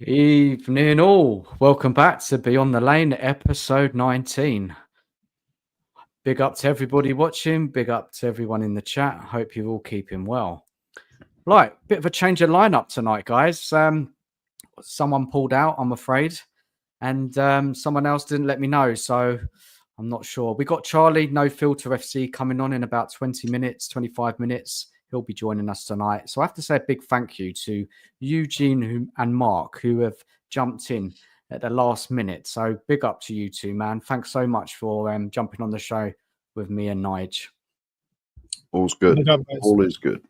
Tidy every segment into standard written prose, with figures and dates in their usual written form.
Evening all. Welcome back to Beyond the Lane, episode 19. Big up to everybody watching. Big up to everyone in the chat. Hope you're all keeping well. Right, bit of a change of lineup tonight, guys. Someone pulled out, I'm afraid, and someone else didn't let me know, so I'm not sure. We got Charlie, No Filter FC, coming on in about 20 minutes, 25 minutes. He'll be joining us tonight. So I have to say a big thank you to Eugene and Mark, who have jumped in at the last minute. So big up to you two, man. Thanks so much for jumping on the show with me and Nige. All's good. All is good.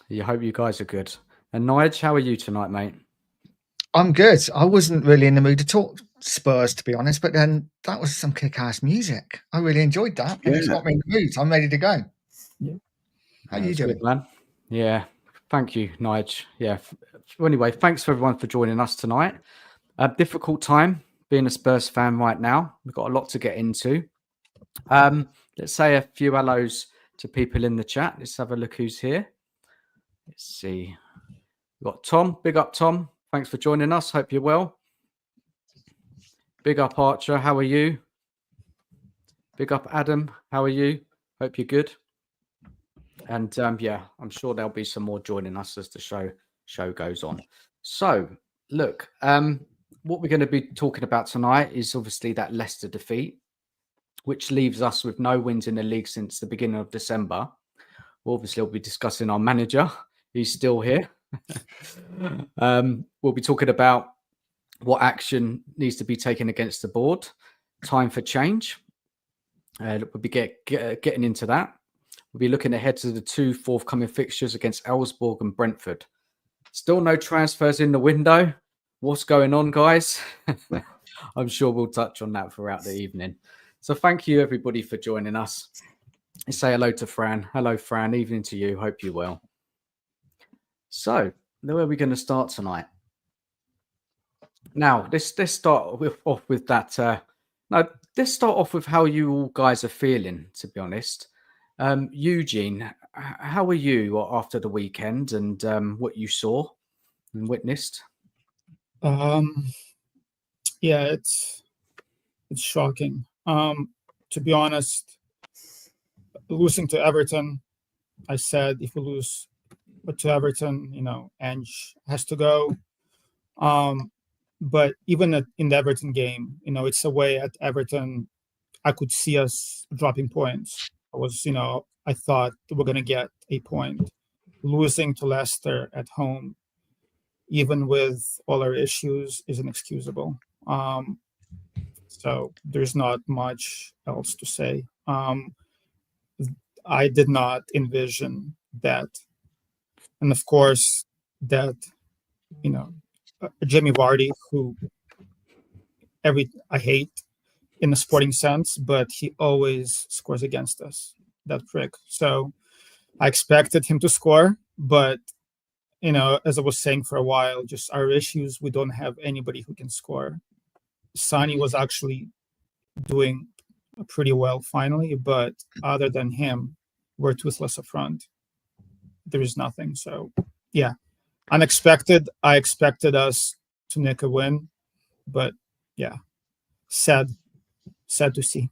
You hope you guys are good. And Nige, how are you tonight, mate? I'm good. I wasn't really in the mood to talk Spurs, to be honest, but then that was some kick-ass music. I really enjoyed that. And it's got me in the mood. I'm ready to go. Yeah. How you doing? Good, man. Yeah. Thank you, Nige. Yeah. Anyway, thanks for everyone for joining us tonight. A difficult time being a Spurs fan right now. We've got a lot to get into. Let's say a few hellos to people in the chat. Let's have a look who's here. Let's see. We've got Tom. Big up, Tom. Thanks for joining us. Hope you're well. Big up, Archer. How are you? Big up, Adam. How are you? Hope you're good. And yeah, I'm sure there'll be some more joining us as the show goes on. So, look, what we're going to be talking about tonight is obviously that Leicester defeat, which leaves us with no wins in the league since the beginning of December. We'll obviously be discussing our manager. He's still here. We'll be talking about what action needs to be taken against the board. Time for change. We'll be getting into that. We'll be looking ahead to the two forthcoming fixtures against Elsborg and Brentford. Still no transfers in the window. What's going on, guys? I'm sure we'll touch on that throughout the evening. So thank you, everybody, for joining us. Let's say hello to Fran. Hello, Fran. Evening to you. Hope you're well. So, where are we going to start tonight? Now, let's start off with that. Let's start off with how you all guys are feeling, to be honest. Eugene, how are you after the weekend and what you saw and witnessed? Yeah, it's shocking. To be honest, losing to Everton, I said if we lose to Everton, Ange has to go. But even in the Everton game, it's away at Everton. I could see us dropping points. I thought we're going to get a point. Losing to Leicester at home, even with all our issues, is inexcusable. So there's not much else to say. I did not envision that. And of course, that, Jamie Vardy, who I hate in a sporting sense, but he always scores against us, that prick. So I expected him to score, but, as I was saying for a while, just our issues, we don't have anybody who can score. Sonny was actually doing pretty well finally, but other than him, we're toothless up front. There is nothing. So, yeah, unexpected. I expected us to nick a win, but yeah, sad to see.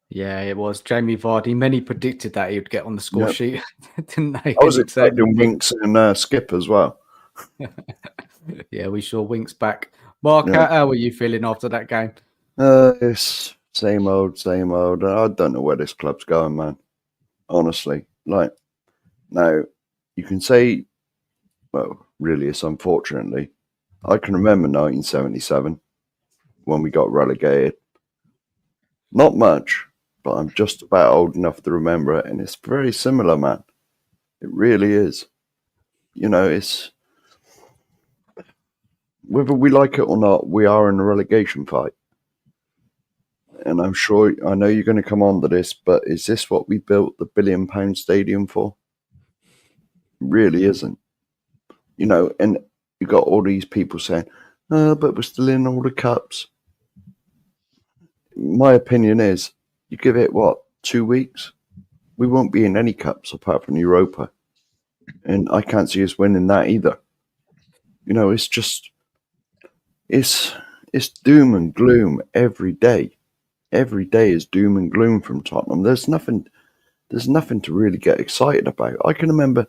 Yeah, it was Jamie Vardy. Many predicted that he would get on the score sheet, didn't they? I was expecting Winks and Skip as well. Yeah, we saw Winks back. Mark, how were you feeling after that game? It's same old. I don't know where this club's going, man. Honestly, now you can say, well, really, it's unfortunately. I can remember 1977 when we got relegated. Not much, but I'm just about old enough to remember it, and it's very similar, man. It really is. It's whether we like it or not, we are in a relegation fight. And I know you're going to come on to this, but is this what we built the £1 billion stadium for? It really isn't. And you got all these people saying, but we're still in all the cups. My opinion is, you give it, 2 weeks? We won't be in any cups apart from Europa. And I can't see us winning that either. You know, it's just it's doom and gloom every day. Every day is doom and gloom from Tottenham. There's nothing to really get excited about. I can remember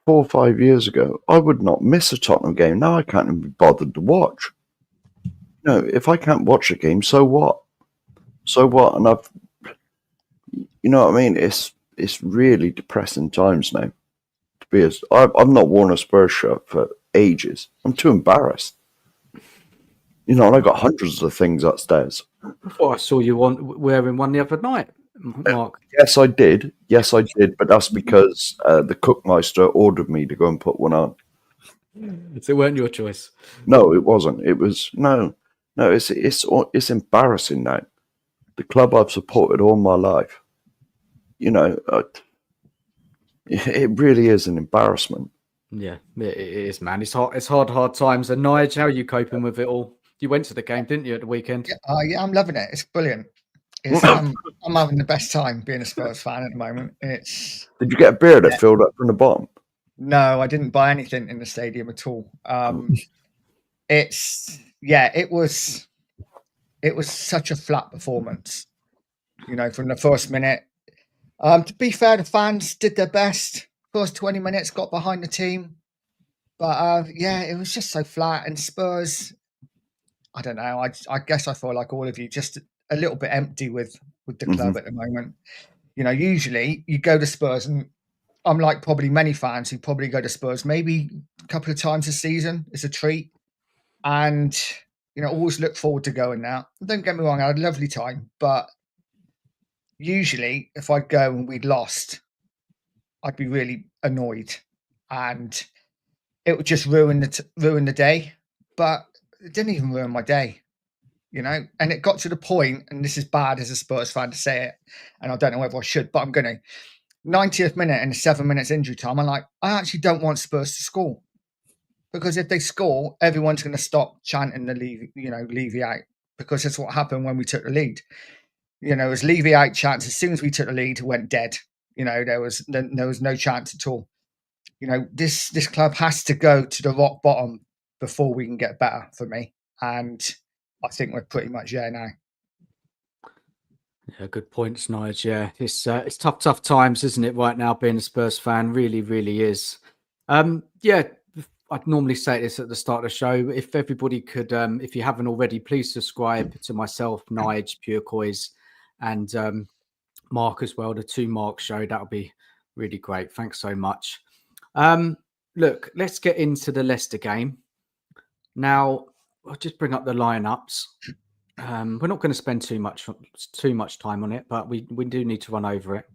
4 or 5 years ago, I would not miss a Tottenham game. Now I can't even be bothered to watch. No, if I can't watch a game, so what? So what? And you know what I mean? It's really depressing times now. I've not worn a Spurs shirt for ages. I'm too embarrassed. You know, and I got hundreds of things upstairs. I saw you wearing one the other night, Mark. Yes, I did. But that's because the cookmeister ordered me to go and put one on. So it weren't your choice. No, it wasn't. It was no. It's embarrassing now. The club I've supported all my life. You know, it really is an embarrassment. Yeah, it is, man. It's hard times. And Nige, how are you coping with it all? You went to the game, didn't you, at the weekend? Yeah, I'm loving it. It's brilliant. I'm having the best time being a Spurs fan at the moment. Did you get a beer that filled up from the bottom? No, I didn't buy anything in the stadium at all. It was such a flat performance. You know, from the first minute. To be fair, the fans did their best. First 20 minutes got behind the team. But it was just so flat. And Spurs, I don't know. I guess I feel like all of you, just a little bit empty with the club at the moment. You know, usually you go to Spurs, and I'm like probably many fans who probably go to Spurs maybe a couple of times a season. It's a treat. And, you know, always look forward to going now. Don't get me wrong, I had a lovely time. But usually if I'd go and we'd lost, I'd be really annoyed. And it would just ruin the day. But it didn't even ruin my day, you know. And it got to the point, and this is bad as a Spurs fan to say it, and I don't know whether I should, but I'm going to. 90th minute and 7 minutes injury time, I'm like, I actually don't want Spurs to score, because if they score, everyone's going to stop chanting the Levyout, because that's what happened when we took the lead. You know, as Levyout chants, as soon as we took the lead, it went dead. You know, there was no chance at all. You know, this club has to go to the rock bottom before we can get better, for me. And I think we're pretty much there now. Yeah, good points, Nige. Yeah, it's tough times, isn't it, right now, being a Spurs fan? Really, really is. Yeah, I'd normally say this at the start of the show. If everybody could, if you haven't already, please subscribe to myself, Nige, Pure Coys, and Mark as well, the 2 Mark show. That'll be really great. Thanks so much. Look, let's get into the Leicester game. Now, I'll just bring up the lineups. We're not going to spend too much time on it, but we do need to run over it.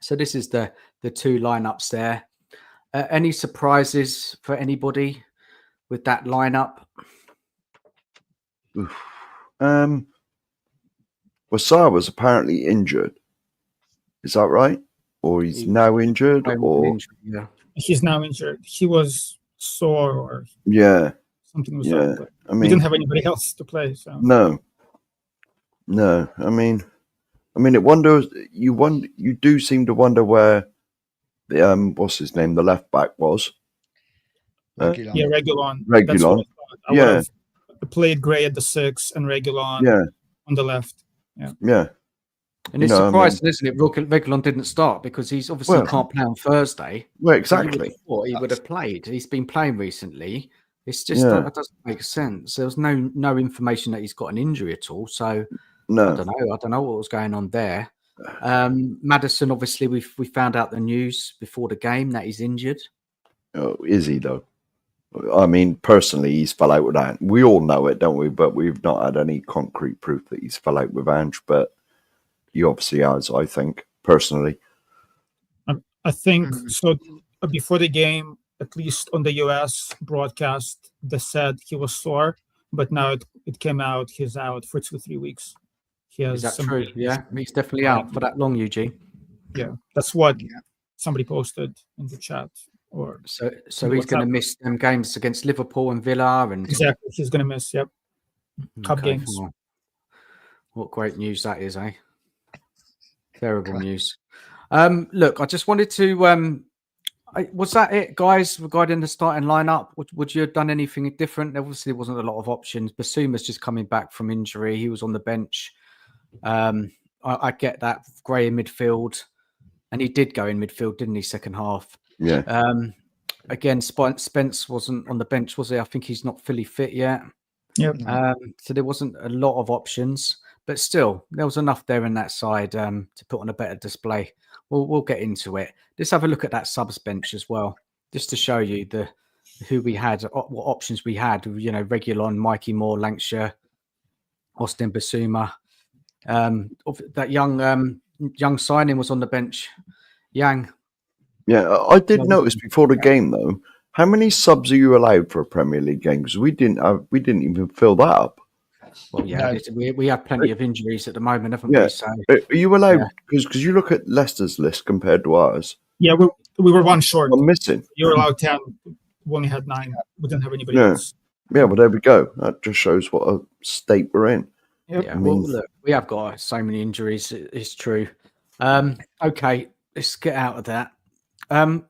So this is the 2 lineups there. Any surprises for anybody with that lineup? Well, Sarr was apparently injured. Is that right? Or he's now injured? Yeah, he's now injured. He was sore or something was up. But I mean, we didn't have anybody else to play. So no. I mean, it wonders. You do seem to wonder where the what's his name, the left back was. Reguilon. Reguilon. I would have played Gray at the 6 and Reguilon on the left. Yeah. And it's surprising, isn't it? Reguilon didn't start because he's obviously can't play on Thursday. Well, exactly. He would have played. He's been playing recently. It's just that doesn't make sense. There was no information that he's got an injury at all. So no, I don't know what was going on there. Maddison, obviously, we found out the news before the game that he's injured. Oh, is he though? I mean, personally, he's fell out with Ange. We all know it, don't we? But we've not had any concrete proof that he's fell out with Ange. But he obviously has, I think, personally. I think so. Before the game, at least on the US broadcast, they said he was sore, but now it came out he's out for 2-3 weeks. Is that true? Yeah, he's definitely out for that long, Eugene. Yeah, that's what somebody posted in the chat. Or so he's going to miss them games against Liverpool and Villa, and exactly he's going to miss. Yep, cup games. What great news that is, eh? Terrible news. Look, I just wanted to. Was that it, guys, regarding the starting lineup? Would you have done anything different? There obviously wasn't a lot of options. Basuma's just coming back from injury. He was on the bench. I get that. Gray in midfield. And he did go in midfield, didn't he, second half? Yeah. Again, Spence wasn't on the bench, was he? I think he's not fully fit yet. Yep. So there wasn't a lot of options. But still, there was enough there in that side to put on a better display. We'll get into it. Let's have a look at that subs bench as well, just to show you who we had, what options we had. You know, Regulon, Mikey Moore, Lancashire, Austin Basuma. That young signing was on the bench, Yang. Yeah, I did notice before the game though. How many subs are you allowed for a Premier League game? Because we didn't even fill that up. Well, yeah, we have plenty of injuries at the moment, haven't we? So, are you allowed? Because you look at Leicester's list compared to ours. Yeah, we were one short. I'm missing. You were allowed 10. We only had 9. We didn't have anybody else. Yeah, well, there we go. That just shows what a state we're in. Yep. Yeah, well, look, we have got so many injuries. It's true. Okay, let's get out of that.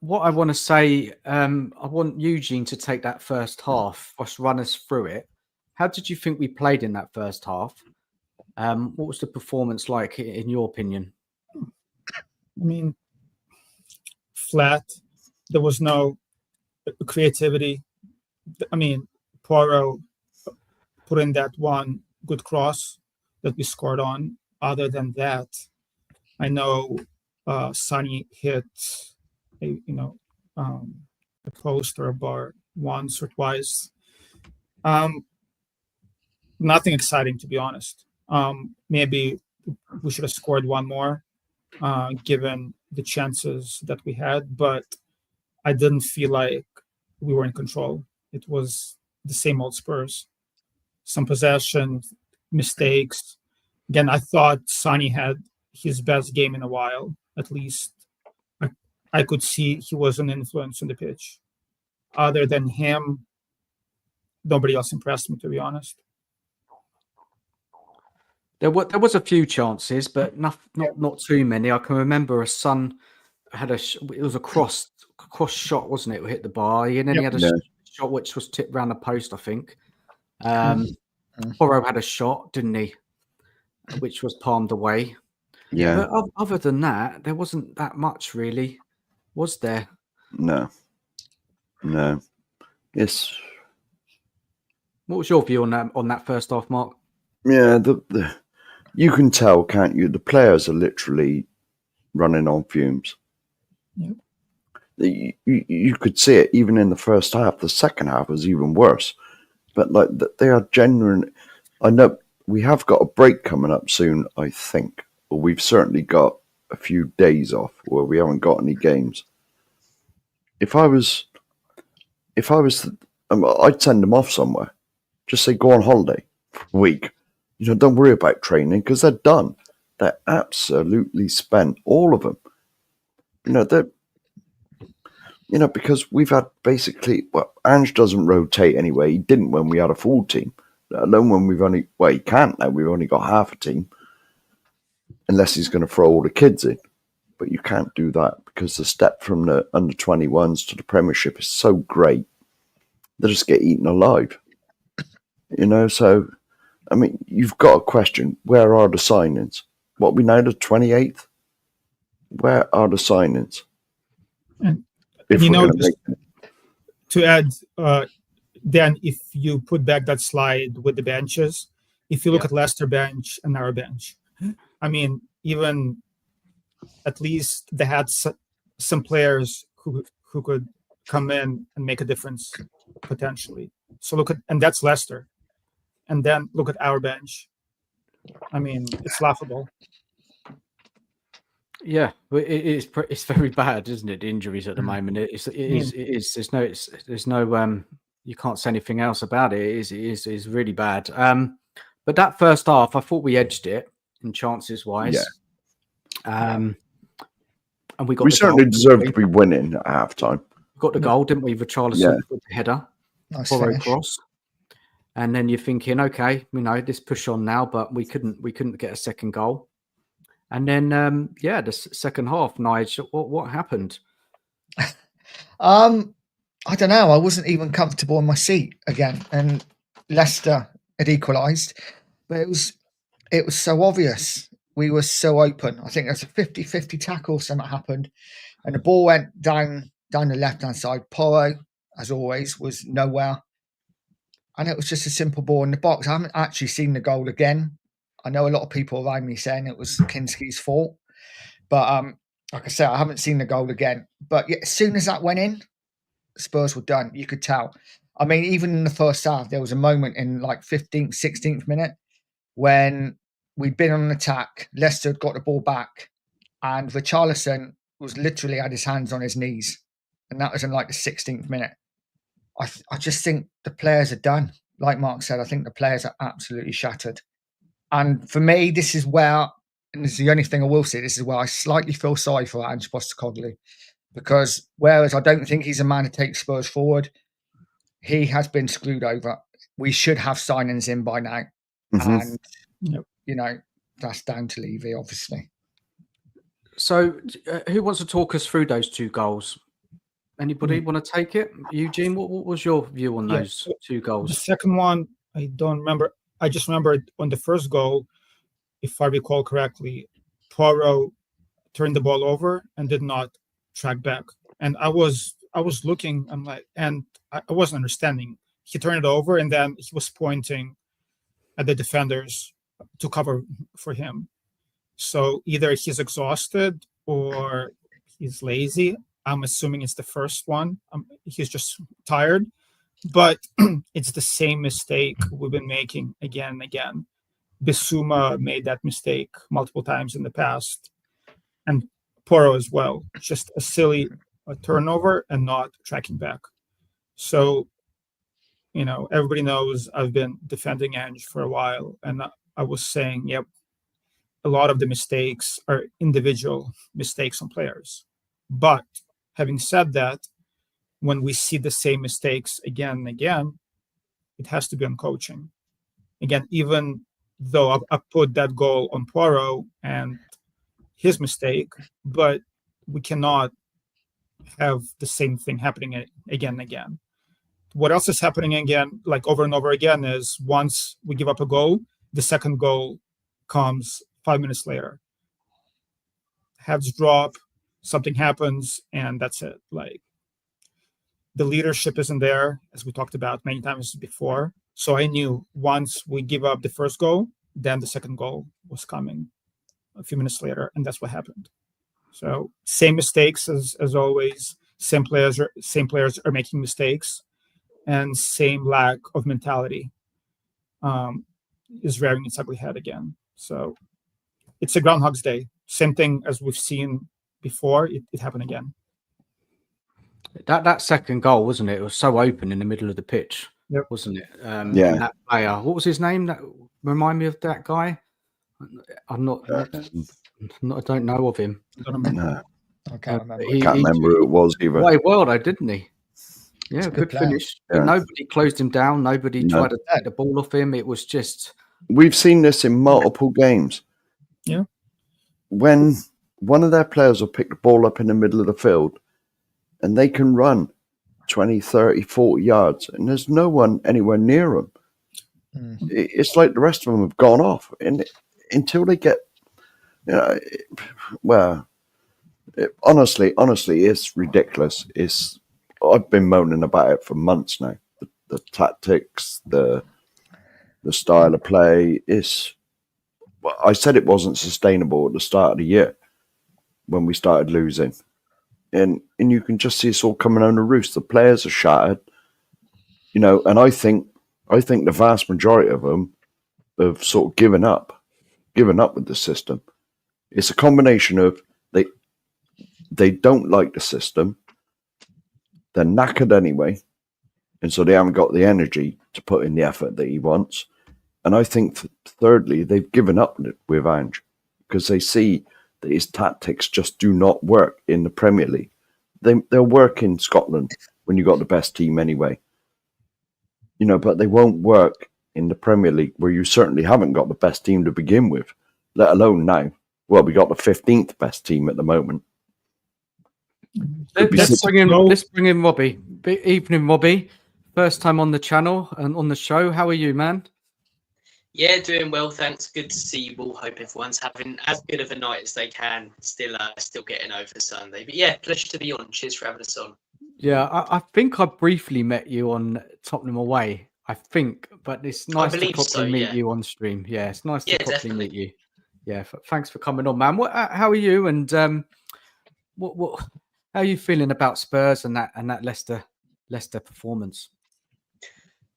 What I want to say, I want Eugene to take that first half, just run us through it. How did you think we played in that first half? What was the performance like, in your opinion? I mean, flat. There was no creativity. I mean, Poirot put in that one good cross that we scored on. Other than that, I know Sonny hit a post or a bar once or twice. Nothing exciting, to be honest. Maybe we should have scored one more, given the chances that we had, but I didn't feel like we were in control. It was the same old Spurs. Some possession, mistakes. Again, I thought Sonny had his best game in a while, at least. I could see he was an influence on the pitch. Other than him, nobody else impressed me, to be honest. There was a few chances, but not too many. I can remember a Son had it was a cross shot, wasn't it? It hit the bar, and then he had a shot which was tipped round the post, I think. Porro had a shot, didn't he? Which was palmed away. Yeah. But other than that, there wasn't that much, really, was there? No. Yes. What was your view on that first half, Mark? Yeah, you can tell, can't you? The players are literally running on fumes. Yep. You could see it even in the first half. The second half was even worse. But like they are genuine. I know we have got a break coming up soon, I think. Or we've certainly got a few days off where we haven't got any games. If I was, I'd send them off somewhere. Just say go on holiday for a week. Don't worry about training because they're done. They're absolutely spent, all of them. Because we've had basically, Ange doesn't rotate anyway. He didn't when we had a full team, let alone when he can't now. We've only got half a team, unless he's going to throw all the kids in. But you can't do that because the step from the under-21s to the Premiership is so great. They just get eaten alive. So, I mean, you've got a question. Where are the signings? What, we now the 28th? Where are the signings? To add, Dan, if you put back that slide with the benches, if you look at Leicester bench and our bench, I mean, even at least they had some players who could come in and make a difference potentially. So and that's Leicester. And then look at our bench. I mean, it's laughable. Yeah, it's very bad, isn't it? The injuries at the moment. It is. There's no. You can't say anything else about it. It is really bad. But that first half, I thought we edged it in chances wise. Yeah. And we certainly deserved to be winning at halftime. We got the goal, didn't we? Richarlison with the header, nice cross. And then you're thinking, okay, this push on now, but we couldn't get a second goal. And then, the second half, Nige, what happened? I don't know. I wasn't even comfortable in my seat again, and Leicester had equalised, but it was so obvious. We were so open. I think there's a 50-50 tackle, something happened, and the ball went down the left-hand side. Porro, as always, was nowhere. And it was just a simple ball in the box. I haven't actually seen the goal again. I know a lot of people around me saying it was Kinski's fault. But like I said, I haven't seen the goal again. But as soon as that went in, Spurs were done. You could tell. I mean, even in the first half, there was a moment in like 15th, 16th minute when we'd been on an attack. Leicester had got the ball back. And Richarlison was literally had his hands on his knees. And that was in like the 16th minute. I just think the players are done. Like Mark said, I think the players are absolutely shattered. And for me, this is where, and this is the only thing I will say, this is where I slightly feel sorry for Ange Postecoglou. Because whereas I don't think he's a man to take Spurs forward, he has been screwed over. We should have signings in by now. And, you know, that's down to Levy, obviously. So who wants to talk us through those two goals? Anybody want to take it? Eugene, what was your view on those two goals? The second one, I don't remember. I just remember on the first goal, if I recall correctly, Poirot turned the ball over and did not track back. And I was looking, I'm like, and I wasn't understanding. He turned it over and then he was pointing at the defenders to cover for him. So either he's exhausted or he's lazy. I'm assuming it's the first one. He's just tired. But it's the same mistake we've been making again and again. Bissouma made that mistake multiple times in the past. And Porro as well. Just a silly turnover and not tracking back. So, you know, everybody knows I've been defending Ange for a while. And I was saying, yep, a lot of the mistakes are individual mistakes on players. But having said that, when we see the same mistakes again and again, it has to be on coaching. Again, even though I put that goal on Poirot and his mistake, but we cannot have the same thing happening again and again. What else is happening again, like over and over again, is once we give up a goal, the second goal comes 5 minutes later. Heads drop, something happens, and that's it. Like, the leadership isn't there, as we talked about many times before. So I knew once we give up the first goal, then the second goal was coming a few minutes later, and that's what happened. So same mistakes as always. Same players are making mistakes, and same lack of mentality is rearing its ugly head again. So it's a Groundhog's Day. Same thing as we've seen before. It happened again. That second goal, wasn't it? It was so open in the middle of the pitch, wasn't it? Yeah. That player, what was his name? That remind me of that guy. I'm not. I don't know of him. No. I can't remember. I can't remember who it was either. Played well though, didn't he? Yeah, good finish. Yeah. But nobody closed him down. Nobody tried to take the ball off him. It was just. We've seen this in multiple games. Yeah. When one of their players will pick the ball up in the middle of the field and they can run 20, 30, 40 yards and there's no one anywhere near them. It's like the rest of them have gone off. And until they get, you know, well, honestly, it's ridiculous. I've been moaning about it for months now. The tactics, the style of play is. I said it wasn't sustainable at the start of the year when we started losing, and you can just see it's all coming on the roost. The players are shattered, you know, and I think the vast majority of them have sort of given up with the system. It's a combination of they don't like the system, they're knackered anyway, and so they haven't got the energy to put in the effort that he wants. And I think, thirdly, they've given up with Ange because they see that his tactics just do not work in the Premier League. They'll work in Scotland when you've got the best team anyway. You know, but they won't work in the Premier League where you certainly haven't got the best team to begin with, let alone now. Well, we got the 15th best team at the moment. Let's bring in Robbie. Evening, Robbie. First time on the channel and on the show. How are you, man? Yeah, doing well, thanks. Good to see you all. Hope everyone's having as good of a night as they can. Still getting over Sunday. But yeah, pleasure to be on. Cheers for having us on. Yeah, I think I briefly met you on Tottenham away. I think, but it's nice to properly meet you on stream. Yeah, it's nice to properly meet you. Yeah, thanks for coming on, man. How are you? And how are you feeling about Spurs and that Leicester performance?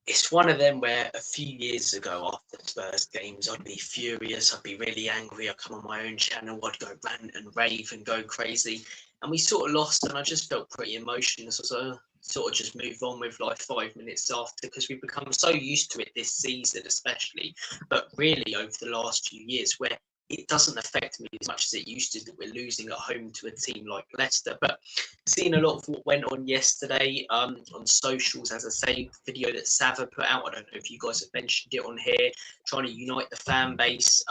It's one of them where a few years ago after Spurs games, I'd be furious. I'd be really angry. I'd come on my own channel. I'd go rant and rave and go crazy. And we sort of lost, and I just felt pretty emotional. So sort of just move on with like 5 minutes after, because we've become so used to it this season, especially, but really over the last few years, where it doesn't affect me as much as it used to, that we're losing at home to a team like Leicester. But seeing a lot of what went on yesterday on socials, as I say, video that Sava put out, I don't know if you guys have mentioned it on here, trying to unite the fan base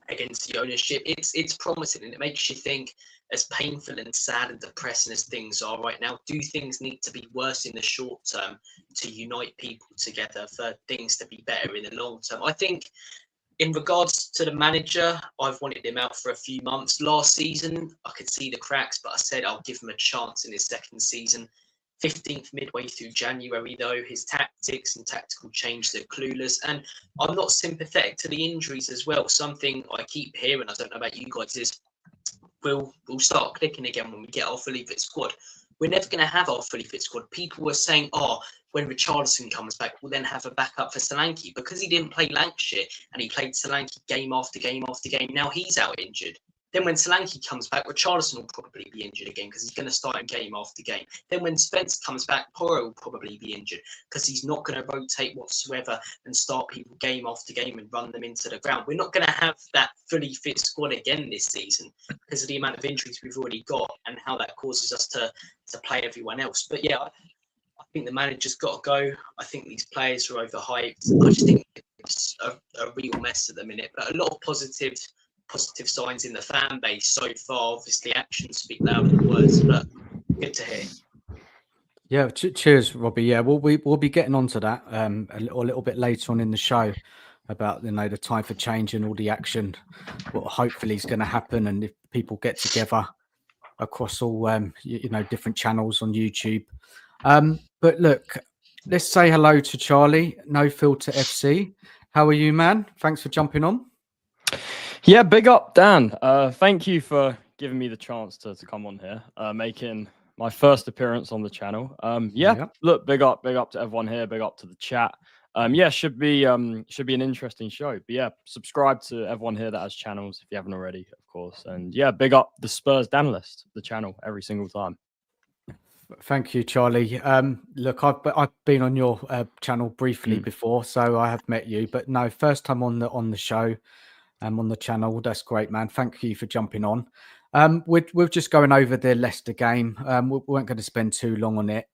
against the ownership. It's promising, and it makes you think, as painful and sad and depressing as things are right now, do things need to be worse in the short term to unite people together for things to be better in the long term? I think in regards to the manager, I've wanted him out for a few months. Last season, I could see the cracks, but I said I'll give him a chance in his second season. 15th midway through January, though, his tactics and tactical changes are clueless. And I'm not sympathetic to the injuries as well. Something I keep hearing, I don't know about you guys, is we'll start clicking again when we get our fully fit squad. We're never going to have our fully fit squad. People were saying, when Richarlison comes back, we'll then have a backup for Solanke, because he didn't play Lancashire and he played Solanke game after game after game. Now he's out injured. Then when Solanke comes back, Richarlison will probably be injured again, because he's going to start game after game. Then when Spence comes back, Porro will probably be injured, because he's not going to rotate whatsoever and start people game after game and run them into the ground. We're not going to have that fully fit squad again this season, because of the amount of injuries we've already got and how that causes us to play everyone else. But yeah, I think the manager's got to go. I think these players are overhyped. I just think it's a real mess at the minute. But a lot of positive signs in the fan base so far. Obviously, actions speak louder than words, but good to hear. Yeah, cheers, Robbie. Yeah, we'll be getting onto that a little bit later on in the show about the time for change and all the action. What hopefully is going to happen, and if people get together across all different channels on YouTube. But look, let's say hello to Charlie, No Filter FC. How are you, man? Thanks for jumping on. Yeah, big up, Dan. Thank you for giving me the chance to come on here, making my first appearance on the channel. Look, big up to everyone here. Big up to the chat. Should be an interesting show. But yeah, subscribe to everyone here that has channels if you haven't already, of course. And yeah, big up the Spurs DANalyst, the channel, every single time. Thank you, Charlie. Look, I've been on your channel briefly before, so I have met you. But no, first time on the show. On the channel. That's great, man. Thank you for jumping on. We're just going over the Leicester game. We weren't going to spend too long on it.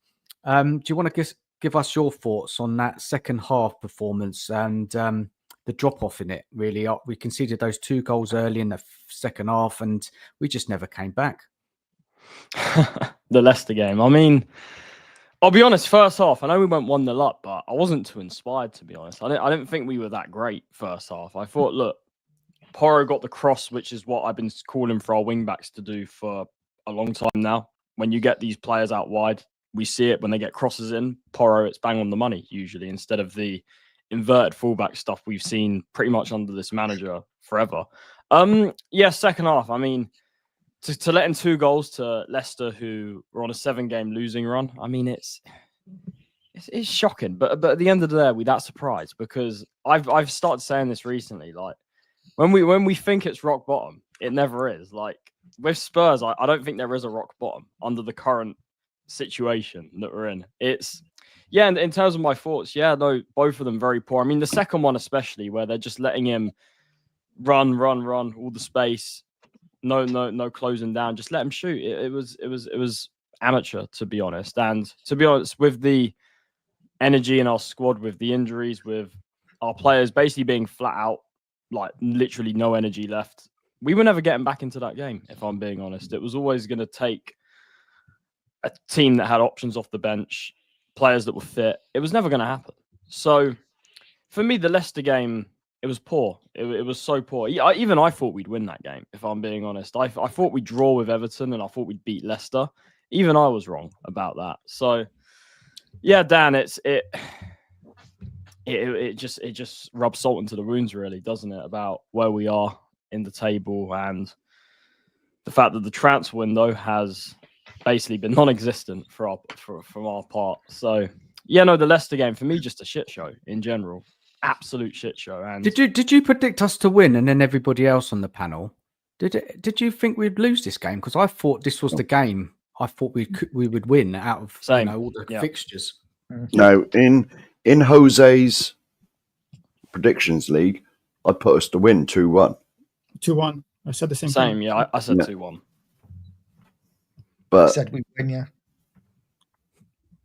Do you want to give us your thoughts on that second half performance and the drop off in it? Really, we conceded those 2 goals early in the second half, and we just never came back. The Leicester game. I mean, I'll be honest. First half, I know we went 1-0 up, but I wasn't too inspired, to be honest. I didn't think we were that great first half. I thought, look, Porro got the cross, which is what I've been calling for our wing backs to do for a long time now. When you get these players out wide, we see it when they get crosses in. Porro, it's bang on the money usually, instead of the inverted fullback stuff we've seen pretty much under this manager forever. Second half. I mean, to let in 2 goals to Leicester, who were on a 7-game losing run. I mean, it's shocking. But at the end of the day, we're that surprised, because I've started saying this recently, like, when we think it's rock bottom, it never is. Like with Spurs, I don't think there is a rock bottom under the current situation that we're in. It's and in terms of my thoughts, both of them very poor. I mean, the second one especially, where they're just letting him run all the space, no closing down, just let him shoot. It was amateur, to be honest. And to be honest, with the energy in our squad, with the injuries, with our players basically being flat out, like literally no energy left, we were never getting back into that game, if I'm being honest. It was always going to take a team that had options off the bench, players that were fit. It was never going to happen. So for me, the Leicester game, it was poor. It was so poor. Even I thought we'd win that game, if I'm being honest. I thought we'd draw with Everton and I thought we'd beat Leicester. Even I was wrong about that. So, yeah, Dan, it just rubs salt into the wounds, really, doesn't it? About where we are in the table and the fact that the transfer window has basically been non-existent from our part. So, yeah, no, the Leicester game for me just a shit show in general, absolute shit show. And did you predict us to win, and then everybody else on the panel? Did you think we'd lose this game? Because I thought this was the game. I thought we would win out of all the fixtures. No, in Jose's predictions league, I put us to win 2-1. 2-1. I said the same. Thing. Yeah, I said 2-1. But I said we win, yeah.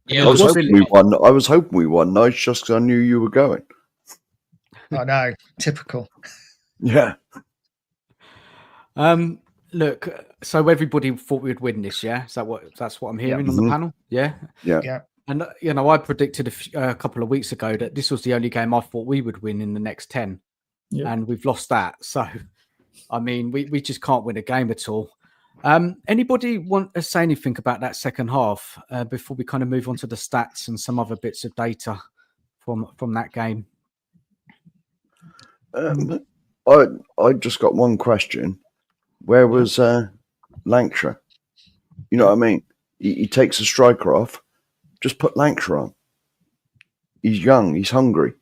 Yeah, I was hoping we won. I was hoping we won, Nige, just because I knew you were going. I know, typical. Yeah. Look, so everybody thought we'd win this, yeah? That's what I'm hearing on the panel? Yeah? Yeah. And, I predicted a couple of weeks ago that this was the only game I thought we would win in the next 10. Yeah. And we've lost that. So, I mean, we just can't win a game at all. Anybody want to say anything about that second half before we kind of move on to the stats and some other bits of data from that game? I just got one question. Where was Lancashire? You know what I mean? He takes a striker off. Just put Lancashire on. He's young. He's hungry.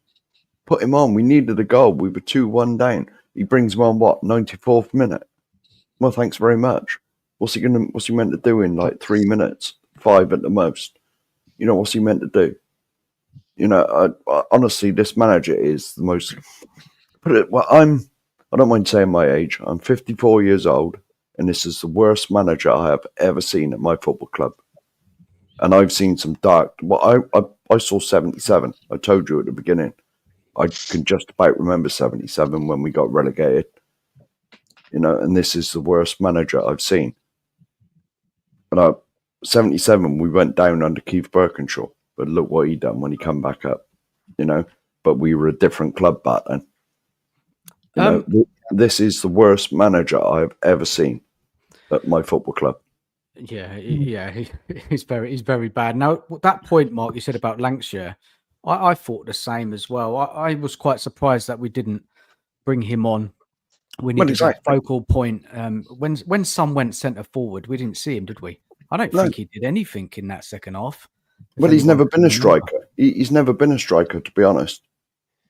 Put him on. We needed a goal. We were 2-1 down. He brings him on, 94th minute? Well, thanks very much. What's he meant to do in like 3 minutes? 5 at the most. What's he meant to do? I honestly, this manager is the most... I don't mind saying my age. I'm 54 years old, and this is the worst manager I have ever seen at my football club. And I've seen some dark... Well, I saw 77. I told you at the beginning. I can just about remember 77 when we got relegated. And this is the worst manager I've seen. But 77, we went down under Keith Birkinshaw. But look what he done when he come back up. But we were a different club back then. This is the worst manager I've ever seen at my football club. Yeah, he's very bad. Now, that point, Mark, you said about Lancashire, I thought the same as well. I was quite surprised that we didn't bring him on. We needed that focal point. When Son went centre forward, we didn't see him, did we? I don't think he did anything in that second half. Well, he's never been a striker. He's never been a striker, to be honest.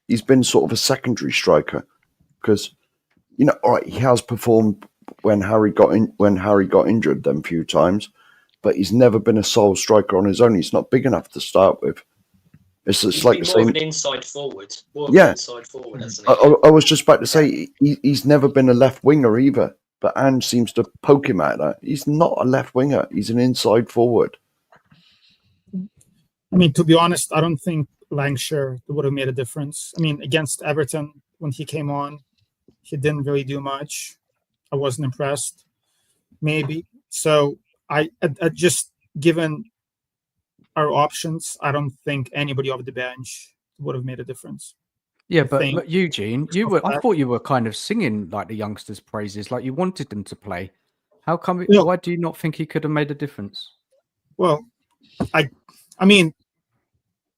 He's been sort of a secondary striker because, all right, he has performed when Harry got injured them few times, but he's never been a sole striker on his own. He's not big enough to start with. It's like the same. More of an inside forward. Inside forward, hasn't he? I was just about to say he's never been a left winger either, but Ange seems to poke him at that. He's not a left winger. He's an inside forward. I mean, to be honest, I don't think Lancashire would have made a difference. I mean, against Everton, when he came on, he didn't really do much. I wasn't impressed, maybe. So I just, given our options, I don't think anybody off the bench would have made a difference. Yeah, but Eugene, I thought you were kind of singing like the youngsters' praises, like you wanted them to play. How come? Why do you not think he could have made a difference? Well, I mean,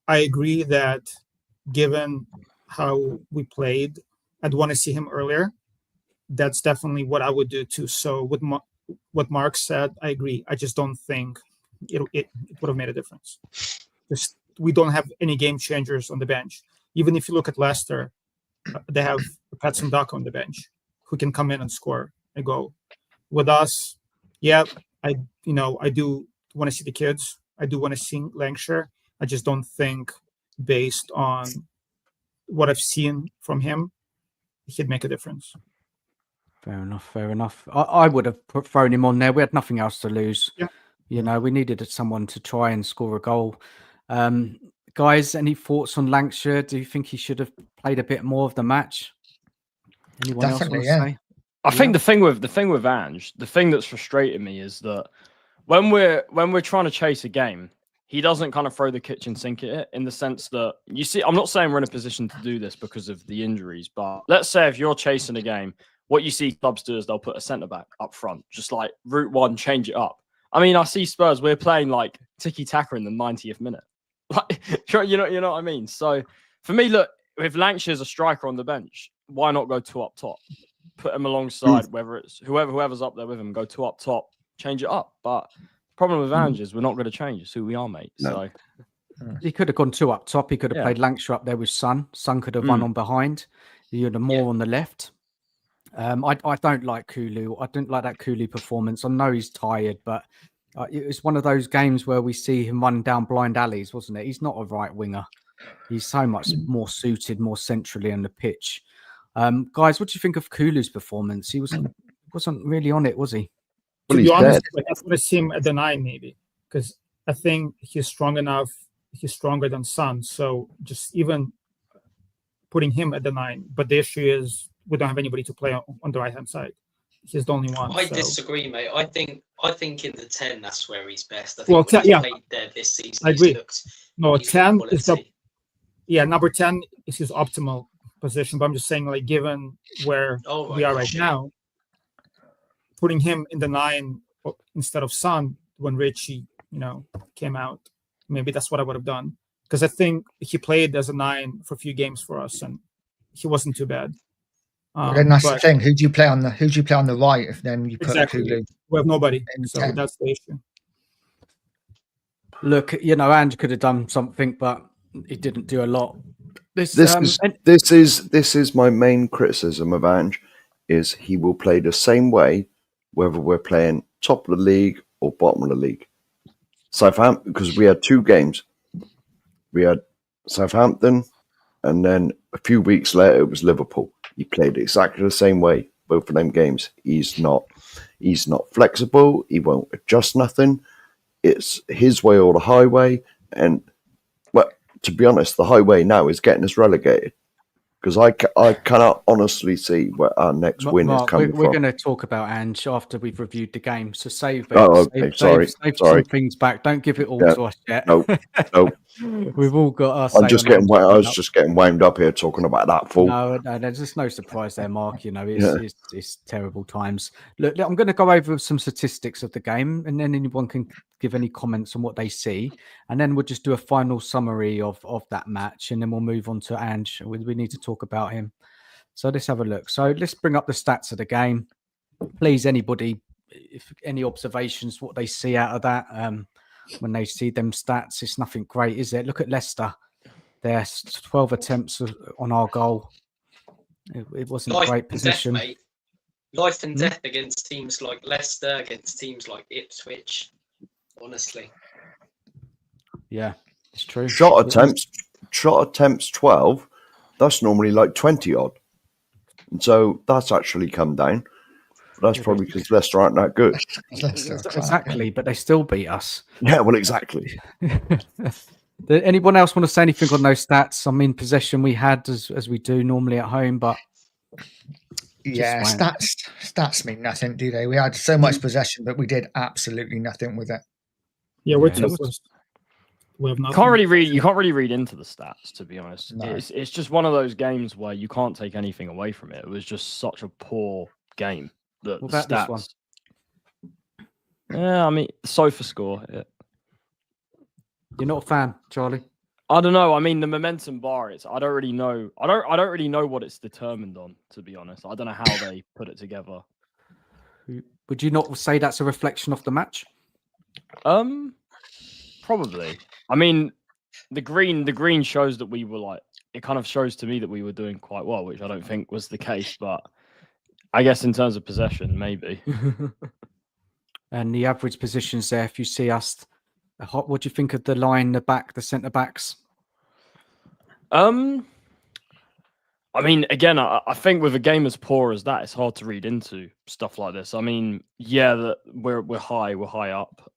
I agree that given how we played, I'd want to see him earlier. That's definitely what I would do too. So with what Mark said, I agree. I just don't think it would have made a difference. We don't have any game changers on the bench. Even if you look at Leicester, they have Patson Daka on the bench who can come in and score a goal. With us, I do want to see the kids. I do want to see Lancashire. I just don't think, based on what I've seen from him, he'd make a difference. Fair enough. I would have thrown him on there. We had nothing else to lose. Yeah. We needed someone to try and score a goal. Guys, any thoughts on Lancashire? Do you think he should have played a bit more of the match? Anyone else want to say? I think the thing with Ange, the thing that's frustrating me is that when we're trying to chase a game, he doesn't kind of throw the kitchen sink at it, in the sense that, you see, I'm not saying we're in a position to do this because of the injuries, but let's say if you're chasing a game, what you see clubs do is they'll put a centre back up front, just like route one, change it up. I mean, I see Spurs, we're playing like tiki taka in the 90th minute. Like, you know what I mean? So for me, look, if Lancashire's a striker on the bench, why not go 2 up top? Put him alongside, whether it's whoever's up there with him, go 2 up top, change it up. But the problem with Ange is we're not going to change. It's who we are, mate. No. So he could have gone 2 up top. He could have played Lancashire up there with Son. Son could have run on behind. You had more on the left. I don't like Kulu. I didn't like that Kulu performance. I know he's tired, but it was one of those games where we see him run down blind alleys, wasn't it? He's not a right winger. He's so much more suited, more centrally on the pitch. Guys, what do you think of Kulu's performance? He wasn't really on it, was he? To be honest, I want to see him at the 9 maybe, because I think he's strong enough. He's stronger than Son, so just even putting him at the 9. But the issue is we don't have anybody to play on the right hand side. He's the only one. I disagree, mate. I think in the 10 that's where he's best. I think when he's played there this season, I agree. No, 10 is number 10 is his optimal position. But I'm just saying, like, given where we are right now, putting him in the 9 instead of Son when Richie, came out, maybe that's what I would have done. Because I think he played as a 9 for a few games for us, and he wasn't too bad. Then that's the thing. Who do you play on the right if then you put Kulu? We have nobody, so that's the issue. Look, Ange could have done something, but he didn't do a lot. This is my main criticism of Ange, is he will play the same way whether we're playing top of the league or bottom of the league. Southampton, because we had 2 games. We had Southampton, and then a few weeks later it was Liverpool. He played exactly the same way both of them games. He's not flexible. He won't adjust nothing. It's his way or the highway. And to be honest, the highway now is getting us relegated, because I cannot honestly see where our next win is coming from. We're going to talk about Ange after we've reviewed the game. So save sorry. some things back. Don't give it all to us yet. No. We've all got our. I was just getting wound up here talking about that fool. No, there's just no surprise there, Mark. It's terrible times. Look, I'm going to go over some statistics of the game, and then anyone can give any comments on what they see, and then we'll just do a final summary of that match, and then we'll move on to Ange. We need to talk about him. So let's have a look. So let's bring up the stats of the game. Please, anybody, if any observations, what they see out of that. When they see them stats, it's nothing great, is it? Look at Leicester. There's 12 attempts on our goal. It wasn't a great position. Death, life and death against teams like Leicester, against teams like Ipswich. Honestly. Yeah, it's true. Shot attempts 12. That's normally like 20 odd. And so that's actually come down. That's probably because Leicester aren't that good. Exactly, but they still beat us. Yeah, well, exactly. Did anyone else want to say anything on those stats? I mean, possession we had as we do normally at home, but stats mean nothing, do they? We had so much possession, but we did absolutely nothing with it. Yeah, we're toast. We have nothing. You can't really read into the stats, to be honest. No. It's just one of those games where you can't take anything away from it. It was just such a poor game. What about this one? Yeah, I mean, sofa score. Yeah. You're not a fan, Charlie? I don't know. I mean, the momentum bar. I don't really know. I don't really know what it's determined on, to be honest. I don't know how they put it together. Would you not say that's a reflection of the match? Probably. I mean, the green shows that we were like. It kind of shows to me that we were doing quite well, which I don't think was the case, but. I guess in terms of possession, maybe. And the average positions there, if you see us, what do you think of the line, the back, the centre backs? I mean, again, I think with a game as poor as that, it's hard to read into stuff like this. I mean, yeah, we're high up.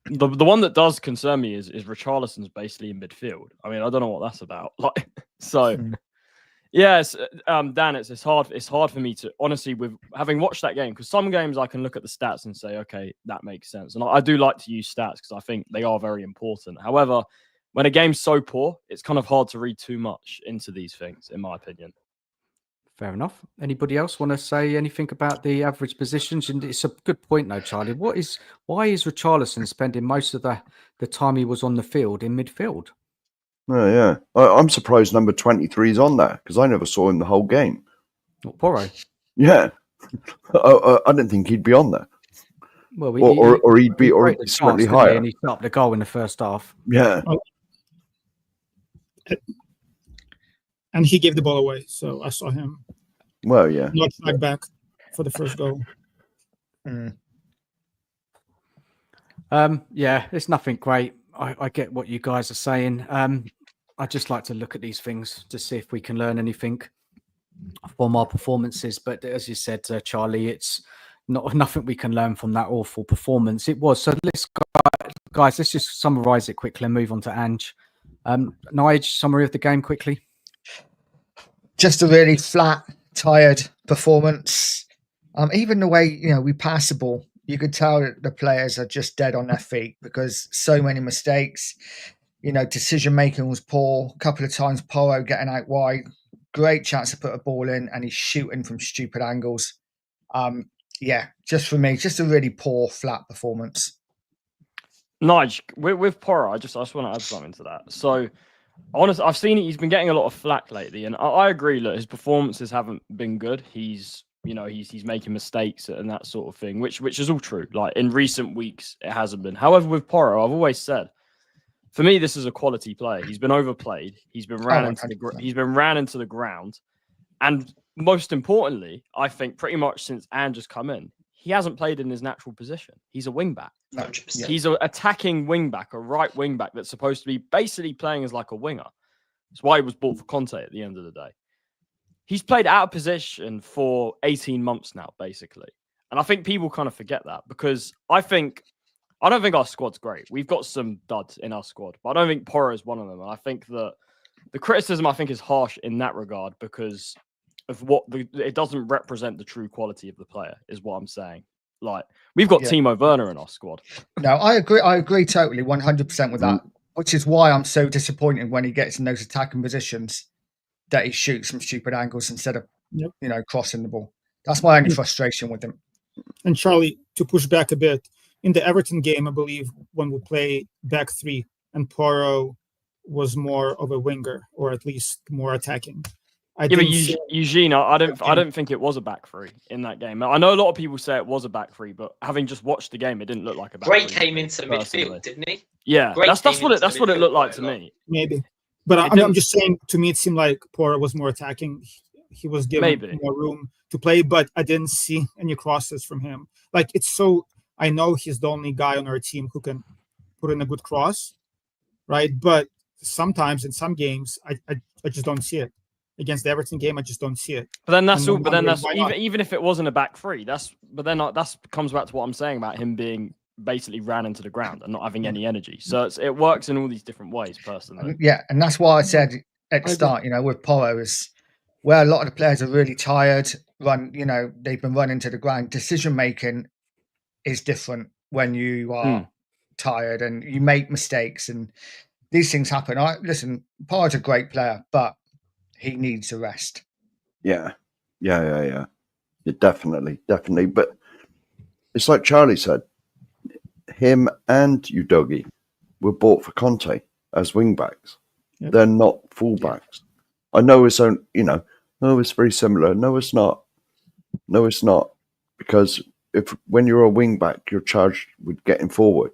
The one that does concern me is Richarlison's basically in midfield. I mean, I don't know what that's about. Yes, Dan, it's hard. It's hard for me to honestly, with having watched that game, because some games I can look at the stats and say, okay, that makes sense, and I do like to use stats because I think they are very important. However, when a game's so poor, it's kind of hard to read too much into these things, in my opinion. Fair enough. Anybody else want to say anything about the average positions? And it's a good point, though, Charlie. Why is Richarlison spending most of the time he was on the field in midfield? Oh, yeah. I'm surprised number 23 is on there because I never saw him the whole game. What, Porro? Yeah. I didn't think he'd be on there. Well, or he'd be slightly higher. And he stopped the goal in the first half. Yeah. And he gave the ball away, so I saw him. Well, yeah. Not track back for the first goal. Yeah, it's nothing great. I get what you guys are saying. I just like to look at these things to see if we can learn anything from our performances. But as you said, Charlie, it's nothing we can learn from that awful performance. It was. So let's just summarise it quickly and move on to Ange. Nige, summary of the game quickly. Just a really flat, tired performance. Even the way we pass the ball, you could tell that the players are just dead on their feet because so many mistakes. Decision making was poor. A couple of times, Porro getting out wide, great chance to put a ball in, and he's shooting from stupid angles. Just for me, just a really poor, flat performance. Nige, with Porro, I just want to add something to that. So, honestly, I've seen he's been getting a lot of flack lately, and I agree. Look, his performances haven't been good. He's making mistakes and that sort of thing, which is all true. Like in recent weeks, it hasn't been. However, with Porro, I've always said, for me, this is a quality player. He's been overplayed. He's been ran into the ground, and most importantly, I think pretty much since Ange has come in, he hasn't played in his natural position. He's a wing back. 100%. He's an attacking wing back, a right wing back that's supposed to be basically playing as like a winger. That's why he was bought for Conte at the end of the day. He's played out of position for 18 months now, basically. And I think people kind of forget that because I don't think our squad's great. We've got some duds in our squad, but I don't think Porro is one of them. And I think that the criticism, is harsh in that regard because of it doesn't represent the true quality of the player, is what I'm saying. Like, we've got Timo Werner in our squad. No, I agree totally, 100% with that, which is why I'm so disappointed when he gets in those attacking positions that he shoots from stupid angles instead of, crossing the ball. That's my only frustration with him. And Charlie, to push back a bit, in the Everton game, I believe when we play back three and Porro was more of a winger or at least more attacking. Eugene, I don't think it was a back three in that game. I know a lot of people say it was a back three, but having just watched the game, it didn't look like a back Gray three. came into the midfield, didn't he? Yeah, that's what it looked like to me. Maybe, but I'm just saying. To me, it seemed like Porro was more attacking. He was given more room to play, but I didn't see any crosses from him. Like I know he's the only guy on our team who can put in a good cross, right? But sometimes in some games, I just don't see it. Against the Everton game, I just don't see it. But then that's even if it wasn't a back three, that comes back to what I'm saying about him being basically ran into the ground and not having any energy. So it works in all these different ways, personally. Yeah, and that's why I said at the start, with Porro is where a lot of the players are really tired. They've been running to the ground. Decision making is different when you are tired and you make mistakes, and these things happen. Listen, Porro's a great player, but he needs a rest. Yeah, definitely. But it's like Charlie said, him and Udogie were bought for Conte as wing backs. Yep. They're not full backs. I know it's it's very similar. No, it's not. Because when you're a wing back, you're charged with getting forward,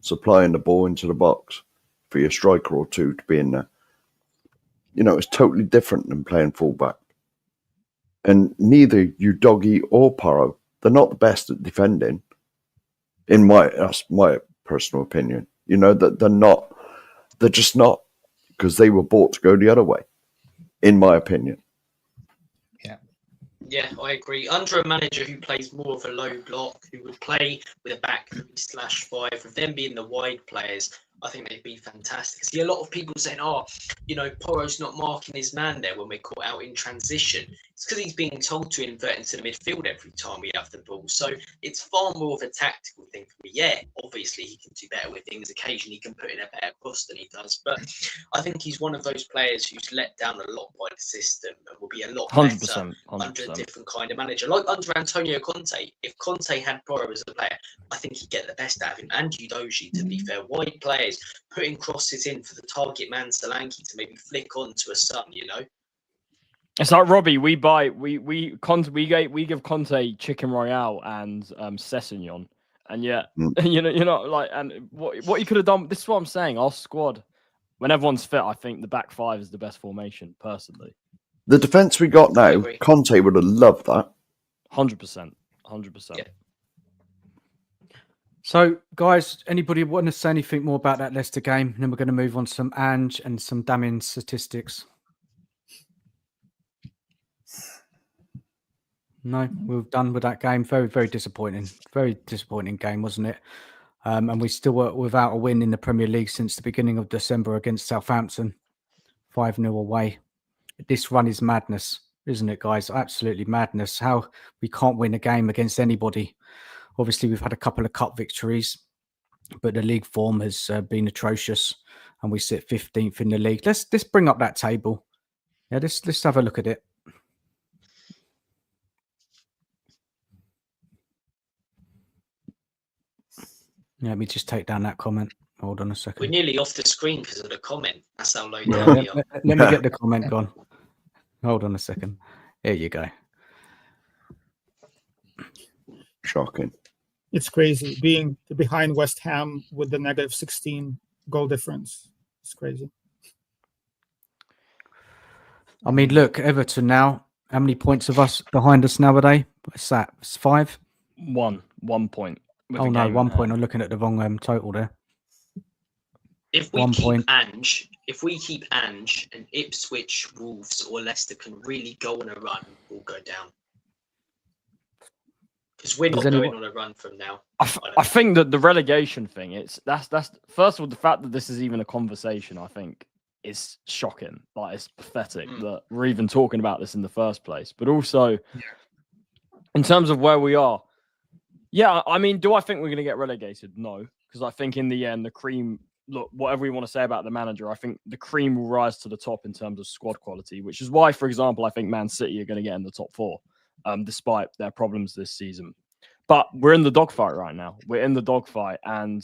supplying the ball into the box for your striker or two to be in there. It's totally different than playing fullback. And neither Udogie or Porro, they're not the best at defending. That's my personal opinion. They're just not, because they were bought to go the other way, in my opinion. Yeah, I agree. Under a manager who plays more of a low block, who would play with a back 3/5, with them being the wide players, I think they'd be fantastic. See, a lot of people saying, Porro's not marking his man there when we're caught out in transition. It's because he's being told to invert into the midfield every time we have the ball. So it's far more of a tactical thing for me. Yeah, obviously he can do better with things. Occasionally he can put in a better cross than he does. But I think he's one of those players who's let down a lot by the system and will be a lot better 100%. under a different kind of manager. Like under Antonio Conte. If Conte had Porro as a player, I think he'd get the best out of him. And Udogie, to be fair, wide players putting crosses in for the target man Solanke to maybe flick on to a Son, It's like Robbie. We give Conte Chicken Royale and Sessegnon, and yet you're not like. And what you could have done. This is what I'm saying. Our squad, when everyone's fit, I think the back five is the best formation. Personally, the defense we got now, Conte would have loved that. 100%. 100%. Yeah. So, guys, anybody want to say anything more about that Leicester game? And then we're going to move on to some Ange and some damning statistics. No, we're done with that game. Very, very disappointing. Very disappointing game, wasn't it? And we still were without a win in the Premier League since the beginning of December against Southampton. 5-0 away. This run is madness, isn't it, guys? Absolutely madness. How we can't win a game against anybody. Obviously, we've had a couple of cup victories, but the league form has been atrocious, and we sit 15th in the league. Let's bring up that table. Yeah, let's have a look at it. Yeah, let me just take down that comment. Hold on a second. We're nearly off the screen because of the comment. That's how low down we are. Let me get the comment gone. Hold on a second. There you go. Shocking. It's crazy being behind West Ham with the negative 16 goal difference. It's crazy. I mean, look, Everton now. How many points of us behind us nowadays? What's that? It's 5? 1 point. Oh no, 1 point. I'm looking at the wrong total there. If we keep Ange and Ipswich, Wolves, or Leicester can really go on a run, we'll go down. Because we're not going on a run from now. I think that the relegation thing, that's first of all, the fact that this is even a conversation, I think, is shocking. Like, it's pathetic that we're even talking about this in the first place. But also, in terms of where we are, yeah, I mean, do I think we're going to get relegated? No, because I think in the end, the cream, look, whatever we want to say about the manager, I think the cream will rise to the top in terms of squad quality, which is why, for example, I think Man City are going to get in the top 4, despite their problems this season. But we're in the dogfight right now. We're in the dogfight, and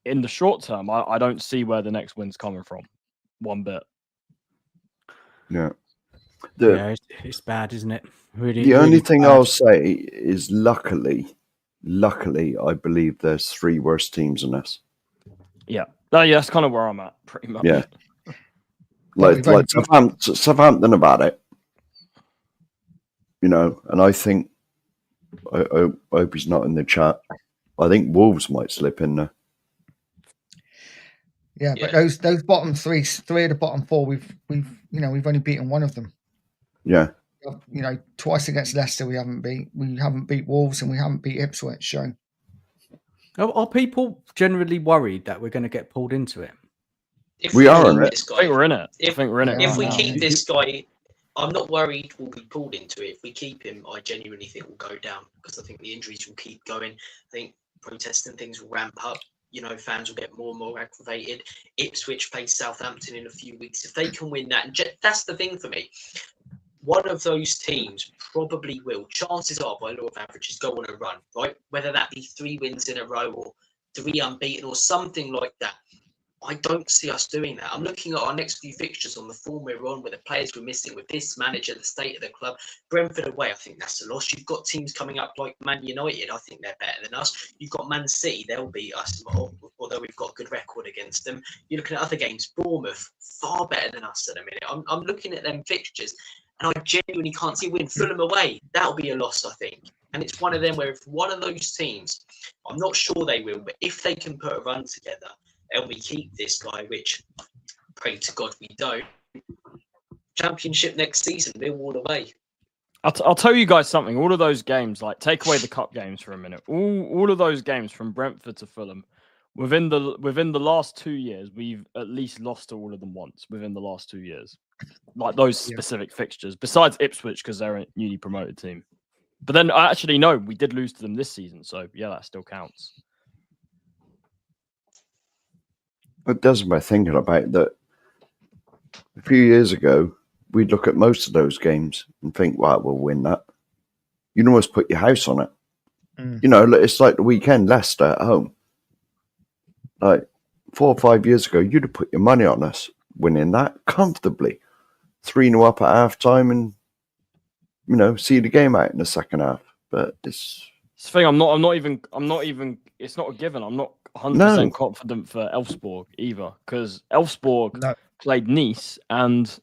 in the short term, I don't see where the next win's coming from, one bit. Yeah. It's bad, isn't it? Really. The only thing bad. I'll say is, luckily, I believe there's 3 worse teams than us. Yeah. Yeah, that's kind of where I'm at, pretty much. Yeah. Like Southampton about it. And I think, I hope he's not in the chat. I think Wolves might slip in there. Yeah, but those bottom three of the bottom 4, we've only beaten one of them. Yeah. Twice against Leicester we haven't beat Wolves, and we haven't beat Ipswich. So are people generally worried that we're going to get pulled into it? We are in it. I think we're in it. If we keep this guy, I'm not worried we'll be pulled into it. If we keep him, I genuinely think we'll go down, because I think the injuries will keep going. I think protesting things will ramp up. Fans will get more and more aggravated. Ipswich plays Southampton in a few weeks. If they can win that, and that's the thing for me. One of those teams probably will. Chances are, by law of averages, go on a run, right? Whether that be 3 wins in a row or 3 unbeaten or something like that. I don't see us doing that. I'm looking at our next few fixtures on the form we're on, with the players we're missing, with this manager, the state of the club. Brentford away, I think that's a loss. You've got teams coming up like Man United. I think they're better than us. You've got Man City. They'll beat us, although we've got a good record against them. You're looking at other games. Bournemouth, far better than us at a minute. I'm looking at them fixtures, and I genuinely can't see win. Fulham away, that'll be a loss, I think. And it's one of them where if one of those teams, I'm not sure they will, but if they can put a run together, and we keep this guy, which pray to God we don't, Championship next season, Millwall away. I'll tell you guys something. All of those games, like, take away the cup games for a minute. All of those games from Brentford to Fulham within the last 2 years, we've at least lost to all of them once within the last 2 years. Like those specific fixtures, besides Ipswich, because they're a newly promoted team. But then actually, no, we did lose to them this season. So yeah, that still counts. It does by thinking about that. A few years ago, we'd look at most of those games and think, "Wow, we'll win that." You'd almost put your house on it. You know, it's like the weekend, Leicester at home. Like 4 or 5 years ago, you'd have put your money on us winning that comfortably, 3-0 up at half time, and see the game out in the second half. But it's the thing. I'm not even. It's not a given. I'm not 100% confident for Elsborg either, because Elsborg played Nice and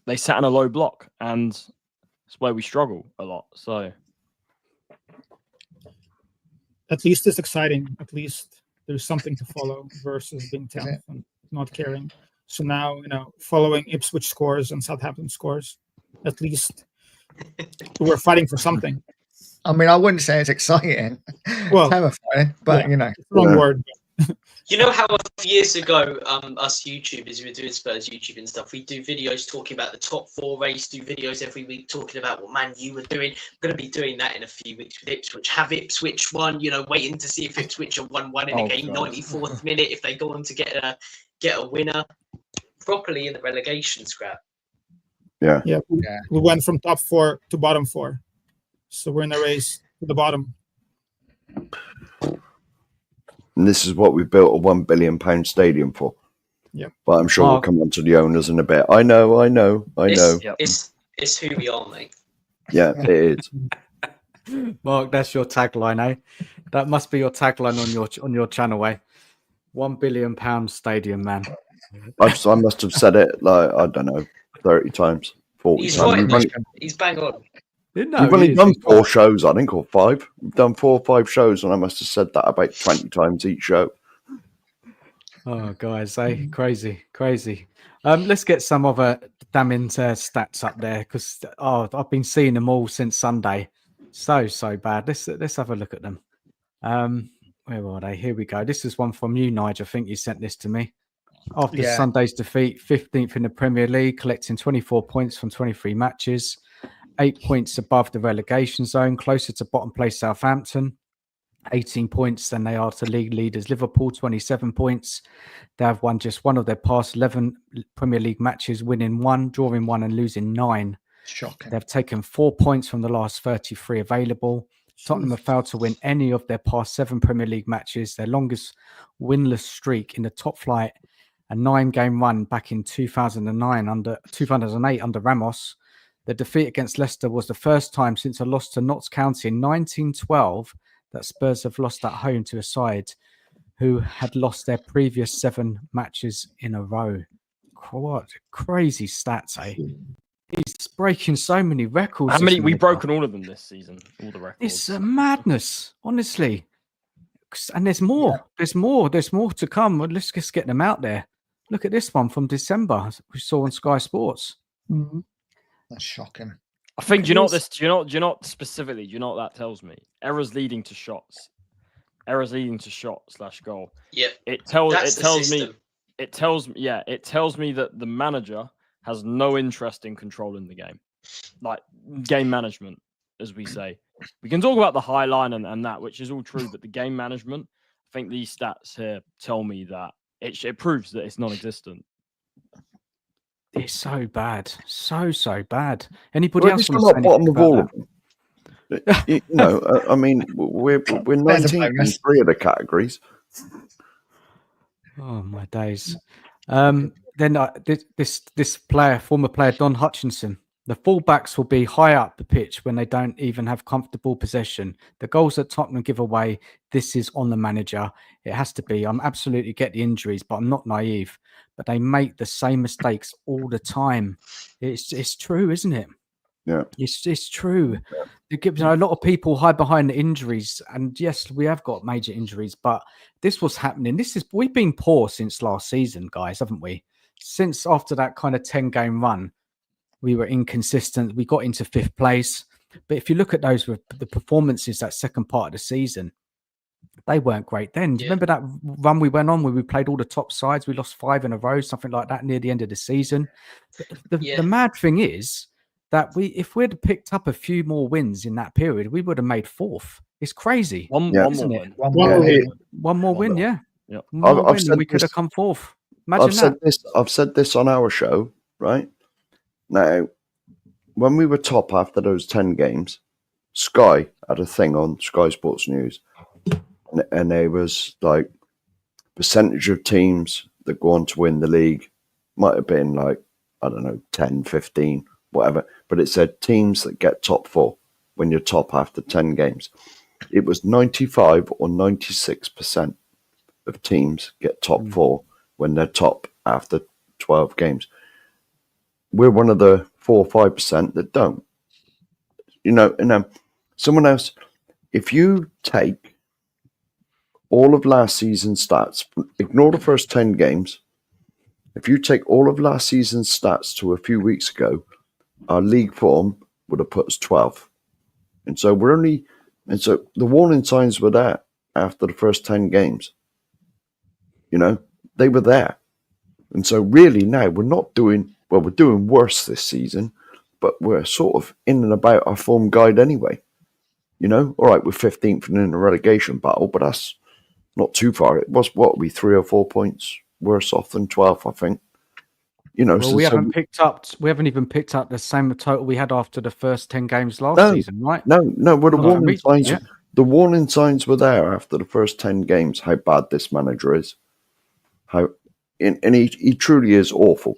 they sat in a low block, and it's where we struggle a lot. So at least it's exciting. At least there's something to follow versus being 10th and not caring. So now, following Ipswich scores and Southampton scores, at least we're fighting for something. I mean, I wouldn't say it's exciting. Well, terrifying, but wrong word. You know how a few years ago, us YouTubers, we were doing Spurs YouTube and stuff, we do videos talking about the top 4 race, do videos every week talking about what Man U were doing. We're going to be doing that in a few weeks with Ipswich. Have Ipswich won, waiting to see if Ipswich are 1-1 in a game, 94th minute, if they go on to get a winner properly in the relegation scrap. Yeah. We went from top 4 to bottom 4. So we're in a race to the bottom. And this is what we built a £1 billion stadium for. Yeah. But I'm sure we'll come on to the owners in a bit. I know. It's who we are, mate. Yeah, it is. Mark, that's your tagline, eh? That must be your tagline on your channel, eh? £1 billion stadium, man. I must have said it 30 times, 40 He's times. right. He's bang on. We've only done 4 shows, I think, or 5. We've done 4 or 5 shows, and I must have said that about 20 times each show. Oh, guys, crazy. Let's get some other damning stats up there, because I've been seeing them all since Sunday. So bad. Let's have a look at them. Where are they? Here we go. This is one from you, Nige. I think you sent this to me. After Sunday's defeat, 15th in the Premier League, collecting 24 points from 23 matches. 8 points above the relegation zone, closer to bottom place Southampton, 18 points than they are to league leaders Liverpool, 27 points. They have won just one of their past 11 Premier League matches, winning 1, drawing 1 and losing 9. Shocking. They've taken 4 points from the last 33 available. Tottenham have failed to win any of their past 7 Premier League matches. Their longest winless streak in the top flight, a 9-game run back in 2008 under Ramos. The defeat against Leicester was the first time since a loss to Notts County in 1912 that Spurs have lost at home to a side who had lost their previous 7 matches in a row. What crazy stats, eh? He's breaking so many records. How many? We've broken all of them this season. All the records. It's a madness, honestly. And there's more. Yeah. There's more to come. Let's just get them out there. Look at this one from December we saw on Sky Sports. Mm-hmm. That's shocking. I think. Do you know what this? Do you know specifically? Do you know what that tells me? Errors leading to shots. Errors leading to shot/goal. Yeah. It tells me that the manager has no interest in controlling the game, like game management, as we say. We can talk about the high line and that, which is all true, but the game management, I think these stats here tell me that it proves that it's non-existent. It's so bad, so bad. Anybody else want to say bottom of all of them? You know, I mean, we're 19th in 3 of the categories. Oh my days. Then this player, former player Don Hutchinson. The fullbacks will be high up the pitch when they don't even have comfortable possession. The goals that Tottenham give away, this is on the manager. It has to be. I'm absolutely get the injuries, but I'm not naive. But they make the same mistakes all the time. It's true, isn't it? Yeah, it's true. Yeah. A lot of people hide behind the injuries, and yes, we have got major injuries. But this was happening. We've been poor since last season, guys, haven't we? Since after that kind of 10-game run. We were inconsistent. We got into 5th place. But if you look at those with the performances that second part of the season, They weren't great then. Do you remember that run we went on where we played all the top sides? We lost 5 in a row, something like that, near the end of the season. But the mad thing is that if we'd picked up a few more wins in that period, we would have made 4th. It's crazy. One more win. One more win, yeah. Yeah. One more win and we could have come 4th. Imagine I've said this on our show, right? Now, when we were top after those 10 games, Sky had a thing on Sky Sports News, and there was like percentage of teams that go on to win the league. Might have been like, I don't know, 10, 15, whatever. But it said teams that get top 4 when you're top after 10 games. It was 95 or 96% of teams get top 4 when they're top after 12 games. We're one of the 4 or 5% that don't. You know, and someone else, if you take all of last season's stats, ignore the first 10 games. If you take all of last season's stats to a few weeks ago, our league form would have put us 12th. And so the warning signs were there after the first 10 games. You know, they were there. And so really now we're doing worse this season, but we're sort of in and about our form guide anyway. You know, all right, we're 15th in a relegation battle, but that's not too far. It was, 3 or 4 points worse off than 12th, I think. You know, well, we haven't even picked up the same total we had after the first 10 games last season, right? No. Well, the warning signs were there after the first 10 games. How bad this manager is, and he truly is awful.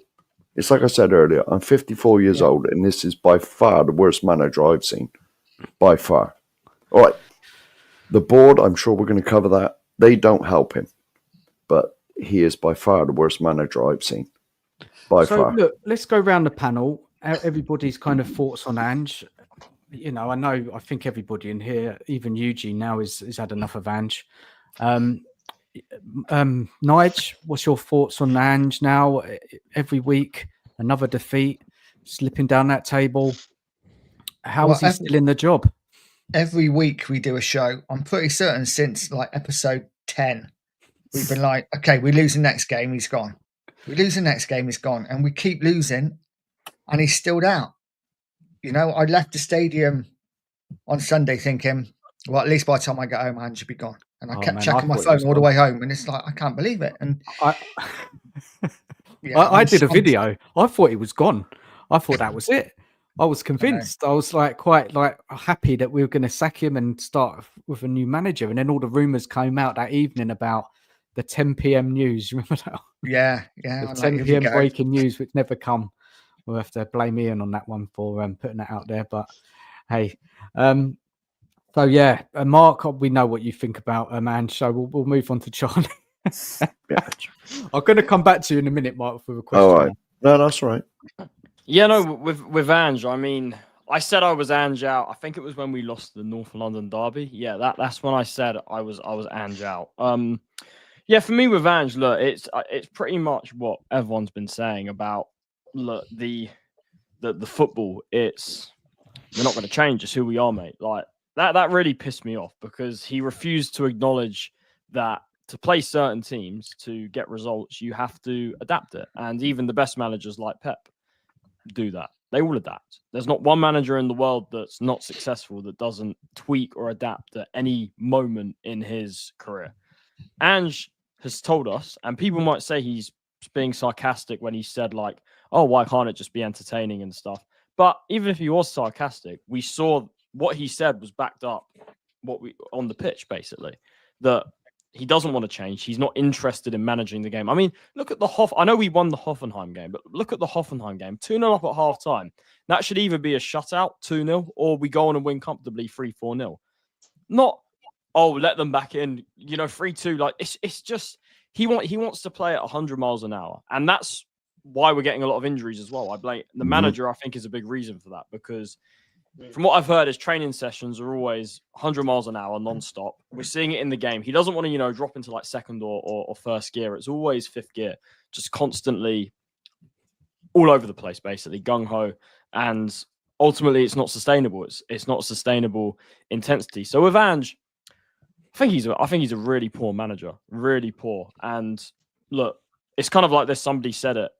It's like I said earlier. I'm 54 years old, and this is by far the worst manager I've seen, by far. All right, the board. I'm sure we're going to cover that. They don't help him, but he is by far the worst manager I've seen. By far. Look, let's go around the panel. Everybody's kind of thoughts on Ange. You know, I think everybody in here, even Eugene now, has had enough of Ange. Nige, what's your thoughts on Ange now? Every week, another defeat, slipping down that table. How is he still in the job? Every week we do a show. I'm pretty certain since like episode 10, we've been like, okay, we lose the next game, he's gone. We lose the next game, he's gone. And we keep losing, and he's still out. You know, I left the stadium on Sunday thinking, well, at least by the time I get home, Ange should be gone. And I kept checking my phone all the way home, and it's like, I can't believe it. And I did a video. I thought he was gone. I thought that was it. I was convinced. I was like quite happy that we were going to sack him and start with a new manager. And then all the rumours came out that evening about the 10 p.m. news. Remember that? Yeah. The 10 p.m. breaking news, which never come. We'll have to blame Ian on that one for putting that out there. But hey, so yeah, Mark, we know what you think about Ange, so we'll move on to Charlie. I'm going to come back to you in a minute, Mark, with a question. All right. No, that's all right. Yeah, no, with Ange, I mean, I said I was Ange out. I think it was when we lost the North London derby. Yeah, that's when I said I was Ange out. Yeah, for me with Ange, look, it's pretty much what everyone's been saying about the football. We're not going to change. It's who we are, mate. Like that really pissed me off because he refused to acknowledge that to play certain teams to get results, you have to adapt it. And even the best managers like Pep do that. They all adapt. There's not one manager in the world that's not successful that doesn't tweak or adapt at any moment in his career. Ange has told us, and people might say he's being sarcastic when he said like, oh, why can't it just be entertaining and stuff? But even if he was sarcastic, we saw what he said was backed up on the pitch, basically, that he doesn't want to change. He's not interested in managing the game. I mean, look at I know we won the Hoffenheim game, but look at the Hoffenheim game. 2-0 up at half-time. That should either be a shutout, 2-0, or we go on and win comfortably 3-4-0. Not, let them back in, 3-2. Like, it's just, he wants to play at 100 miles an hour. And that's why we're getting a lot of injuries as well. I blame the manager, I think, is a big reason for that, because from what I've heard, his training sessions are always 100 miles an hour non-stop. We're seeing it in the game. He doesn't want to, drop into like second or first gear. It's always fifth gear, just constantly all over the place, basically gung-ho. And ultimately, it's not sustainable. It's not sustainable intensity. So with Ange, think he's a really poor manager, really poor. And look, it's kind of like this. Somebody said it.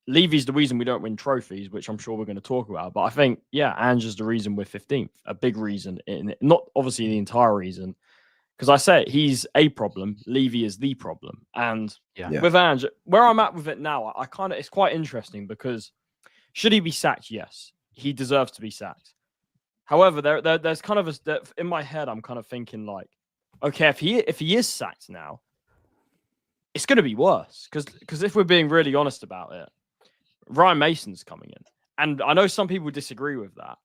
Levy's the reason we don't win trophies, which I'm sure we're going to talk about. But I think, yeah, Ange is the reason we're 15th. A big reason, not obviously the entire reason. Because I say he's a problem, Levy is the problem. And with Ange, where I'm at with it now, it's quite interesting because should he be sacked? Yes, he deserves to be sacked. However, there's kind of in my head, I'm kind of thinking like, okay, if he is sacked now, it's going to be worse. Because if we're being really honest about it, Ryan Mason's coming in. And I know some people disagree with that,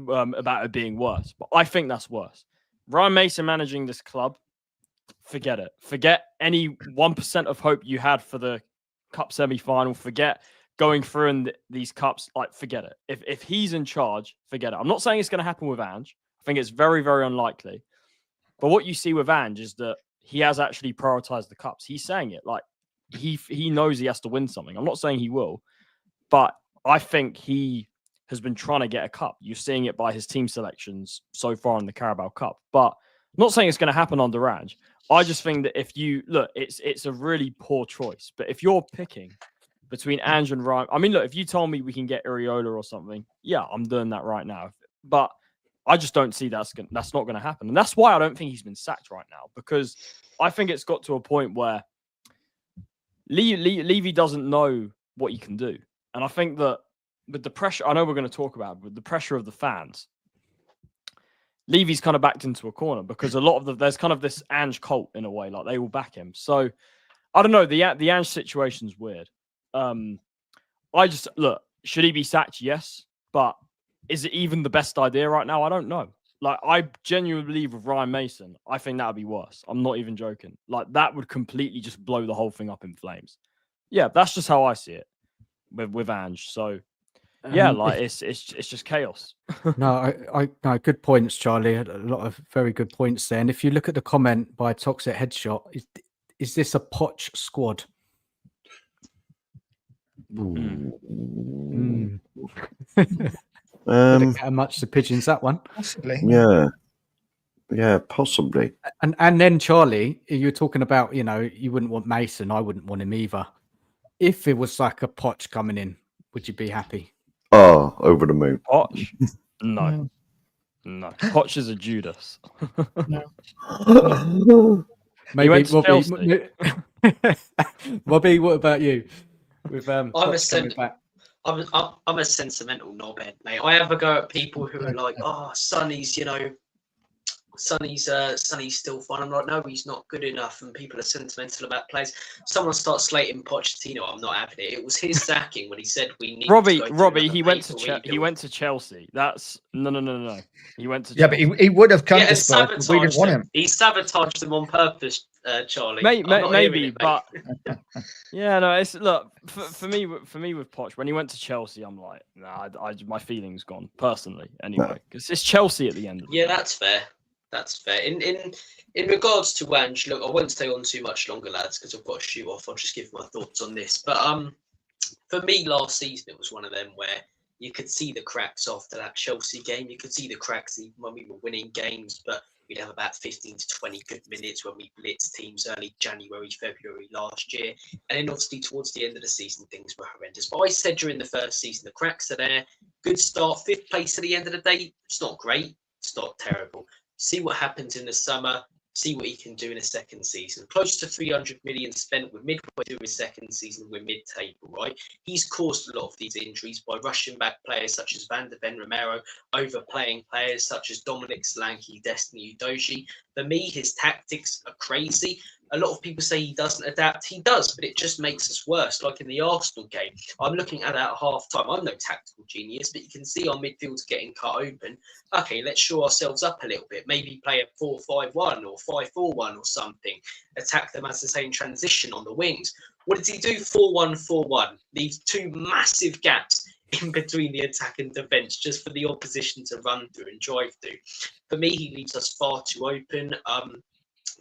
about it being worse, but I think that's worse. Ryan Mason managing this club, forget it. Forget any 1% of hope you had for the cup semi-final. Forget going through in these cups. Like, forget it. If he's in charge, forget it. I'm not saying it's going to happen with Ange. I think it's very, very unlikely. But what you see with Ange is that he has actually prioritized the cups. He's saying it. Like, he knows he has to win something. I'm not saying he will. But I think he has been trying to get a cup. You're seeing it by his team selections so far in the Carabao Cup. But I'm not saying it's going to happen under Ange. I just think that if you look, it's a really poor choice. But if you're picking between Ange and Ryan, I mean, look, if you told me we can get Iriola or something, yeah, I'm doing that right now. But I just don't see that's not going to happen. And that's why I don't think he's been sacked right now, because I think it's got to a point where Levy doesn't know what he can do. And I think that with the pressure, I know we're going to talk about it, with the pressure of the fans, Levy's kind of backed into a corner because a lot of there's kind of this Ange cult in a way, like they will back him. So I don't know. The Ange situation's weird. I just look, should he be sacked? Yes, but is it even the best idea right now? I don't know. Like, I genuinely believe with Ryan Mason, I think that would be worse. I'm not even joking. Like, that would completely just blow the whole thing up in flames. Yeah, that's just how I see it with Ange. So yeah, like it's just chaos. No, good points, Charlie. A lot of very good points there. And if you look at the comment by Toxic Headshot, is this a Poch squad? How much the pigeons, that one? Possibly. Yeah, possibly. And then Charlie, you're talking about, you wouldn't want Mason. I wouldn't want him either. If it was like a Poch coming in, would you be happy? Oh, over the moon. Poch? No. Poch is a Judas. No. Maybe Robbie. Robbie, what about you? With I'm a sentimental knobhead, mate. I ever go at people who are like, "Oh, Sonny's, Sonny's still fine." I'm like, no, he's not good enough, and people are sentimental about players. Someone starts slating Pochettino. I'm not having it. It was his sacking when he said we need. Robbie, he went to Chelsea. That's no. He went to Chelsea. But he would have come to Spurs, but we didn't want him. He sabotaged them on purpose, Charlie. Maybe, but yeah, no. It's look for me with Poch. When he went to Chelsea, I'm like, nah, my feelings gone personally. Anyway, because it's Chelsea at the end. Yeah, that's fair. That's fair. In regards to Ange, look, I won't stay on too much longer, lads, because I've got to shoot off. I'll just give my thoughts on this. But for me, last season, it was one of them where you could see the cracks after that Chelsea game. You could see the cracks even when we were winning games, but we'd have about 15 to 20 good minutes when we blitzed teams early January, February last year. And then obviously towards the end of the season, things were horrendous. But I said during the first season, the cracks are there. Good start, 5th place at the end of the day. It's not great. It's not terrible. See what happens in the summer. See what he can do in a second season. Close to 300 million spent. We're midway through his second season. We're mid-table, right? He's caused a lot of these injuries by rushing back players such as Van de Ven Romero, overplaying players such as Dominic Solanke, Destiny Udogie. For me, his tactics are crazy. A lot of people say he doesn't adapt. He does, but it just makes us worse. Like in the Arsenal game, I'm looking at half time. I'm no tactical genius, but you can see our midfield's getting cut open. Okay, let's show ourselves up a little bit. Maybe play a 4-5-1 or 5-4-1 or something. Attack them as the same transition on the wings. What does he do? 4-1-4-1. Leaves two massive gaps in between the attack and defence just for the opposition to run through and drive through. For me, he leaves us far too open.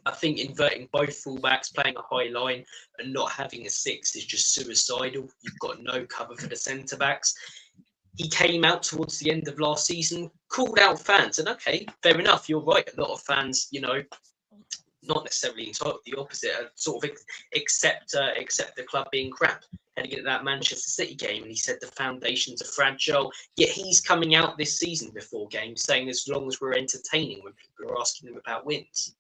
I think inverting both fullbacks, playing a high line and not having a 6 is just suicidal. You've got no cover for the centre-backs. He came out towards the end of last season, called out fans. And okay, fair enough, you're right. A lot of fans, not necessarily entitled, the opposite, sort of accept the club being crap. Heading into that Manchester City game, and he said the foundations are fragile. Yet he's coming out this season before games saying as long as we're entertaining when people are asking him about wins.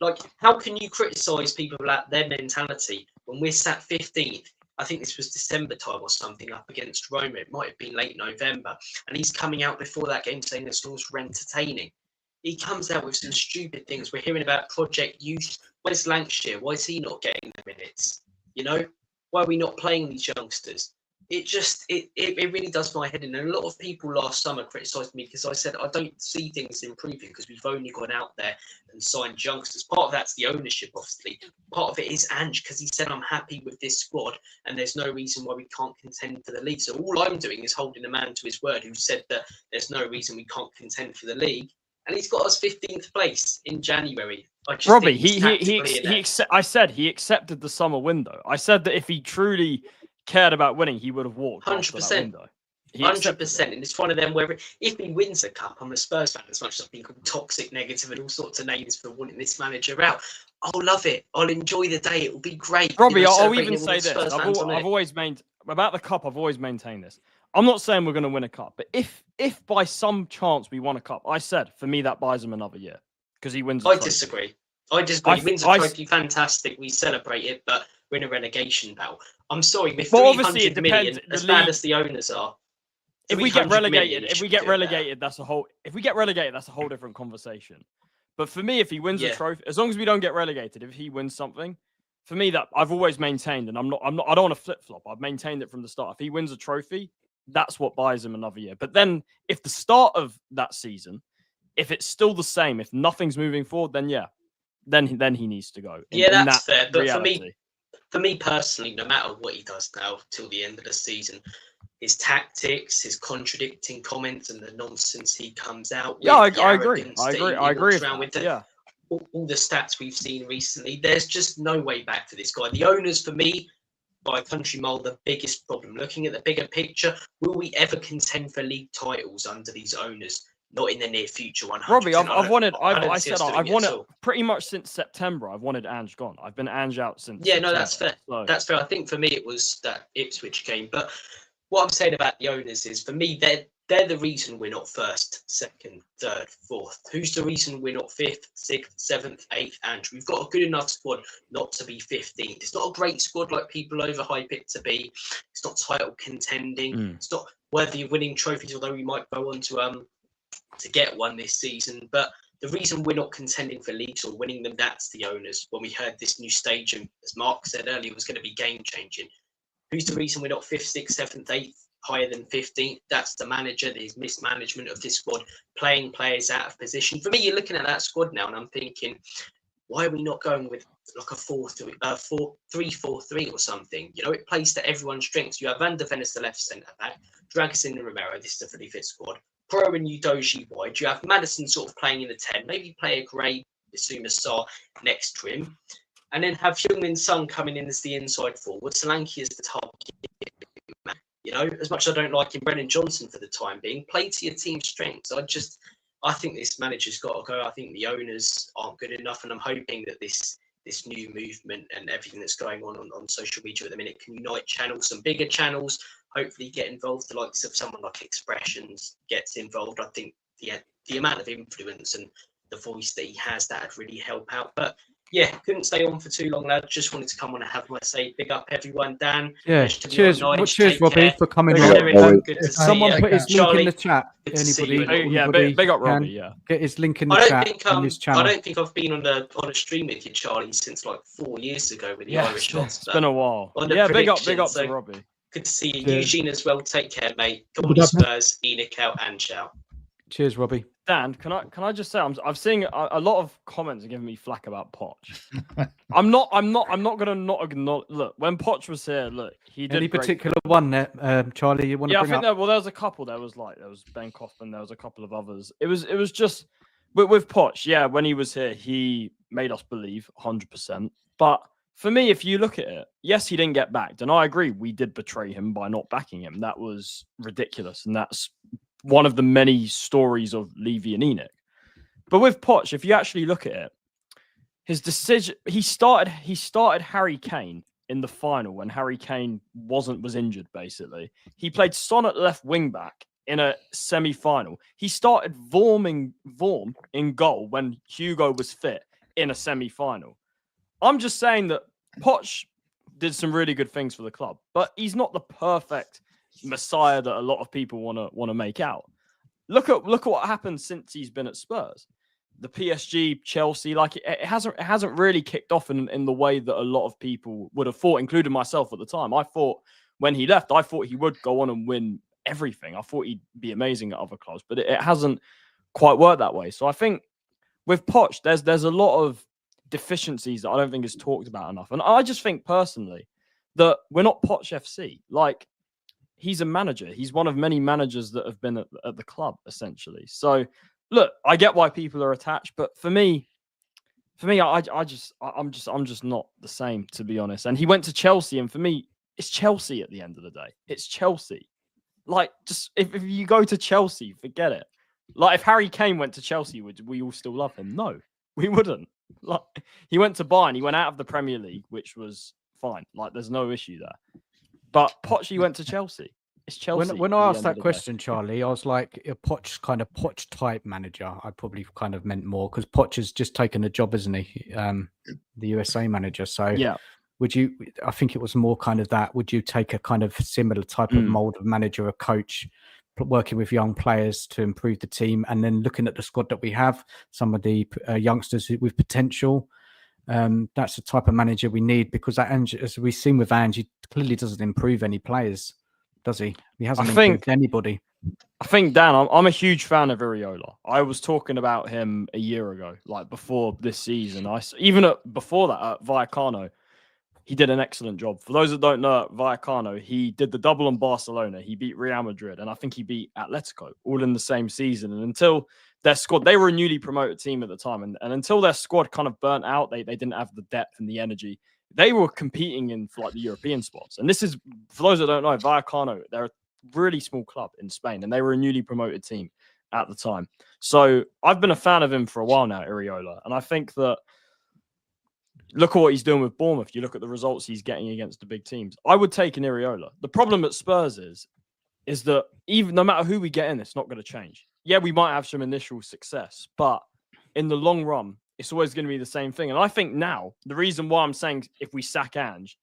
Like, how can you criticise people about their mentality when we're sat 15th? I think this was December time or something up against Roma. It might have been late November. And he's coming out before that game saying as long as we're entertaining. He comes out with some stupid things. We're hearing about Project Youth. Where's Lancashire? Why is he not getting the minutes? You know? Why are we not playing these youngsters? It really does my head in. And a lot of people last summer criticised me because I said I don't see things improving because we've only gone out there and signed youngsters. Part of that's the ownership, obviously. Part of it is Ange, because he said I'm happy with this squad and there's no reason why we can't contend for the league. So all I'm doing is holding a man to his word who said that there's no reason we can't contend for the league. And he's got us 15th place in January. Robbie, I said he accepted the summer window. I said that if he truly cared about winning, he would have walked 100%. 100%. And it's one of them where if he wins a cup, I'm a Spurs fan, as much as I've been called toxic, negative, and all sorts of names for wanting this manager out. I'll love it. I'll enjoy the day. It'll be great. Robbie, I'll even say this. I've always maintained about the cup. I've always maintained this. I'm not saying we're going to win a cup, but if by some chance we won a cup, I said for me that buys him another year because he wins. I disagree. He wins a trophy, fantastic. We celebrate it, but we're in a relegation battle. I'm sorry, with 300 million, as bad as the owners are. If we get relegated, that's a whole. If we get relegated, that's a whole different conversation. But for me, if he wins a trophy, as long as we don't get relegated, if he wins something, for me that I've always maintained, and I don't want to flip flop. I've maintained it from the start. If he wins a trophy, that's what buys him another year. But then, if the start of that season, if it's still the same, if nothing's moving forward, then then he needs to go. That's fair. But for me personally, no matter what he does now till the end of the season, his tactics, his contradicting comments, and the nonsense he comes out with. I agree. I agree. All the stats we've seen recently, there's just no way back for this guy. The owners, for me, by a country mile, the biggest problem. Looking at the bigger picture, will we ever contend for league titles under these owners? Not in the near future. 100%. Robbie, I've wanted pretty much since September. I've wanted Ange gone. I've been Ange out since. Yeah, no, that's fair. So. That's fair. I think for me it was that Ipswich game. But what I'm saying about the owners is, for me, they're the reason we're not first, second, third, fourth. Who's the reason we're not fifth, sixth, seventh, eighth? Ange, we've got a good enough squad not to be 15th. It's not a great squad like people overhype it to be. It's not title contending. It's not worthy of winning trophies, although we might go on to get one this season. But the reason we're not contending for leagues or winning them, that's the owners. When we heard this new stage, and as Mark said earlier, was going to be game changing. Who's the reason we're not 5th, 6th, 7th, 8th, higher than 15th? That's the manager. There's mismanagement of this squad, playing players out of position. For me, you're looking at that squad now, and I'm thinking, why are we not going with like a 4-3-4-3 or something? You know, it plays to everyone's strengths. You have Van der Ven as the left centre back, Dragusin and Romero. This is the 35th squad. Pro and Udoji wide. You have Madison sort of playing in the 10. Maybe play a Gray, Bissouma Sarr next to him. And then have Heung-min Son coming in as the inside forward. Solanke as the target man. You know, as much as I don't like him, Brennan Johnson for the time being, play to your team's strengths. I think this manager's got to go. I think the owners aren't good enough. And I'm hoping that this new movement and everything that's going on social media at the minute can unite channels, some bigger channels, hopefully get involved. The likes of someone like Expressions gets involved. I think the amount of influence and the voice that he has, that'd really help out. But yeah, couldn't stay on for too long, lad. Just wanted to come on and have my say. Big up everyone, Dan. Yeah, cheers, Robbie, for coming on. Someone put his link in the chat. Anybody? Big up Robbie. Yeah, get his link in the chat. In his channel. I don't think I've been on a stream with you, Charlie, since like 4 years ago with the Irish lads. It's been a while. Yeah, big up to Robbie. Good to see you, Eugene, as well. Take care, mate. Come on, Spurs, ENICOUT, and ciao. Cheers, Robbie. Dan, can I just say I'm seeing a lot of comments are giving me flack about Poch. I'm not gonna not acknowledge. Look, when Poch was here, look, he did. Any particular one there, Charlie? You want to bring up? There was a couple. There was Ben Kaufman. There was a couple of others. It was just with Poch. Yeah, when he was here, he made us believe 100%. But for me, if you look at it, yes, he didn't get backed, and I agree, we did betray him by not backing him. That was ridiculous, and that's one of the many stories of Levy and ENIC. But with Poch, if you actually look at it, his decision. He started Harry Kane in the final when Harry Kane was injured. Basically, he played Son at left wing back in a semi-final. He started Vorm in goal when Hugo was fit in a semi-final. I'm just saying that Poch did some really good things for the club, but he's not the perfect messiah that a lot of people want to make out. Look at what happened since he's been at Spurs. The PSG, Chelsea, like it hasn't really kicked off in the way that a lot of people would have thought, including myself at the time. I thought when he left, I thought he would go on and win everything. I thought he'd be amazing at other clubs, but it hasn't quite worked that way. So I think with Poch, there's a lot of deficiencies that I don't think is talked about enough. And I just think personally that we're not Poch FC. Like, he's a manager. He's one of many managers that have been at the club, essentially. So look, I get why people are attached, but for me, I'm just not the same, to be honest. And he went to Chelsea, and for me, it's Chelsea at the end of the day. It's Chelsea. Like, just if you go to Chelsea, forget it. Like, if Harry Kane went to Chelsea, would we all still love him? No, we wouldn't. Like, he went to Bayern. He went out of the Premier League, which was fine. Like, there's no issue there. But Poch went to Chelsea. It's Chelsea. When I asked that question, Charlie, I was like, a Poch type manager. I probably kind of meant more because Poch has just taken a job, isn't he? The USA manager. So yeah. I think it was more kind of that. Would you take a kind of similar type of mold of manager, a coach, working with young players to improve the team, and then looking at the squad that we have, some of the youngsters with potential? That's the type of manager we need, because that Ange, as we've seen with Ange, he clearly doesn't improve any players, does he? He hasn't improved anybody. I think, Dan, I'm a huge fan of Iriola. I was talking about him a year ago, like before this season. Before that at Vallecano, he did an excellent job. For those that don't know, Vallecano, he did the double on Barcelona. He beat Real Madrid, and I think he beat Atletico, all in the same season. And until their squad, they were a newly promoted team at the time, and until their squad kind of burnt out, they didn't have the depth and the energy. They were competing for like the European spots. And this is, for those that don't know, Vallecano, they're a really small club in Spain, and they were a newly promoted team at the time. So I've been a fan of him for a while now, Iriola, and I think that look at what he's doing with Bournemouth. You look at the results he's getting against the big teams. I would take an Iriola. The problem at Spurs is that even no matter who we get in, it's not going to change. Yeah, we might have some initial success, but in the long run, it's always going to be the same thing. And I think now, the reason why I'm saying if we sack Ange,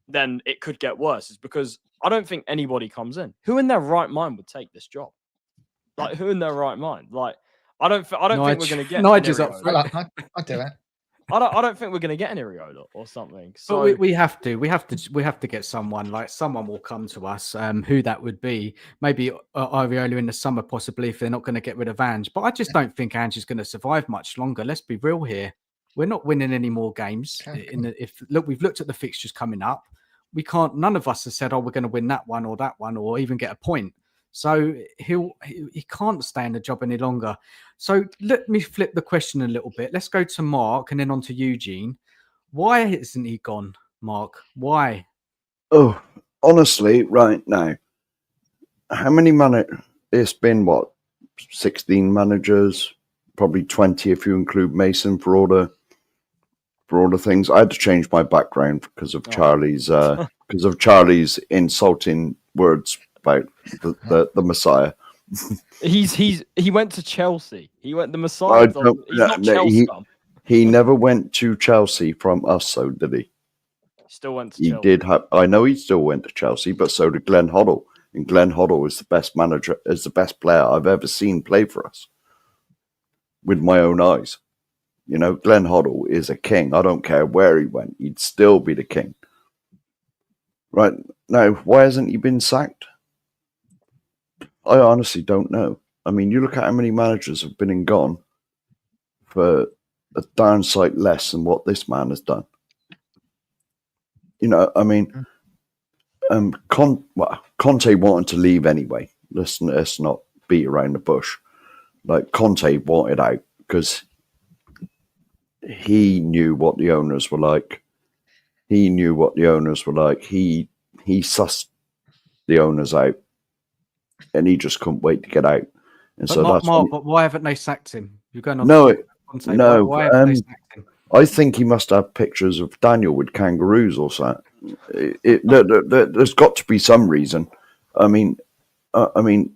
then it could get worse is because I don't think anybody comes in. Who in their right mind would take this job? Like, who in their right mind? Like, I don't think we're going to get Nige's up for it. I'll do it. I don't think we're going to get an Iriola or something. So but we have to get someone. Like, someone will come to us. Who that would be? Maybe Iriola in the summer, possibly, if they're not going to get rid of Ange. But I just don't think Ange is going to survive much longer. Let's be real here. We're not winning any more games. We've looked at the fixtures coming up. We can't. None of us have said, "Oh, we're going to win that one, or even get a point." So he can't stay in the job any longer. So let me flip the question a little bit. Let's go to Mark and then on to Eugene. Why isn't he gone, Mark? Why? Oh, honestly, right now, how many managers? It's been 16 managers, probably 20 if you include Mason for all the things. I had to change my background because of Charlie's insulting words about the Messiah. He went to Chelsea. He went the Messiah. He's not Chelsea. He never went to Chelsea from us, so did he? Still went to Chelsea. He did have. I know he still went to Chelsea, but so did Glenn Hoddle. And Glenn Hoddle is the best manager, is the best player I've ever seen play for us with my own eyes. You know, Glenn Hoddle is a king. I don't care where he went; he'd still be the king. Right now, why hasn't he been sacked? I honestly don't know. I mean, you look at how many managers have been and gone for a darn sight less than what this man has done. You know, I mean, Conte wanted to leave anyway. Let's not beat around the bush. Like, Conte wanted out because he knew what the owners were like. He sussed the owners out. And he just couldn't wait to get out. And but why haven't they sacked him? You're going on. No. Why haven't they sacked him? I think he must have pictures of Daniel with kangaroos or something. There's got to be some reason. I mean, I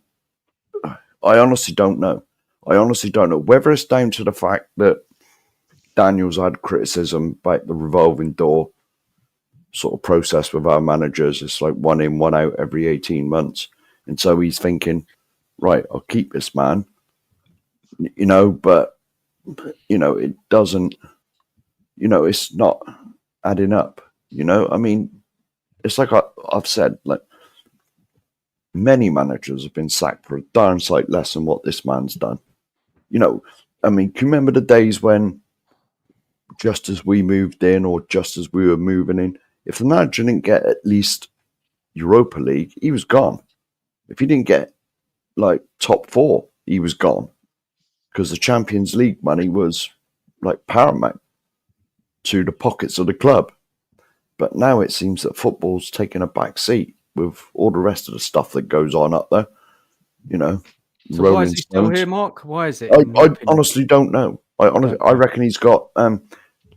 honestly don't know. I honestly don't know whether it's down to the fact that Daniel's had criticism about the revolving door sort of process with our managers. It's like one in, one out every 18 months. And so he's thinking, right, I'll keep this man, but, it doesn't, it's not adding up, I mean, it's like I've said, like, many managers have been sacked for a darn sight less than what this man's done. I mean, can you remember the days when just as we moved in or just as we were moving in, if the manager didn't get at least Europa League, he was gone. If he didn't get like top 4, he was gone because the Champions League money was like paramount to the pockets of the club. But now it seems that football's taken a back seat with all the rest of the stuff that goes on up there. So why is he still here, Mark? Why is it? I honestly don't know. I reckon he's got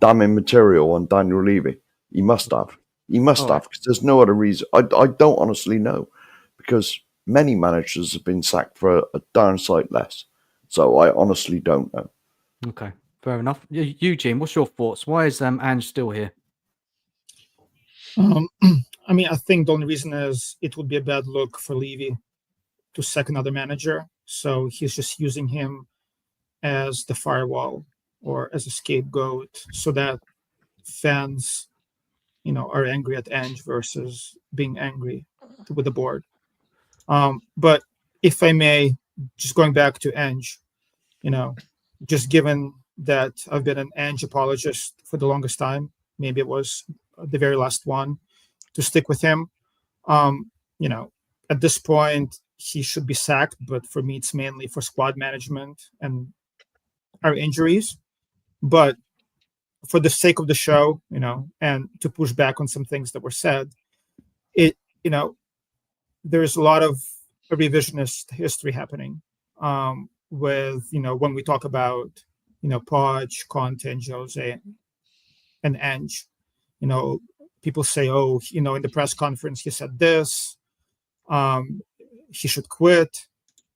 damning material on Daniel Levy. He must have. He must have, because there's no other reason. I don't honestly know, because many managers have been sacked for a darn sight less. So I honestly don't know. Okay, fair enough. Eugene, what's your thoughts? Why is Ange still here? I mean, I think the only reason is it would be a bad look for Levy to sack another manager. So he's just using him as the firewall or as a scapegoat so that fans, are angry at Ange versus being angry with the board. But if I may, just going back to Ange, just given that I've been an Ange apologist for the longest time, maybe it was the very last one to stick with him. At this point, he should be sacked, but for me, it's mainly for squad management and our injuries. But for the sake of the show, and to push back on some things that were said, there's a lot of revisionist history happening with, when we talk about, Poch, Conte, and Jose, and Ange. People say, in the press conference, he said this, he should quit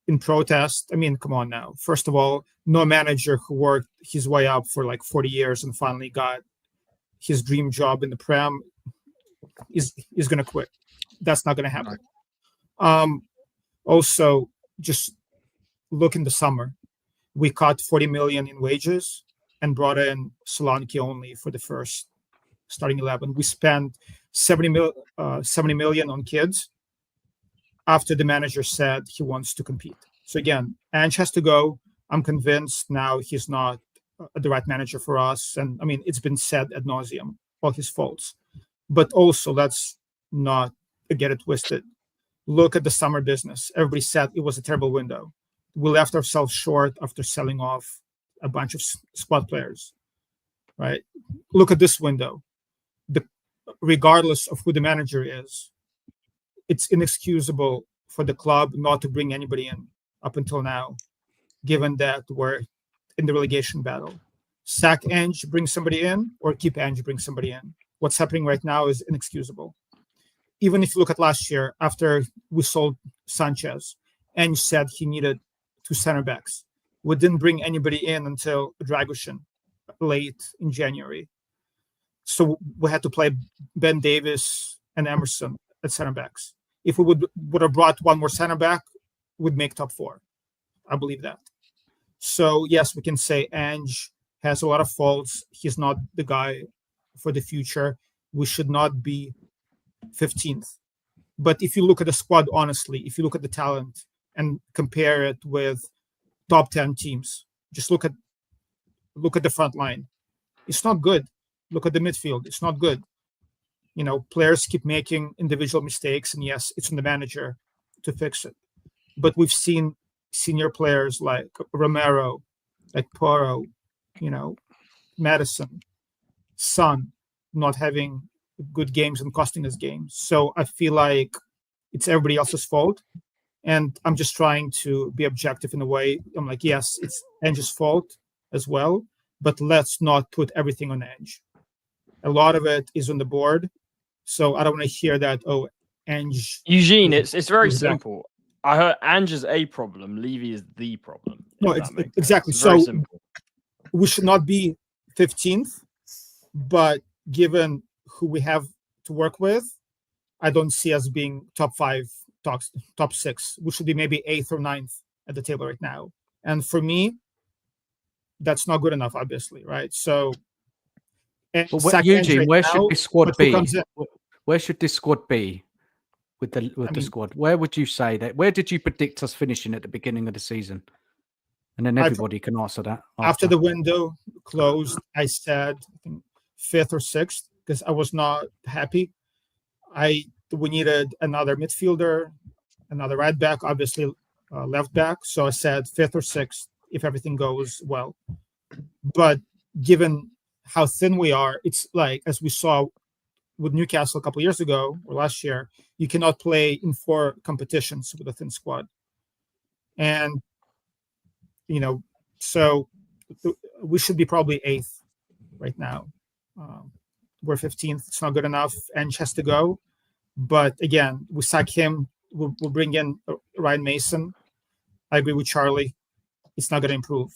in protest. I mean, come on now. First of all, no manager who worked his way up for like 40 years and finally got his dream job in the Prem is going to quit. That's not going to happen. Also, just look in the summer. We cut 40 million in wages and brought in Solanke only for the first starting 11. We spent 70 million on kids after the manager said he wants to compete. So again, Ange has to go. I'm convinced now he's not the right manager for us. And I mean, it's been said ad nauseum, all his faults. But also, let's not get it twisted. Look at the summer business. Everybody said it was a terrible window. We left ourselves short after selling off a bunch of squad players, right? Look at this window. Regardless of who the manager is, it's inexcusable for the club not to bring anybody in up until now, given that we're in the relegation battle. Sack Ange, bring somebody in, or keep Ange, bring somebody in. What's happening right now is inexcusable. Even if you look at last year, after we sold Sanchez, Ange said he needed 2 center backs. We didn't bring anybody in until Dragoshin late in January. So we had to play Ben Davis and Emerson at center backs. If we would have brought one more center back, we'd make top 4. I believe that. So yes, we can say Ange has a lot of faults. He's not the guy for the future. We should not be 15th. But if you look at the squad honestly, if you look at the talent and compare it with top 10 teams, just look at the front line. It's not good. Look at the midfield. It's not good. Players keep making individual mistakes, and yes, it's on the manager to fix it. But we've seen senior players like Romero, like Porro, Madison, Son, not having good games and costing us games. So I feel like it's everybody else's fault. And I'm just trying to be objective in a way. I'm like, yes, it's Ange's fault as well. but let's not put everything on Ange. A lot of it is on the board, so I don't want to hear that. Oh, Ange. Eugene, it's very simple. I heard Ange is a problem. Levy is the problem. No, exactly. It's very so simple. We should not be 15th, but given who we have to work with, I don't see us being top 5, top 6. We should be maybe 8th or 9th at the table right now. And for me, that's not good enough, obviously, right? So, Eugene, where should this squad be? Where should this squad be with the squad? Where would you say that? Where did you predict us finishing at the beginning of the season? And then everybody can answer that. After the window closed, I said I think 5th or 6th because I was not happy. We needed another midfielder, another right back, obviously left back. So I said 5th or 6th if everything goes well. But given how thin we are, it's like, as we saw with Newcastle a couple of years ago or last year, you cannot play in 4 competitions with a thin squad. And, so we should be probably 8th right now. We're 15th. It's not good enough. Ange has to go. But again, we sack him. We'll bring in Ryan Mason. I agree with Charlie. It's not going to improve.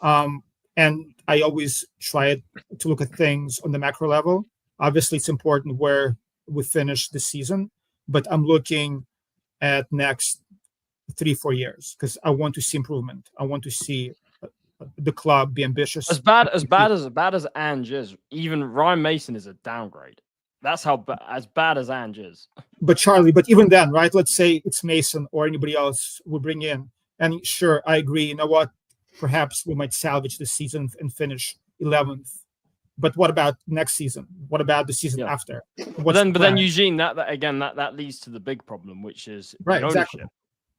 And I always try to look at things on the macro level. Obviously, it's important where we finish the season, but I'm looking at next 3-4 years because I want to see improvement. I want to see the club be ambitious. As bad as Ange is, even Ryan Mason is a downgrade. That's how as bad as Ange is. But Charlie, even then, right? Let's say it's Mason or anybody else we bring in. And sure, I agree. You know what? Perhaps we might salvage the season and finish 11th. But what about next season? What about the season after? But then Eugene, that leads to the big problem, which is ownership, exactly.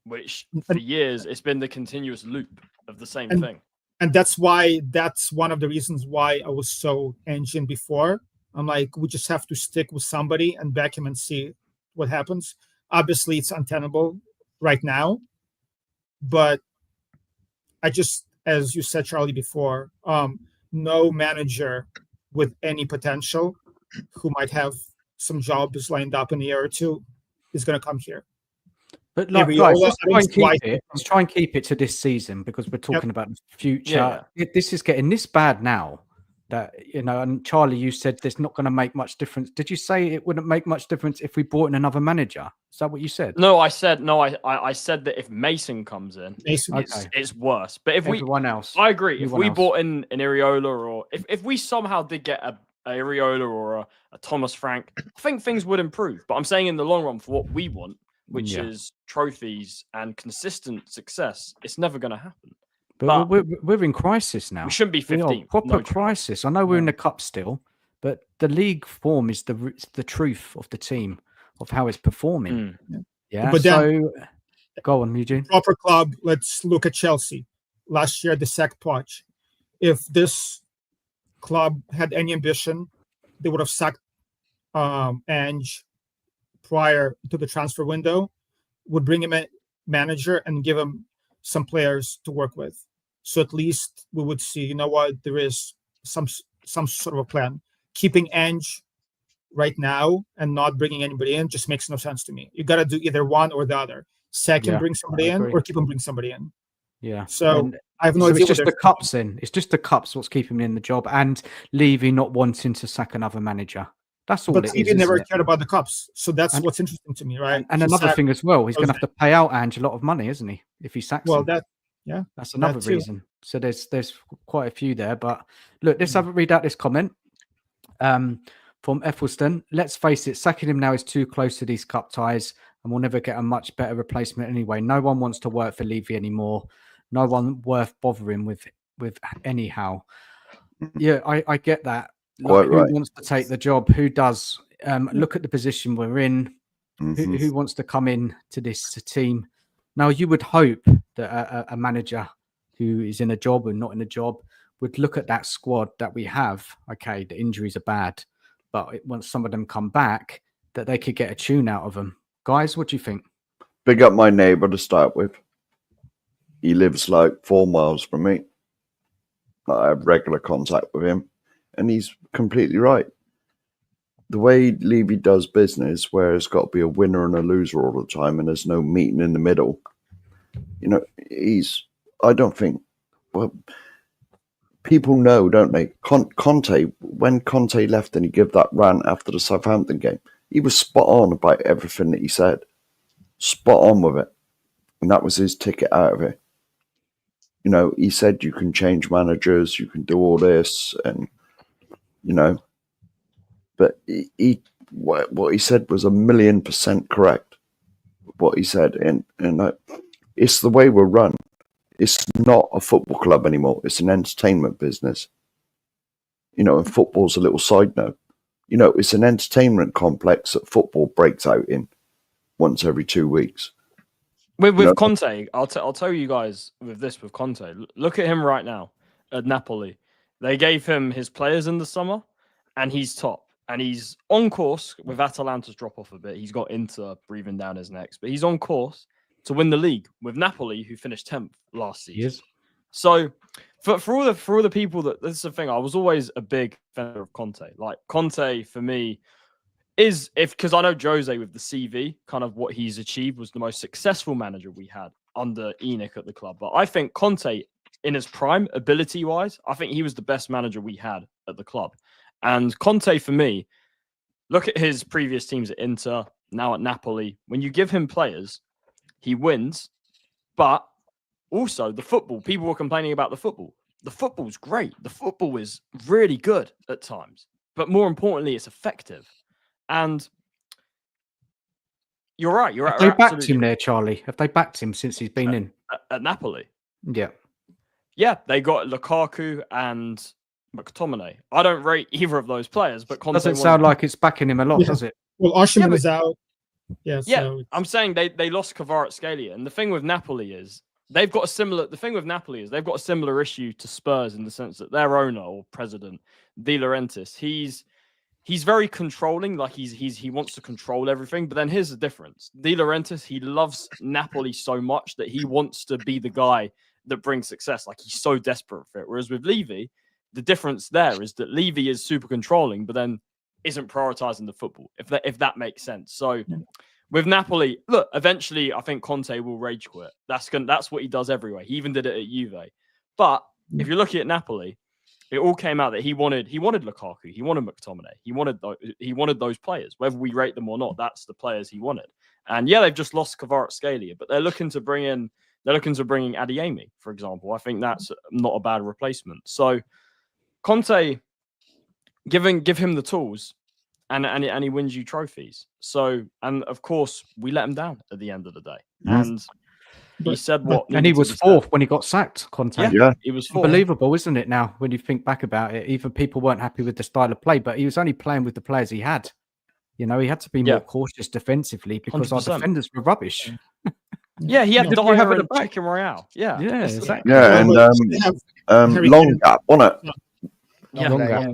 Which for years it's been the continuous loop of the same thing. And that's one of the reasons why I was so Angean before. I'm like, we just have to stick with somebody and back him and see what happens. Obviously, it's untenable right now. But I just, as you said, Charlie, before, no manager with any potential who might have some jobs lined up in a year or two is going to come here. But guys, let's try and keep it to this season because we're talking about the future. Yeah. This is getting this bad now that, and Charlie, you said there's not going to make much difference. Did you say it wouldn't make much difference if we brought in another manager? Is that what you said? No, I said that if Mason comes in, it's worse. But if everyone else, I agree. If we brought in an Areola or if we somehow did get a Areola or a Thomas Frank, I think things would improve. But I'm saying in the long run for what we want, which is trophies and consistent success, it's never going to happen. But we're in crisis now. We shouldn't be 15. Proper crisis. I know we're in the cup still, but the league form is the truth of the team, of how it's performing. Yeah. But so go on, Eugene. Proper club. Let's look at Chelsea. Last year, the sacked Poch. If this club had any ambition, they would have sacked Ange prior to the transfer window, would bring him a manager and give him some players to work with. So at least we would see, there is some sort of a plan. Keeping Ange right now and not bringing anybody in just makes no sense to me. You got to do either one or the other. Sack him, bring somebody in, or keep him, bring somebody in. Yeah. So I have no idea. It's just the cups in. It's just the cups what's keeping him in the job, and Levy not wanting to sack another manager. That's all. But Levy never cared about the cups, so that's what's interesting to me, right? And another thing as well, he's going to have to pay out Ange a lot of money, isn't he? If he sacks him. That's another reason. So there's quite a few there. But look, let's read out this comment from Ethelston. Let's face it, sacking him now is too close to these cup ties, and we'll never get a much better replacement anyway. No one wants to work for Levy anymore. No one worth bothering with anyhow. Yeah, I get that. Like, who wants to take the job? Who does? Look at the position we're in. Who wants to come in to this team? Now, you would hope that a manager who is in a job and not in a job would look at that squad that we have. Okay, the injuries are bad, but once some of them come back, that they could get a tune out of them. Guys, what do you think? Big up my neighbour to start with. He lives like 4 miles from me. I have regular contact with him, and he's completely right. The way Levy does business, where it's got to be a winner and a loser all the time, and there's no meeting in the middle, I don't think, well, people know, don't they? Conte, when Conte left and he gave that rant after the Southampton game, he was spot on about everything that he said. Spot on with it. And that was his ticket out of it. He said you can change managers, you can do all this, and, but what he said was 1,000,000% correct. What he said, and it's the way we're run. It's not a football club anymore. It's an entertainment business. And football's a little side note. It's an entertainment complex that football breaks out in once every 2 weeks. With Conte, I'll tell you guys with Conte. Look at him right now at Napoli. They gave him his players in the summer, and he's top. And he's on course with Atalanta's drop off a bit. He's got Inter breathing down his neck, but he's on course to win the league with Napoli, who finished 10th last season. Yes. So for all the people this is the thing, I was always a big fan of Conte. Like Conte for me because I know Jose with the CV, kind of what he's achieved was the most successful manager we had under ENICOUT at the club. But I think Conte in his prime, ability wise, I think he was the best manager we had at the club. And Conte, for me, look at his previous teams at Inter, now at Napoli. When you give him players, he wins. But also the football, people were complaining about the football. The football's great. The football is really good at times. But more importantly, it's effective. And you're right. Have they backed him there, Charlie? Have they backed him since he's been in? At Napoli? Yeah. Yeah, they got Lukaku and McTominay. I don't rate either of those players, but Conte doesn't sound like it's backing him a lot, does it? Well, Osimhen is out. Yeah, so I'm saying they lost Kvaratskhelia, and the thing with Napoli is they've got a similar issue to Spurs in the sense that their owner or president, De Laurentiis, he's very controlling. Like he wants to control everything. But then here's the difference: De Laurentiis, he loves Napoli so much that he wants to be the guy that brings success. Like he's so desperate for it. Whereas with Levy, the difference there is that Levy is super controlling, but then isn't prioritizing the football. If that makes sense. So with Napoli, look, eventually I think Conte will rage quit. That's what he does everywhere. He even did it at Juve. But if you're looking at Napoli, it all came out that he wanted Lukaku, he wanted McTominay, he wanted those players. Whether we rate them or not, that's the players he wanted. And yeah, they've just lost Kvaratskhelia, but they're looking to bring in Adeyemi, for example. I think that's not a bad replacement. So Conte, give him the tools, and he wins you trophies. So, and of course, we let him down at the end of the day. And he said what, and he was fourth when he got sacked. Conte, yeah, he was fourth. Unbelievable, isn't it? Now, when you think back about it, even people weren't happy with the style of play, but he was only playing with the players he had. He had to be more cautious defensively because 100%. our defenders were rubbish. Yeah, he had Did we Dyer have it and back? Chicken Royale. Yeah, exactly. Yeah, and long gap, wasn't it? Yeah,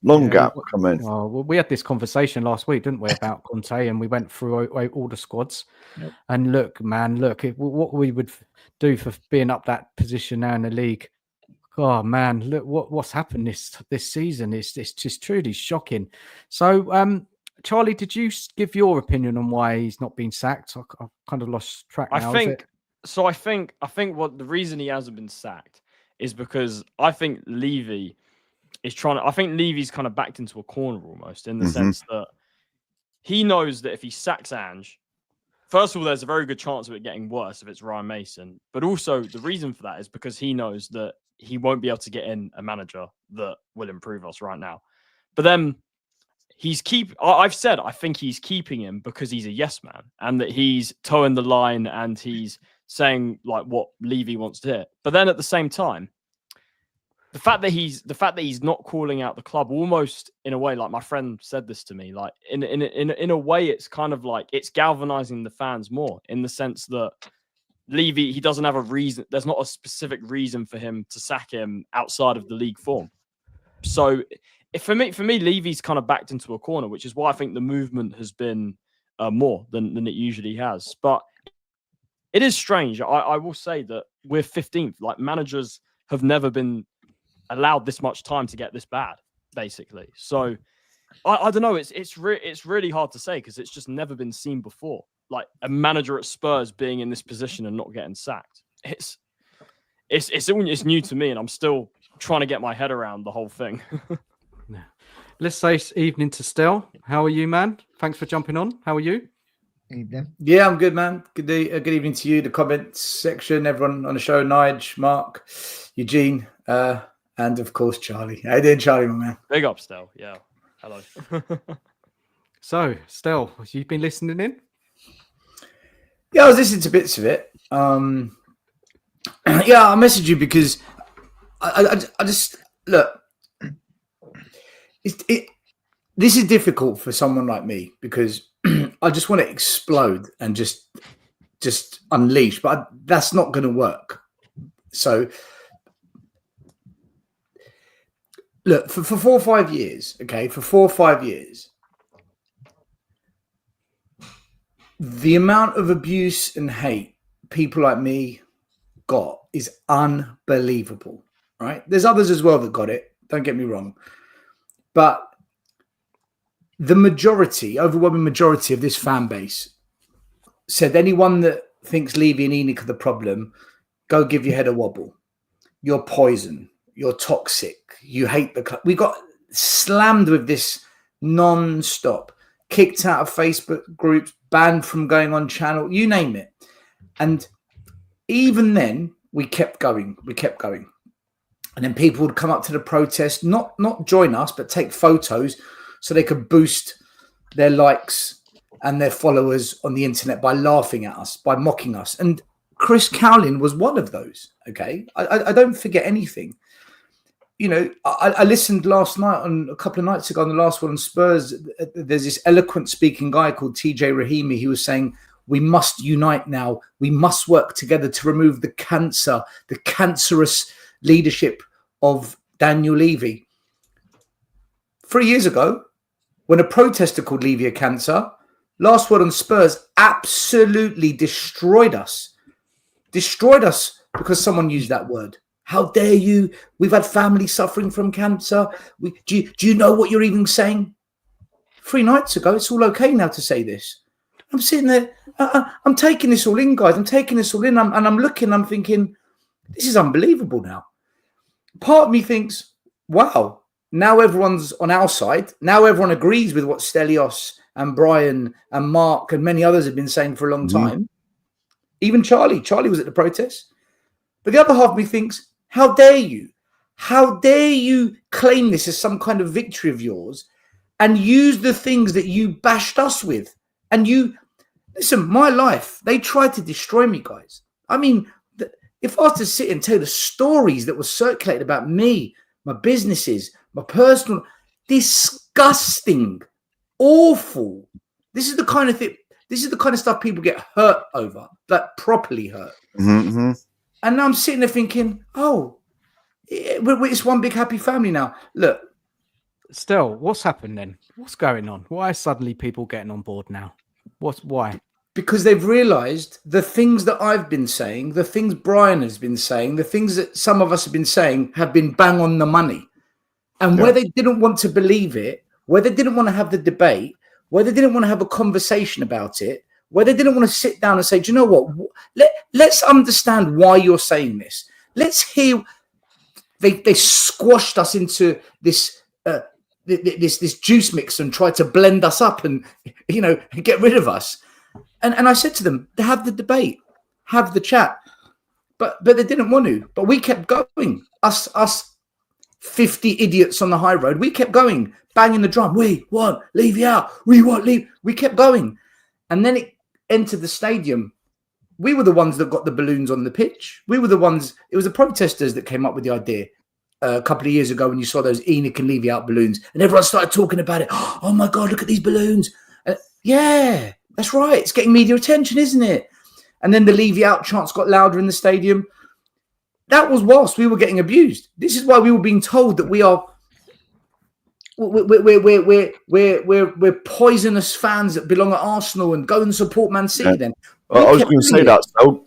Long gap come in. Well, we had this conversation last week, didn't we, about Conte, and we went through all the squads. Yep. And look, what we would do for being up that position now in the league. Oh man, look what's happened this season. It's just truly shocking. So, Charlie, did you give your opinion on why he's not been sacked? I've kind of lost track now. I think what the reason he hasn't been sacked is because I think Levy is I think Levy's kind of backed into a corner almost in the sense that he knows that if he sacks Ange, first of all, there's a very good chance of it getting worse if it's Ryan Mason. But also the reason for that is because he knows that he won't be able to get in a manager that will improve us right now. But then I've said I think he's keeping him because he's a yes man and that he's towing the line and he's saying like what Levy wants to hear. But then at the same time, the fact that he's not calling out the club, almost in a way, like my friend said this to me, like in a way, it's kind of like it's galvanizing the fans more in the sense that Levy, he doesn't have a reason. There's not a specific reason for him to sack him outside of the league form. So for me, Levy's kind of backed into a corner, which is why I think the movement has been more than it usually has. But it is strange. I will say that we're 15th. Like managers have never been allowed this much time to get this bad, basically. So I don't know. It's really hard to say because it's just never been seen before. Like a manager at Spurs being in this position and not getting sacked. It's new to me, and I'm still trying to get my head around the whole thing. Let's say evening to Stel. How are you, man? Thanks for jumping on. How are you? Evening. Yeah, I'm good, man. Good evening to you, the comments section, everyone on the show, Nige, Mark, Eugene, and of course Charlie. How you doing, Charlie, my man? Big up, Stel. Yeah. Hello. So, Stel, you've been listening in? Yeah, I was listening to bits of it. Yeah, I messaged you because I just look. This is difficult for someone like me because I just want to explode and just unleash, but that's not going to work. So, look, for 4 or 5 years, okay, for 4 or 5 years, the amount of abuse and hate people like me got is unbelievable, right? There's others as well that got it. Don't get me wrong. But the overwhelming majority of this fan base said anyone that thinks Levy and ENICOUT are the problem, go give your head a wobble. You're poison. You're toxic. You hate the club. We got slammed with this non-stop. Kicked out of Facebook groups, banned from going on channel, you name it. And even then, we kept going. And then people would come up to the protest, not join us, but take photos so they could boost their likes and their followers on the internet by laughing at us, by mocking us. And Chris Cowlin was one of those, okay? I don't forget anything. You know, I listened last night a couple of nights ago on the last one on Spurs. There's this eloquent speaking guy called TJ Rahimi. He was saying, we must unite now. We must work together to remove the cancerous leadership of Daniel Levy. 3 years ago, when a protester called Levy a cancer, last word on Spurs absolutely destroyed us. Destroyed us because someone used that word. How dare you? We've had families suffering from cancer. Do you know what you're even saying? 3 nights ago, it's all okay now to say this. I'm sitting there. I'm taking this all in, guys. I'm taking this all in. I'm looking. I'm thinking, this is unbelievable now. Part of me thinks, wow, now everyone's on our side. Now everyone agrees with what Stelios and Brian and Mark and many others have been saying for a long time. Even Charlie. Charlie was at the protest. But the other half of me thinks, how dare you? How dare you claim this as some kind of victory of yours and use the things that you bashed us with? And listen, my life, they tried to destroy me, guys. I mean, if I was to sit and tell the stories that were circulated about me, my businesses, my personal, disgusting, awful. This is the kind of thing. This is the kind of stuff people get hurt over, like properly hurt. Mm-hmm. And now I'm sitting there thinking, oh, it's one big happy family now. Look. Stel, what's happened then? What's going on? Why are suddenly people getting on board now? Why? Because they've realised the things that I've been saying, the things Brian has been saying, the things that some of us have been saying have been bang on the money. And where they didn't want to believe it, where they didn't want to have the debate, where they didn't want to have a conversation about it, where they didn't want to sit down and say, do you know what? Let's understand why you're saying this. Let's hear. They squashed us into this this juice mix and tried to blend us up and get rid of us. And I said to them, have the debate, have the chat, but they didn't want to. But we kept going. Us 50 idiots on the high road. We kept going, banging the drum. We want Levyout. We want Lev. We kept going, and then it entered the stadium. We were the ones that got the balloons on the pitch. We were the ones. It was the protesters that came up with the idea a couple of years ago when you saw those ENICOUT and Levyout balloons, and everyone started talking about it. Oh my God, look at these balloons! Yeah, that's right. It's getting media attention, isn't it? And then the Levyout chants got louder in the stadium. That was whilst we were getting abused. This is why we were being told that we're poisonous fans that belong at Arsenal and go and support Man City. Then I was going to say that. So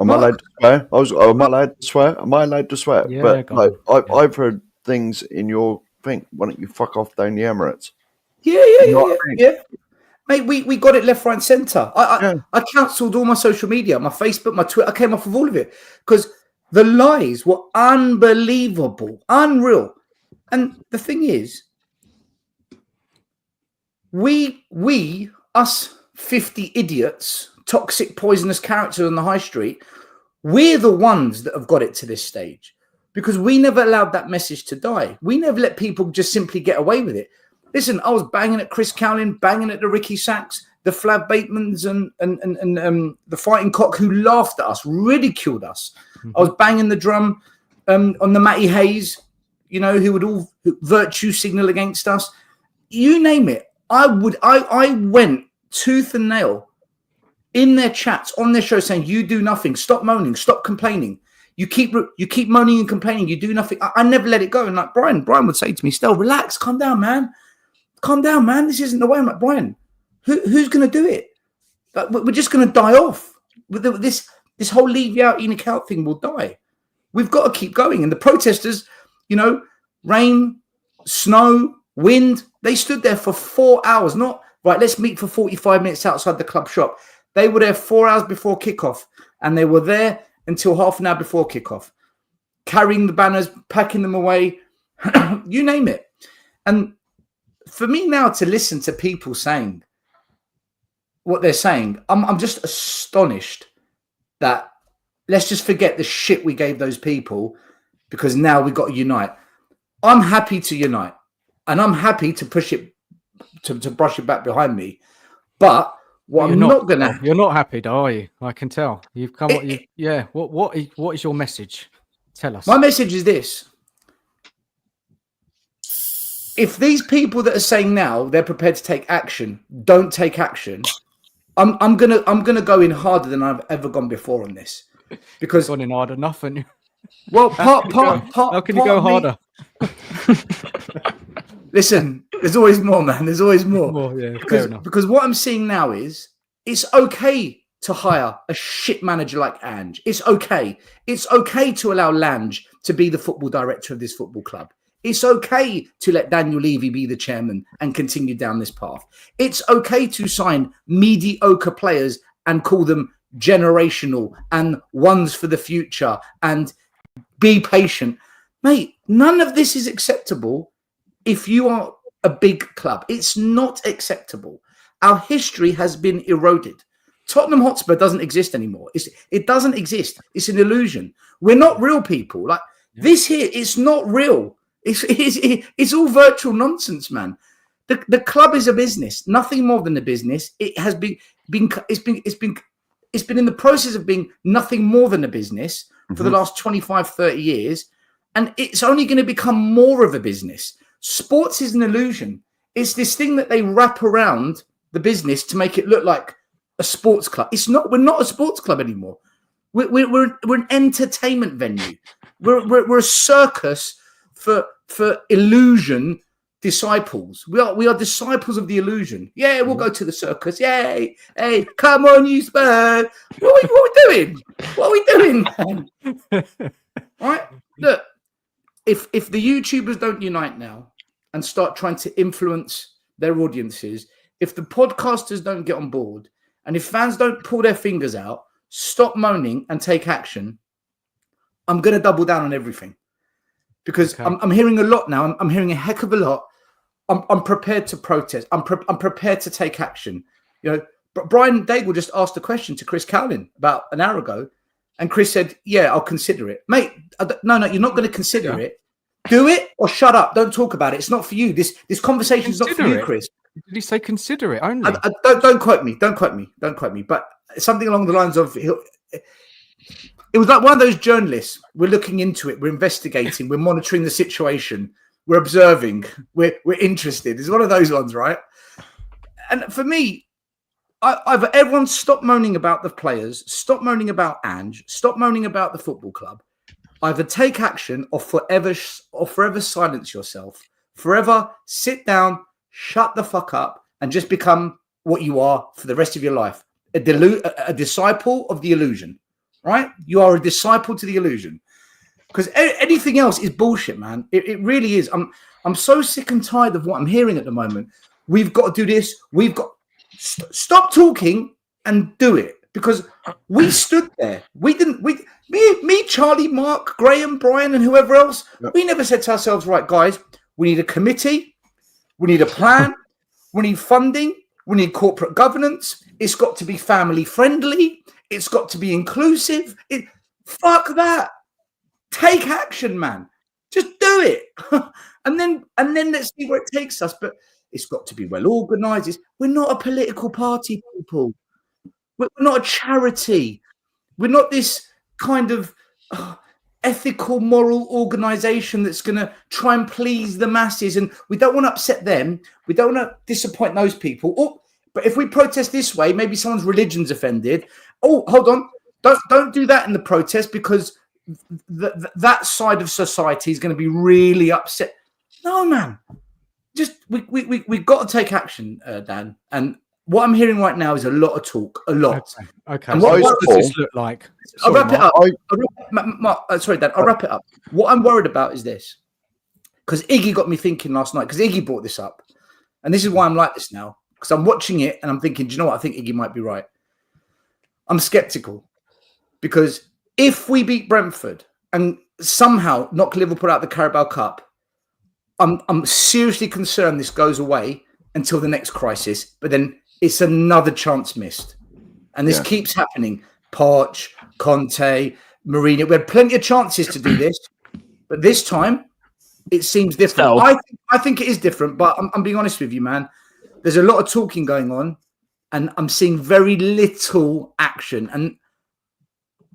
Am I allowed to swear? Am I allowed to swear? Am I allowed to swear? Yeah, but go like, on. I've heard things in your thing. Why don't you fuck off down the Emirates? Yeah. Mate, we got it left, right, and centre. I cancelled all my social media, my Facebook, my Twitter. I came off of all of it because the lies were unbelievable, unreal. And the thing is, us 50 idiots, toxic, poisonous characters on the high street, we're the ones that have got it to this stage because we never allowed that message to die. We never let people just simply get away with it. Listen, I was banging at Chris Cowlin, banging at the Ricky Sacks, the Flav Batemans and the Fighting Cock who laughed at us, ridiculed us. Mm-hmm. I was banging the drum on the Matty Hayes, you know, who would all virtue signal against us. You name it. I went tooth and nail in their chats, on their show saying, you do nothing. Stop moaning. Stop complaining. You keep moaning and complaining. You do nothing. I never let it go. And like Brian would say to me, Stel, relax, calm down, man. Calm down, man. This isn't the way. I'm like, Brian, who's going to do it? Like, we're just going to die off. This whole Levyout, ENICOUT thing will die. We've got to keep going. And the protesters, you know, rain, snow, wind, they stood there for 4 hours. Not, right, let's meet for 45 minutes outside the club shop. They were there 4 hours before kickoff. And they were there until half an hour before kickoff. Carrying the banners, packing them away, you name it. And for me now to listen to people saying what they're saying, I'm just astonished that let's just forget the shit we gave those people because now we've got to unite. I'm happy to unite and I'm happy to push it, to brush it back behind me. But what I'm not going to... You're not happy though, are you? I can tell. You've come... What is your message? Tell us. My message is this. If these people that are saying now they're prepared to take action don't take action, I'm gonna go in harder than I've ever gone before on this, because gone in hard enough, and well, how can you go harder? Listen, there's always more, man. There's always more. Because what I'm seeing now is it's okay to hire a shit manager like Ange. It's okay. It's okay to allow Lange to be the football director of this football club. It's okay to let Daniel Levy be the chairman and continue down this path. It's okay to sign mediocre players and call them generational and ones for the future and be patient. Mate, none of this is acceptable if you are a big club. It's not acceptable. Our history has been eroded. Tottenham Hotspur doesn't exist anymore. It doesn't exist. It's an illusion. We're not real people. Like this here, it's not real. It's all virtual nonsense, man. The club is a business, nothing more than a business. It has been in the process of being nothing more than a business for the last 25, 30 years. And it's only going to become more of a business. Sports is an illusion. It's this thing that they wrap around the business to make it look like a sports club. It's not. We're not a sports club anymore. We're an entertainment venue. We're a circus for illusion disciples. We are disciples of the illusion. Yeah, we'll go to the circus. Yay! Hey, come on, you Spurs! What are we doing? What are we doing, man? Right? Look, if the YouTubers don't unite now and start trying to influence their audiences, if the podcasters don't get on board, and if fans don't pull their fingers out, stop moaning and take action, I'm going to double down on everything. Because I'm hearing a lot now. I'm hearing a heck of a lot. I'm prepared to protest. I'm prepared to take action. You know, Brian Daigle just asked a question to Chris Cowlin about an hour ago, and Chris said, "Yeah, I'll consider it, mate." No, you're not going to consider it. Do it or shut up. Don't talk about it. It's not for you. This conversation is not for you, Chris. Did he say consider it only? Don't quote me. Don't quote me. But something along the lines of it was like one of those journalists. We're looking into it. We're investigating. We're monitoring the situation. We're observing. We're interested. It's one of those ones, right? And for me, either everyone stop moaning about the players, stop moaning about Ange, stop moaning about the football club. Either take action or forever silence yourself. Forever sit down, shut the fuck up, and just become what you are for the rest of your life. A disciple of the illusion. right? You are a disciple to the illusion. Because anything else is bullshit, man. It really is. I'm so sick and tired of what I'm hearing at the moment. We've got to do this. We've got stop talking and do it. Because we stood there. We didn't. Me, Charlie, Mark, Graham, Brian, and whoever else. Yep. We never said to ourselves, right, guys, we need a committee. We need a plan. We need funding. We need corporate governance. It's got to be family friendly. It's got to be inclusive. Fuck that. Take action, man. Just do it. and then let's see where it takes us. But it's got to be well organized. We're not a political party, people. We're not a charity. We're not this kind of ethical, moral organization that's going to try and please the masses. And we don't want to upset them. We don't want to disappoint those people. Oh, but if we protest this way, maybe someone's religion's offended. Oh, hold on. Don't do that in the protest because that side of society is going to be really upset. No, man. Just we've got to take action, Dan. And what I'm hearing right now is a lot of talk, a lot. Okay. And what does this look like? I'll wrap it up. Sorry, Dan. I'll wrap it up. What I'm worried about is this, because Iggy got me thinking last night. Because Iggy brought this up, and this is why I'm like this now. Because I'm watching it and I'm thinking, do you know what? I think Iggy might be right. I'm skeptical because if we beat Brentford and somehow knock Liverpool out the Carabao Cup, I'm seriously concerned this goes away until the next crisis. But then it's another chance missed. And this keeps happening. Poch, Conte, Mourinho. We had plenty of chances to do this. But this time, it seems different. I think it is different. But I'm being honest with you, man. There's a lot of talking going on. And I'm seeing very little action. And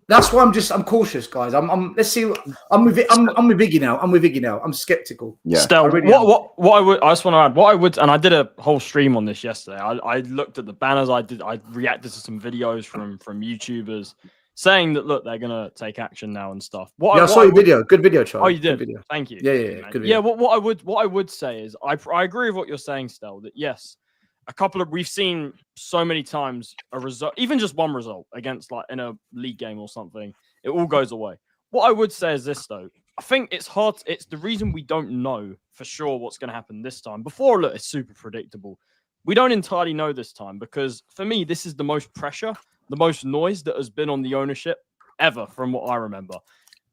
that's why I'm cautious, guys. Let's see. I'm with Iggy now. I'm skeptical. Yeah. Stel, I just want to add what I would, and I did a whole stream on this yesterday. I looked at the banners. I reacted to some videos from YouTubers saying that look, they're gonna take action now and stuff. I saw your video. Good video, Charlie. Oh, you did. Good video. Thank you. Yeah. Good video. Yeah. What I would say is I agree with what you're saying, Stel. That yes. We've seen so many times a result, even just one result against like in a league game or something, it all goes away. What I would say is this though, I think it's hard. It's the reason we don't know for sure what's going to happen this time. Before, look, it's super predictable. We don't entirely know this time because for me, this is the most pressure, the most noise that has been on the ownership ever from what I remember.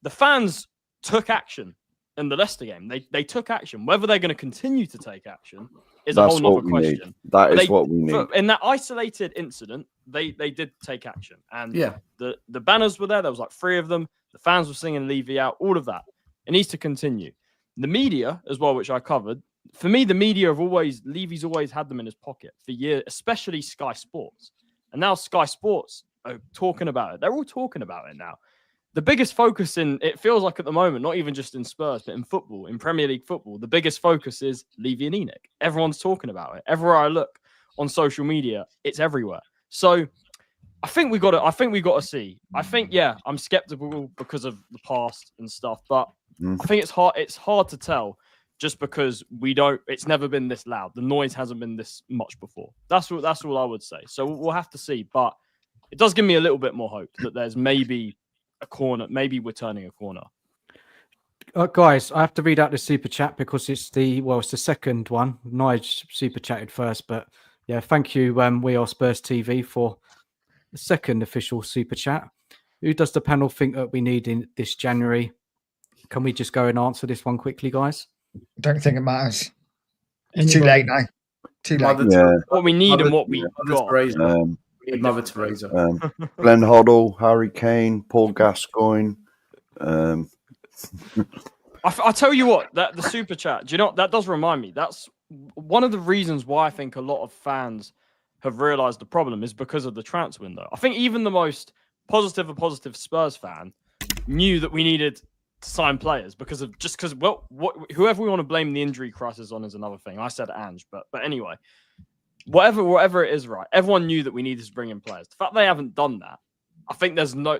The fans took action in the Leicester game. They took action. Whether they're going to continue to take action is a whole other question. That is what we need. In that isolated incident, they did take action. And the banners were there. There was like 3 of them. The fans were singing Levyout, all of that. It needs to continue. The media as well, which I covered. For me, the media Levy's always had them in his pocket for years, especially Sky Sports. And now Sky Sports are talking about it. They're all talking about it now. The biggest focus it feels like at the moment, not even just in Spurs, but in football, in Premier League football, the biggest focus is Levy and ENIC. Everyone's talking about it. Everywhere I look on social media, it's everywhere. So I think we got to see. I think, I'm skeptical because of the past and stuff, but I think it's hard to tell just because it's never been this loud. The noise hasn't been this much before. That's all I would say. So we'll have to see, but it does give me a little bit more hope that there's maybe a corner. Maybe we're turning a corner. Guys, I have to read out the super chat because it's the second one. Nige super chatted first, but thank you, We Are Spurs TV for the second official super chat. Who does the panel think that we need in this January? Can we just go and answer this one quickly, guys? I don't think it matters. It's too late now. Too late. What we need and what we got. Mother Teresa. Glenn Hoddle, Harry Kane, Paul Gascoigne. I tell you what, the super chat, do you know, that does remind me. That's one of the reasons why I think a lot of fans have realised the problem is because of the transfer window. I think even the most positive Spurs fan knew that we needed to sign players because whoever we want to blame the injury crisis on is another thing. I said Ange, but anyway. Whatever it is, right? Everyone knew that we needed to bring in players. The fact they haven't done that, I think there's no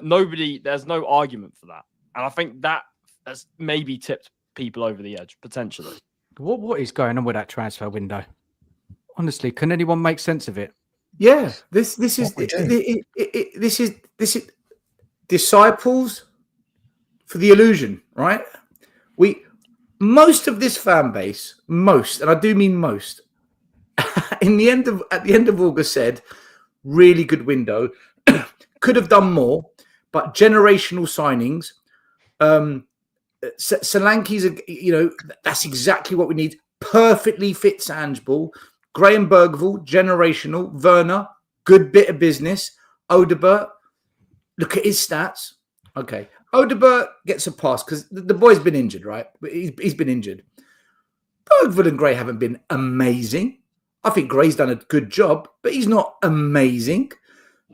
argument for that, and I think that has maybe tipped people over the edge potentially. What is going on with that transfer window? Honestly, can anyone make sense of it? Yeah, this is disciples for the illusion, right? Most of this fan base, and I do mean most, at the end of August said, really good window, could have done more, but generational signings. Solanke's, that's exactly what we need. Perfectly fits Ange ball. Graham Bergvall, generational. Werner, good bit of business. Odebert, look at his stats. Okay. Odebert gets a pass because the boy's been injured, right? He's been injured. Bergvall and Gray haven't been amazing. I think Gray's done a good job, but he's not amazing.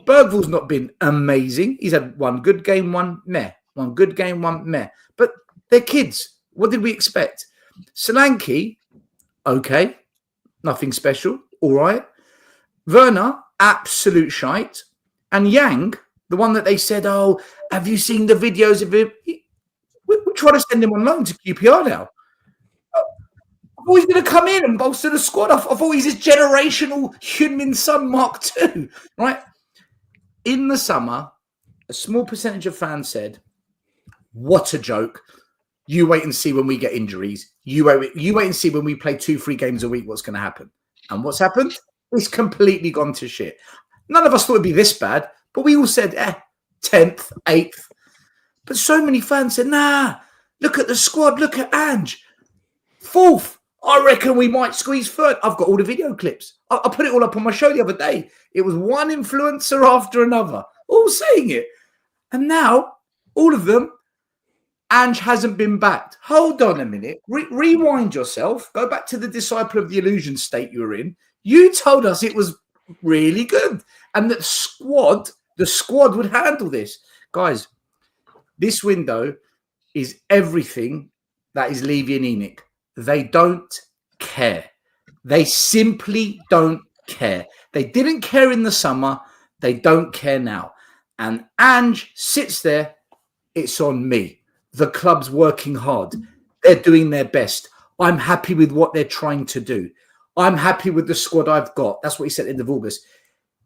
Bergvall's not been amazing. He's had one good game, one meh. One good game, one meh. But they're kids. What did we expect? Solanke, okay. Nothing special. All right. Werner, absolute shite. And Yang, the one that they said, oh, have you seen the videos of him? We're trying to send him on loan to QPR now. I thought he's going to come in and bolster the squad. I thought he's this generational Heung-min Son Mark II, right? In the summer, a small percentage of fans said, what a joke. You wait and see when we get injuries. You wait and see when we play 2-3 games a week what's going to happen. And what's happened? It's completely gone to shit. None of us thought it'd be this bad, but we all said, 10th, 8th. But so many fans said, nah, look at the squad, look at Ange. 4th, I reckon we might squeeze 3rd. I've got all the video clips. I put it all up on my show the other day. It was one influencer after another, all saying it. And now, all of them, Ange hasn't been backed. Hold on a minute. Rewind yourself. Go back to the disciple of the illusion state you were in. You told us it was really good. And that the squad would handle this. Guys, this window is everything that is Levy and ENIC. They don't care. They simply don't care. They didn't care in the summer. They don't care now. And Ange sits there. It's on me. The club's working hard. They're doing their best. I'm happy with what they're trying to do. I'm happy with the squad I've got. That's what he said at the end of August.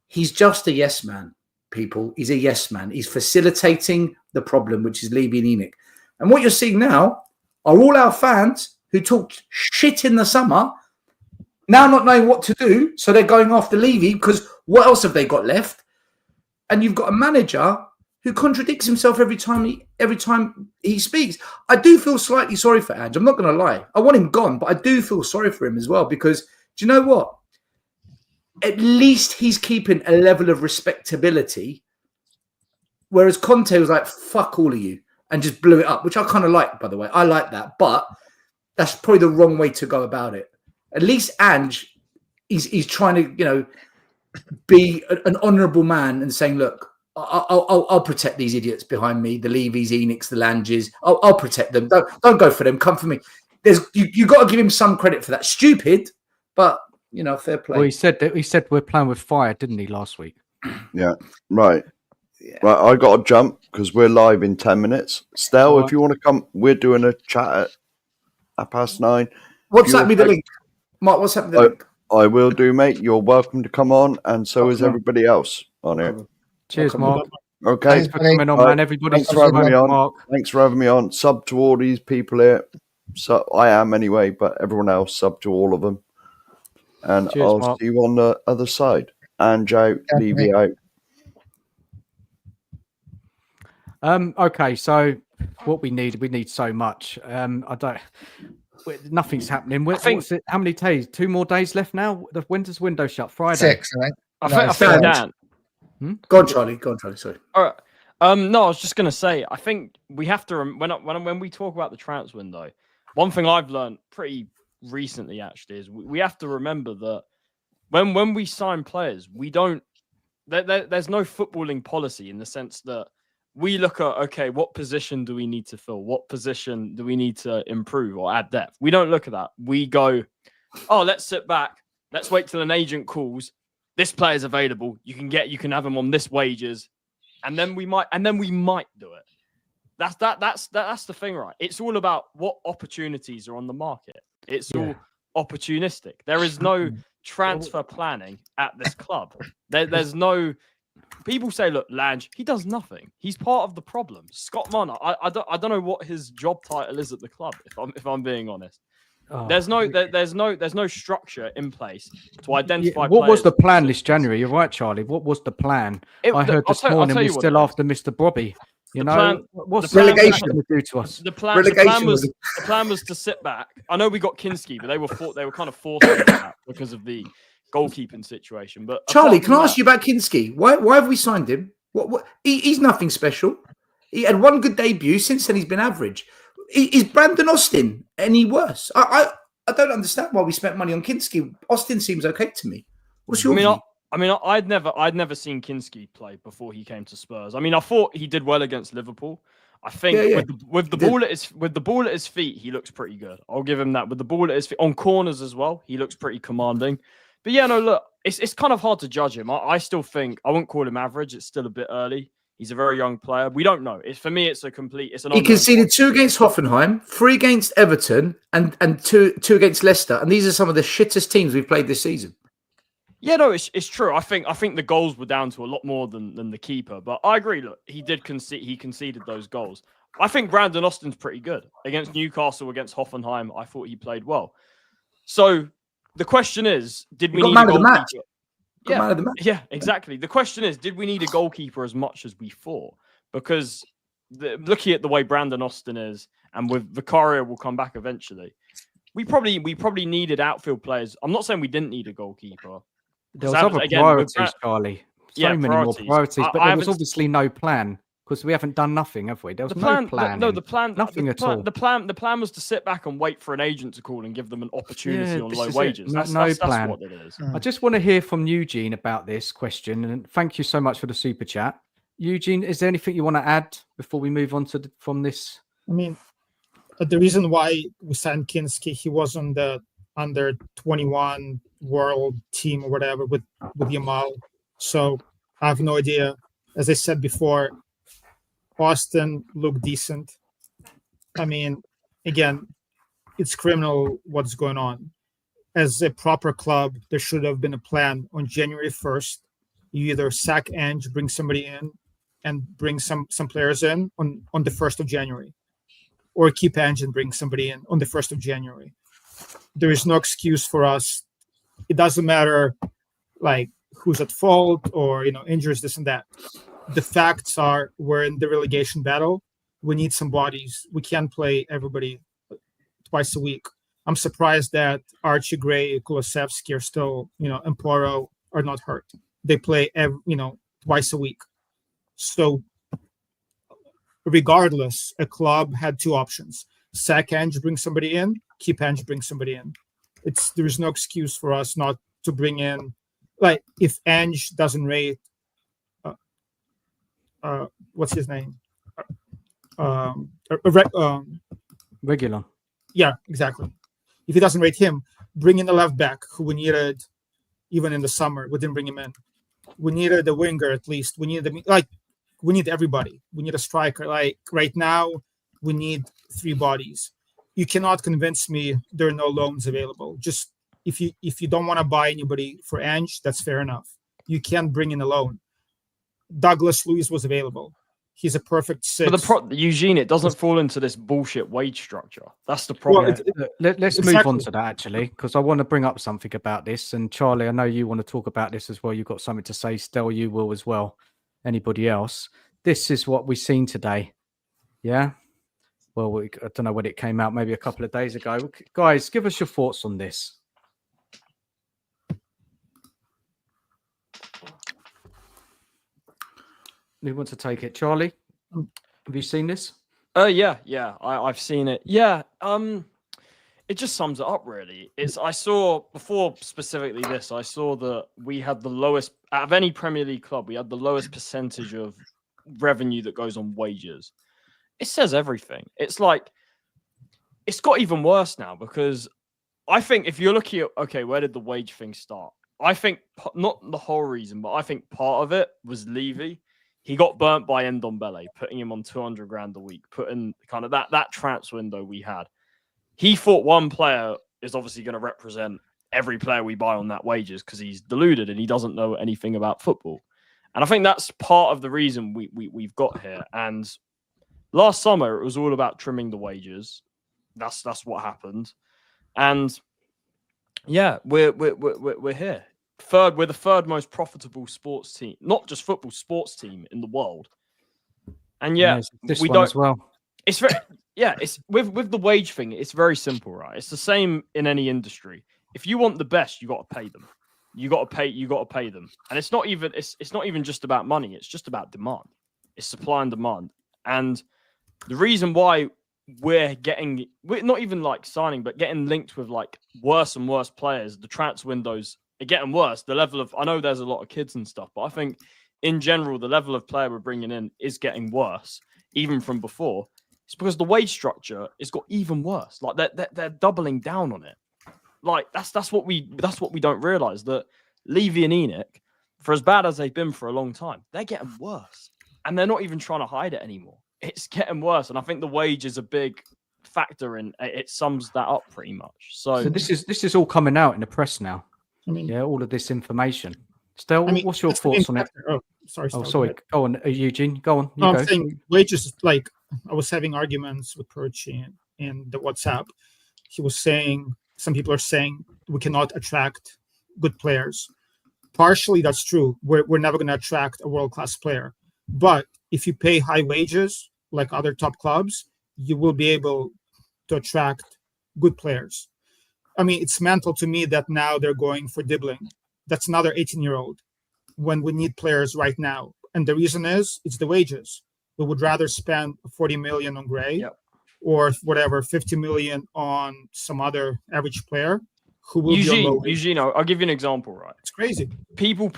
He's just a yes man, people. He's a yes man. He's facilitating the problem, which is Levy and ENIC. And what you're seeing now are all our fans who talked shit in the summer, now not knowing what to do. So they're going after Levy because what else have they got left? And you've got a manager who contradicts himself every time he speaks. I do feel slightly sorry for Ange. I'm not going to lie. I want him gone, but I do feel sorry for him as well because do you know what? At least he's keeping a level of respectability, whereas Conte was like, fuck all of you, and just blew it up, which I kind of like, by the way. I like that, but that's probably the wrong way to go about it. At least Ange, he's trying to, be an honourable man and saying, look, I'll protect these idiots behind me, the Levys, ENICs, the Langes. I'll protect them. Don't go for them. Come for me. You got to give him some credit for that. Stupid, but fair play. Well, he said we're playing with fire, didn't he, last week? Yeah, right. Yeah. Right, I got to jump because we're live in 10 minutes. Stel, Right. if you want to come, we're doing a chat at 9:30. What's that? Me the link, Mark. What's happening? The link? I will do, mate. You're welcome to come on, and so is everybody else on here. Cheers, Mark. Okay. Thanks for coming on, man. Everybody, Thanks for having me on. Mark. Thanks for having me on. Sub to all these people here. So I am anyway, but everyone else sub to all of them. And Cheers, I'll Mark. see you on the other side. Ange out, Levy out. Okay, so what we need so much. Nothing's happening. How many days? 2 more days left now. When does window shut? Friday. 6, I think. I think Dan. Go on, Charlie. Sorry. All right. No, I was just gonna say. I think we have to when we talk about the transfer window. One thing I've learned pretty recently actually is we have to remember that when we sign players, we don't. There's no footballing policy in the sense that we look at, okay, what position do we need to fill? What position do we need to improve or add depth? We don't look at that. We go, oh, let's sit back. Let's wait till an agent calls. This player's available. You can have him on this wages. And then we might do it. That's the thing, right? It's all about what opportunities are on the market. It's all opportunistic. There is no transfer planning at this club. There's no people say, look, Lange, he does nothing. He's part of the problem. Scott Munn, I don't know what his job title is at the club, if I'm being honest. Oh. There's no structure in place to identify. What was the players. plan this January? You're right, Charlie. What was the plan? I heard this morning we're still after Mr. Robbie. You know, what's the relegation going to do to us? The plan was to sit back. I know we got Kinski, but they were kind of forced to do that because of the goalkeeping situation. But Charlie, can I ask you about Kinski? Why have we signed him? He's nothing special. He had one good debut. Since then, he's been average. Is Brandon Austin any worse? I don't understand why we spent money on Kinski. Austin seems okay to me. What's your view? I'd never seen Kinski play before he came to Spurs. I mean, I thought he did well against Liverpool. I think with the ball at his feet, he looks pretty good. I'll give him that. With the ball at his feet on corners as well, he looks pretty commanding. But yeah, no, look, it's kind of hard to judge him. I still think I wouldn't call him average. It's still a bit early. He's a very young player. We don't know. For me, it's an he conceded 2 against Hoffenheim, 3 against Everton, and 2 against Leicester. And these are some of the shittest teams we've played this season. Yeah, no, it's true. I think the goals were down to a lot more than the keeper. But I agree. Look, he conceded those goals. I think Brandon Austin's pretty good against Newcastle, against Hoffenheim. I thought he played well. So the question is, did we need a goalkeeper? Yeah, exactly. The question is, did we need a goalkeeper as much as we thought? Because looking at the way Brandon Austin is, and with Vicario will come back eventually, we probably needed outfield players. I'm not saying we didn't need a goalkeeper. There was other priorities, Charlie. Many more priorities, but there was obviously no plan because we haven't done nothing, have we? There was no plan. The plan, nothing at all. The plan was to sit back and wait for an agent to call and give them an opportunity on low wages. That's plan. What it is. I just want to hear from Eugene about this question, and thank you so much for the super chat. Eugene, is there anything you want to add before we move on from this? I mean, the reason why we signed Kinski, he was on the under 21 world team or whatever with Yamal. So I have no idea. As I said before, Austin looked decent. I mean, again, it's criminal what's going on. As a proper club, there should have been a plan on January 1st. You either sack Ange, bring somebody in, and bring some players in on the 1st of January. Or keep Ange and bring somebody in on the 1st of January. There is no excuse for us. It doesn't matter like who's at fault or injuries, this and that. The facts are we're in the relegation battle. We need some bodies. We can't play everybody twice a week. I'm surprised that Archie Gray, Kulusevski are still, and Poro are not hurt. They play twice a week. So regardless, a club had 2 options. Sack Ange, bring somebody in. Keep Ange, bring somebody in. There is no excuse for us not to bring in, like if Ange doesn't rate, what's his name? Regular. Yeah, exactly. If he doesn't rate him, bring in the left back who we needed even in the summer. We didn't bring him in. We needed a winger at least. We need everybody. We need a striker. Like right now, we need 3 bodies. You cannot convince me there are no loans available. Just if you don't want to buy anybody for Ange, that's fair enough. You can't bring in a loan. Douglas Luiz was available. He's a perfect 6. But Eugene, it doesn't fall into this bullshit wage structure. That's the problem. Well, let's move on to that, actually, because I want to bring up something about this. And Charlie, I know you want to talk about this as well. You've got something to say. Stel, you will as well. Anybody else? This is what we've seen today. Yeah? Well, I don't know when it came out, maybe a couple of days ago. Guys, give us your thoughts on this. Who wants to take it? Charlie, have you seen this? Yeah, I've seen it. Yeah, it just sums it up really. I saw before specifically this. I saw that we had the lowest out of any Premier League club. We had the lowest percentage of revenue that goes on wages. It says everything. It's like it's got even worse now because I think if you're looking at where did the wage thing start? I think not the whole reason, but I think part of it was Levy. He got burnt by Ndombele, putting him on 200 grand a week, putting kind of that transfer window we had. He thought one player is obviously going to represent every player we buy on that wages because he's deluded and he doesn't know anything about football. And I think that's part of the reason we've got here. And last summer, it was all about trimming the wages. That's what happened. And yeah, we're here. We're the third most profitable sports team, not just football, sports team in the world. And yeah, this we one don't as well. It's very it's with the wage thing, it's very simple, right? It's the same in any industry. If you want the best, you got to pay them. You got to pay them. And it's not even just about money, it's just about demand. It's supply and demand. And the reason why we're not even like signing, but getting linked with like worse and worse players, the transfer windows are getting worse. The level of, I know there's a lot of kids and stuff, but I think in general, the level of player we're bringing in is getting worse, even from before. It's because the wage structure has got even worse. Like they're doubling down on it. Like that's what we don't realize, that Levy and ENIC, for as bad as they've been for a long time, they're getting worse, and they're not even trying to hide it anymore. It's getting worse, and I think the wage is a big factor in it. Sums that up pretty much. So this is all coming out in the press now. I mean, yeah, all of this information. Stel, what's your that's the thoughts on main it? factor. Oh, sorry. Oh, Stel, sorry. Go on, Eugene. Go on. You No, go. I'm saying wages. Like I was having arguments with Perchi in the WhatsApp. He was saying, some people are saying we cannot attract good players. Partially, that's true. We're never going to attract a world-class player. But if you pay high wages, like other top clubs, you will be able to attract good players. I mean, it's mental to me that now they're going for Dibbling. That's another 18-year-old when we need players right now. And the reason is, it's the wages. We would rather spend 40 million on Gray or whatever, 50 million on some other average player who will Eugene, I'll give you an example, right? It's crazy. People,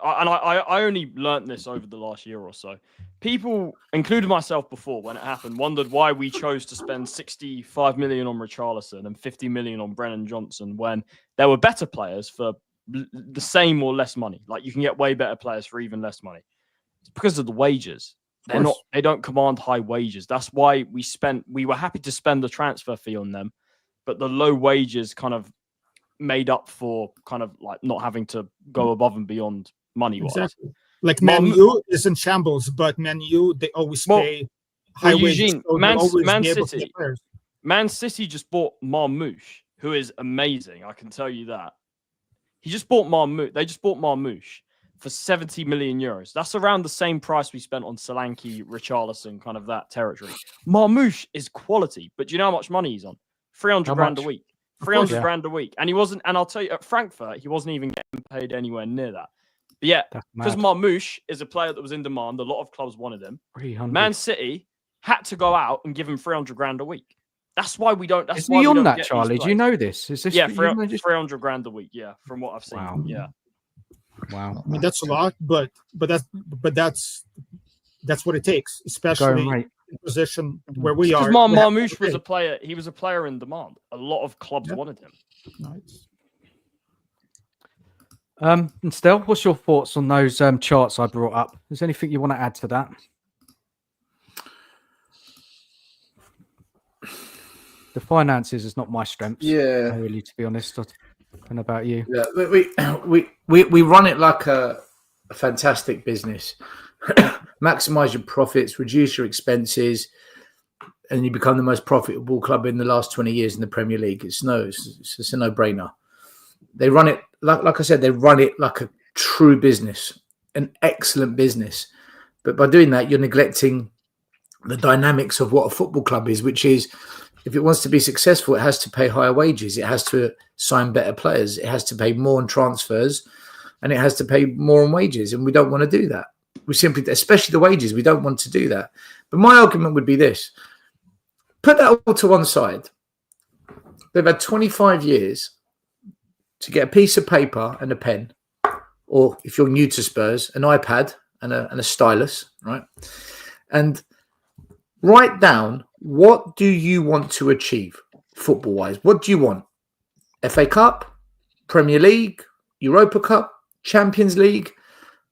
and I only learnt this over the last year or so. People, including myself before when it happened, wondered why we chose to spend 65 million on Richarlison and 50 million on Brennan Johnson when there were better players for the same or less money. Like you can get way better players for even less money. It's because of the wages. They don't command high wages. That's why we were happy to spend the transfer fee on them, but the low wages kind of made up for kind of like not having to go above and beyond money-wise. Exactly. Like Man U is in shambles, but Man U, they always pay high wages. So Man City just bought Marmoush, who is amazing. I can tell you that. They just bought Marmoush for 70 million euros. That's around the same price we spent on Solanke, Richarlison, kind of that territory. Marmoush is quality, but do you know how much money he's on? 300 grand a week. 300 grand a week. And he wasn't, and I'll tell you, at Frankfurt, he wasn't even getting paid anywhere near that. But yeah, because Marmoush is a player that was in demand, a lot of clubs wanted him. 300. Man City had to go out and give him 300 grand a week. That's why we don't. That's is why he we on don't that, get Charlie? Do you know this? Is this 300 grand a week? Yeah, from what I've seen. Wow. Yeah. Wow. I mean, that's a lot, but that's what it takes, especially in the position where we are. Because Marmoush was a player. He was a player in demand. A lot of clubs wanted him. Nice. And Stel, what's your thoughts on those charts I brought up? Is there anything you want to add to that? The finances is not my strength. Yeah, really, to be honest. I don't know about you. Yeah, we run it like a fantastic business. Maximize your profits, reduce your expenses, and you become the most profitable club in the last 20 years in the Premier League. It's a no-brainer. They run it like I said. They run it like a true business, an excellent business. But by doing that, you're neglecting the dynamics of what a football club is, which is, if it wants to be successful, it has to pay higher wages. It has to sign better players. It has to pay more on transfers, and it has to pay more on wages. And we don't want to do that. We simply, especially the wages, we don't want to do that. But my argument would be this: put that all to one side. They've had 25 years to get a piece of paper and a pen, or if you're new to Spurs, an iPad and a stylus, right? And write down, what do you want to achieve football-wise? What do you want? FA Cup, Premier League, Europa Cup, Champions League,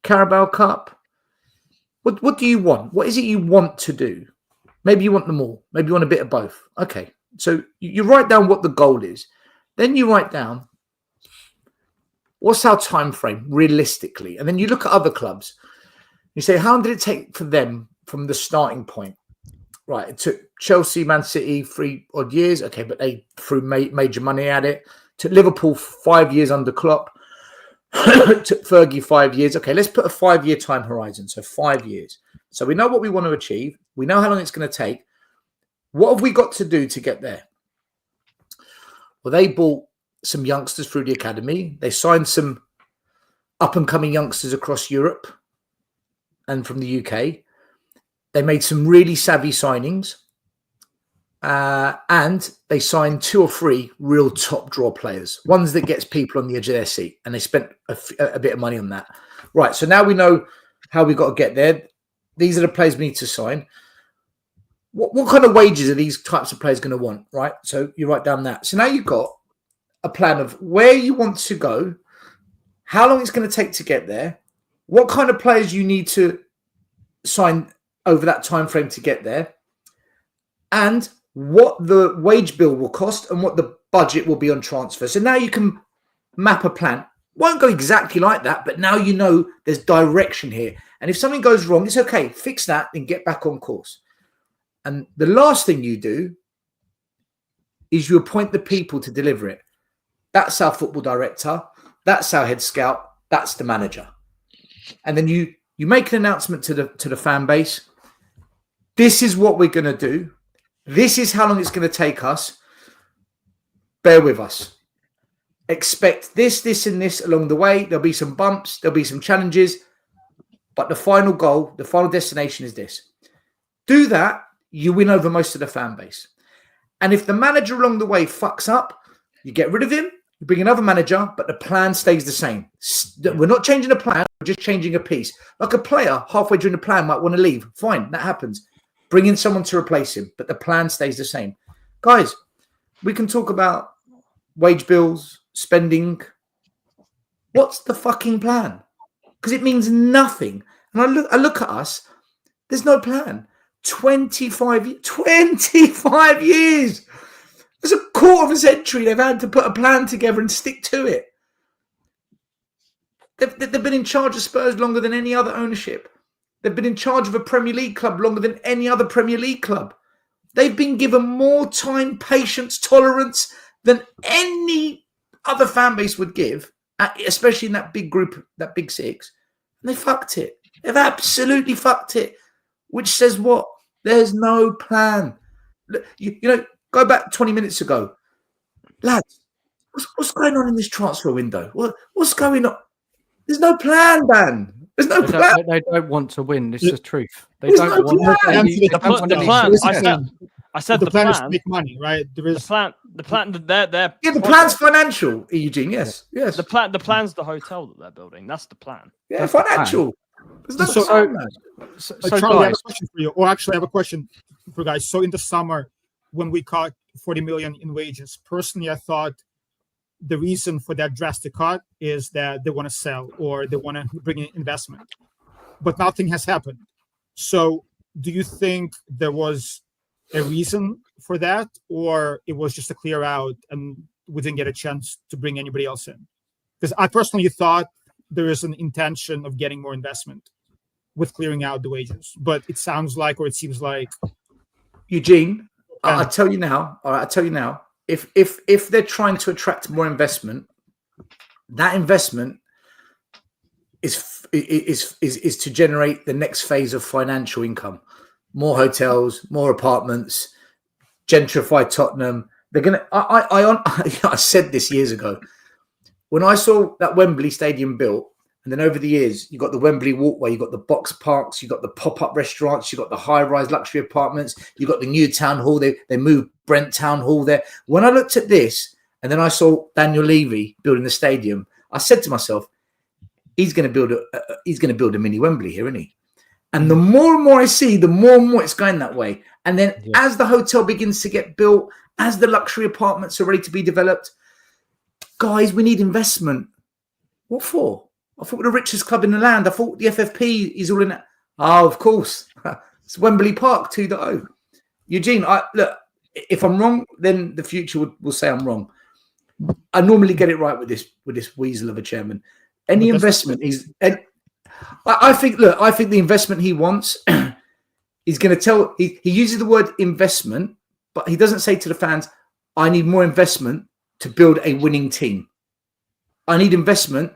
Carabao Cup? What do you want? What is it you want to do? Maybe you want them all. Maybe you want a bit of both. Okay, so you write down what the goal is. Then you write down, what's our time frame realistically? And then you look at other clubs. You say, how long did it take for them from the starting point? Right, it took Chelsea, Man City 3 odd years. Okay, but they threw major money at it. Took Liverpool 5 years under Klopp. Took Fergie 5 years. Okay, let's put a 5-year time horizon. So 5 years. So we know what we want to achieve. We know how long it's going to take. What have we got to do to get there? Well, they bought some youngsters through the academy. They signed some up-and-coming youngsters across Europe and from the UK. They made some really savvy signings. And they signed 2 or 3 real top draw players, ones that gets people on the edge of their seat. And they spent a bit of money on that. Right, so now we know how we got to get there. These are the players we need to sign. What kind of wages are these types of players going to want, right? So you write down that. So now you've got a plan of where you want to go, how long it's going to take to get there, what kind of players you need to sign over that time frame to get there, and what the wage bill will cost and what the budget will be on transfer. So now you can map a plan. Won't go exactly like that, but now you know there's direction here. And if something goes wrong, it's okay. Fix that and get back on course. And the last thing you do is you appoint the people to deliver it. That's our football director. That's our head scout. That's the manager. And then you make an announcement to the fan base. This is what we're going to do. This is how long it's going to take us. Bear with us. Expect this, this, and this along the way. There'll be some bumps. There'll be some challenges. But the final goal, the final destination is this. Do that. You win over most of the fan base. And if the manager along the way fucks up, you get rid of him, you bring another manager, but the plan stays the same. We're not changing the plan, we're just changing a piece. Like a player halfway during the plan might want to leave. Fine, that happens. Bring in someone to replace him, but the plan stays the same. Guys, we can talk about wage bills, spending. What's the fucking plan? Because it means nothing. And I look at us, there's no plan. 25 years. There's a quarter of a century they've had to put a plan together and stick to it. They've been in charge of Spurs longer than any other ownership. They've been in charge of a Premier League club longer than any other Premier League club. They've been given more time, patience, tolerance than any other fan base would give, especially in that big group, that big six. And they fucked it. They've absolutely fucked it. Which says what? There's no plan. You know, go back 20 minutes ago. Lads, what's going on in this transfer window? What's going on? There's no plan, Dan. There's no plan. They don't want to win. This is the truth. They There's don't no want plan. The plan. I said the plan is to make money, right? There is the plan. The plan's financial, Eugene. Yes. The plan's the hotel that they're building. That's the plan. Yeah, financial. There's no plan. So Charlie, I have a question for you. Or actually, I have a question for you guys. So in the summer, when we cut 40 million in wages, personally, I thought the reason for that drastic cut is that they want to sell or they want to bring in investment. But nothing has happened. So do you think there was a reason for that, or it was just a clear out and we didn't get a chance to bring anybody else in? Because I personally thought there is an intention of getting more investment with clearing out the wages, but it sounds like, or it seems like, Eugene, I'll tell you now. All right, I'll tell you now. If they're trying to attract more investment, that investment is to generate the next phase of financial income, more hotels, more apartments, gentrify Tottenham. They're gonna. I said this years ago when I saw that Wembley Stadium built. And then over the years, you got the Wembley Walkway, you got the box parks, you got the pop-up restaurants, you got the high-rise luxury apartments, you got the new town hall. They moved Brent Town Hall there. When I looked at this, and then I saw Daniel Levy building the stadium, I said to myself, he's going to build a mini Wembley here, isn't he? And the more and more I see, the more and more it's going that way. And then as the hotel begins to get built, as the luxury apartments are ready to be developed, guys, we need investment. What for? I thought we're the richest club in the land. I thought the FFP is all in that. Oh, of course. It's Wembley Park 2.0. Eugene, look, if I'm wrong, then the future will say I'm wrong. I normally get it right with this weasel of a chairman. Any investment is... I think the investment he wants, he's going to tell. He uses the word investment, but he doesn't say to the fans, "I need more investment to build a winning team. I need investment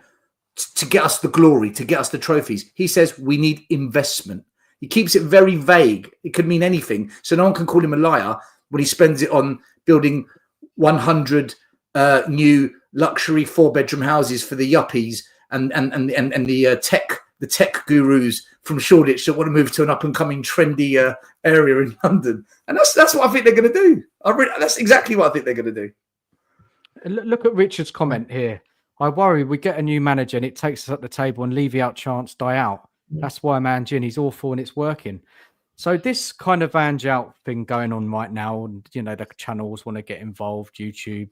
to get us the glory, to get us the trophies." He says we need investment. He keeps it very vague. It could mean anything, so no one can call him a liar when he spends it on building 100 new luxury 4-bedroom houses for the yuppies and the tech gurus from Shoreditch that want to move to an up and coming trendy area in London. And that's what I think they're going to do. That's exactly what I think they're going to do. Look at Richard's comment here. I worry we get a new manager and it takes us up the table and Levyout chants die out. That's why I'm Ange in. He's awful and it's working. So this kind of Ange out thing going on right now, and the channels want to get involved, YouTube.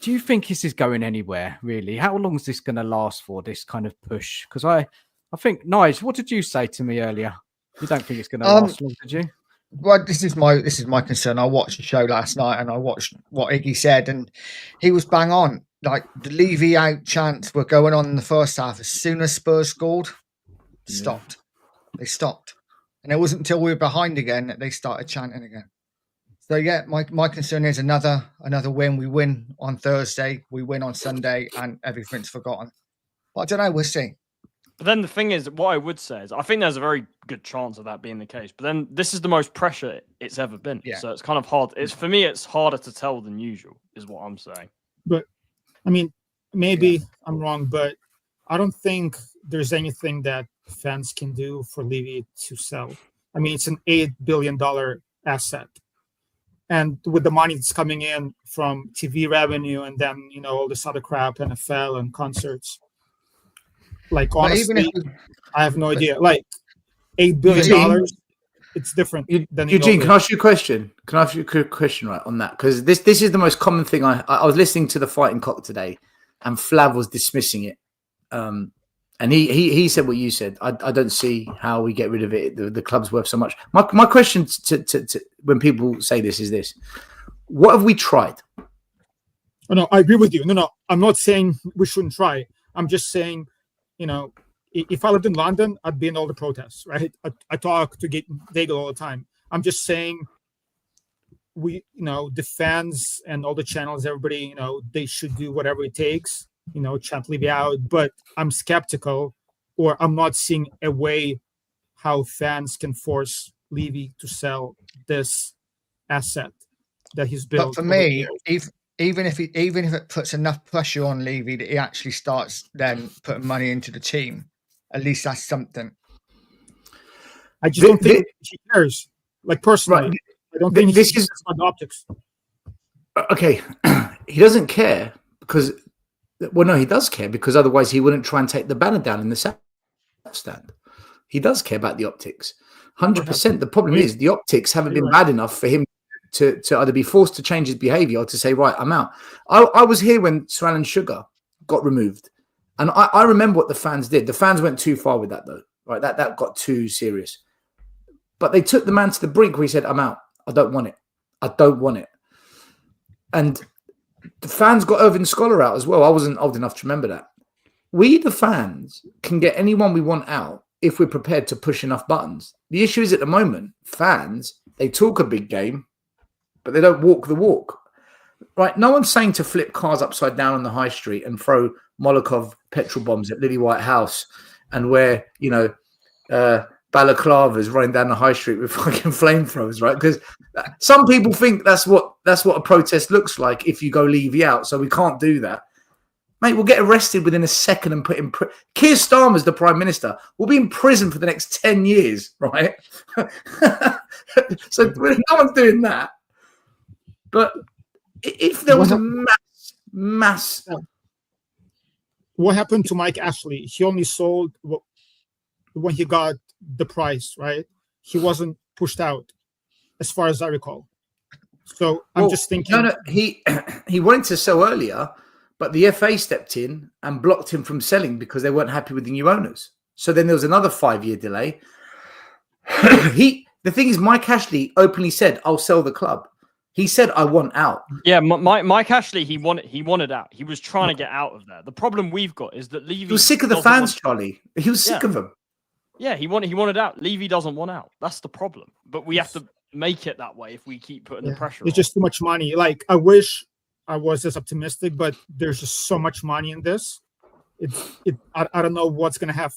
Do you think this is going anywhere, really? How long is this going to last for, this kind of push? Because I think, Nige, what did you say to me earlier? You don't think it's going to last long, did you? Well, this is my concern. I watched the show last night and I watched what Iggy said, and he was bang on. Like the Levyout chants were going on in the first half. As soon as Spurs scored, stopped. They stopped. And it wasn't until we were behind again that they started chanting again. So yeah, my concern is another win. We win on Thursday, we win on Sunday, and everything's forgotten. But I don't know. We'll see. But then the thing is, what I would say is, I think there's a very good chance of that being the case. But then this is the most pressure it's ever been. Yeah. So it's kind of hard. For me, it's harder to tell than usual, is what I'm saying. But I mean, maybe I'm wrong, but I don't think there's anything that fans can do for Levy to sell. I mean, it's an $8 billion asset. And with the money that's coming in from TV revenue and then, all this other crap, NFL and concerts, like, honestly, I have no idea. Like, $8 billion, it's different. Than Eugene, can I ask you a question? Can I ask you a question right on that? Because this is the most common thing. I was listening to the Fighting Cock today, and Flav was dismissing it. And he said what you said. I don't see how we get rid of it. The club's worth so much. My question to when people say this is this: what have we tried? Oh, no, I agree with you. No, I'm not saying we shouldn't try. I'm just saying, if I lived in London, I'd be in all the protests, right? I talk to Daigle all the time. I'm just saying the fans and all the channels, everybody, they should do whatever it takes. Chant Levy out, but I'm skeptical, or I'm not seeing a way how fans can force Levy to sell this asset that he's built. But for me, even if it puts enough pressure on Levy that he actually starts then putting money into the team, at least that's something. I just don't think he cares. Like, personally, right. I don't think this is about the optics. Okay, he doesn't care because. Well, no, he does care because otherwise he wouldn't try and take the banner down in the south stand. He does care about the optics, 100%. The problem is the optics haven't been bad enough for him to either be forced to change his behaviour or to say, right, I'm out. I was here when Swan and Sugar got removed, and I remember what the fans did. The fans went too far with that, though. Right, that got too serious. But they took the man to the brink where he said, I'm out. I don't want it. I don't want it. And the fans got Irvin Scholar out as well. I wasn't old enough to remember that. We, the fans, can get anyone we want out if we're prepared to push enough buttons. The issue is at the moment, fans, they talk a big game, but they don't walk the walk. Right? No one's saying to flip cars upside down on the high street and throw Molotov petrol bombs at Lillywhite House and wear, balaclavas running down the high street with fucking flamethrowers, right? Because some people think that's what a protest looks like if you go Levy out. So we can't do that, mate. We'll get arrested within a second and put in. Keir Starmer's the prime minister. We'll be in prison for the next 10 years, right? So no one's doing that. But if there was a mass, what happened to Mike Ashley? He only sold when he got the price, right? He wasn't pushed out, as far as I recall. So I'm just thinking. No, he wanted to sell earlier, but the FA stepped in and blocked him from selling because they weren't happy with the new owners. So then there was another 5-year delay. The thing is, Mike Ashley openly said, "I'll sell the club." He said, "I want out." Yeah, Mike Ashley, he wanted out. He was trying to get out of there. The problem we've got is that Levy He was sick of the fans, Charlie. He was sick of them. Yeah, he wanted out. Levy doesn't want out. That's the problem. But we have to make it that way if we keep putting the pressure on. It's just too much money. Like, I wish I was this optimistic, but there's just so much money in this. I don't know what's going to have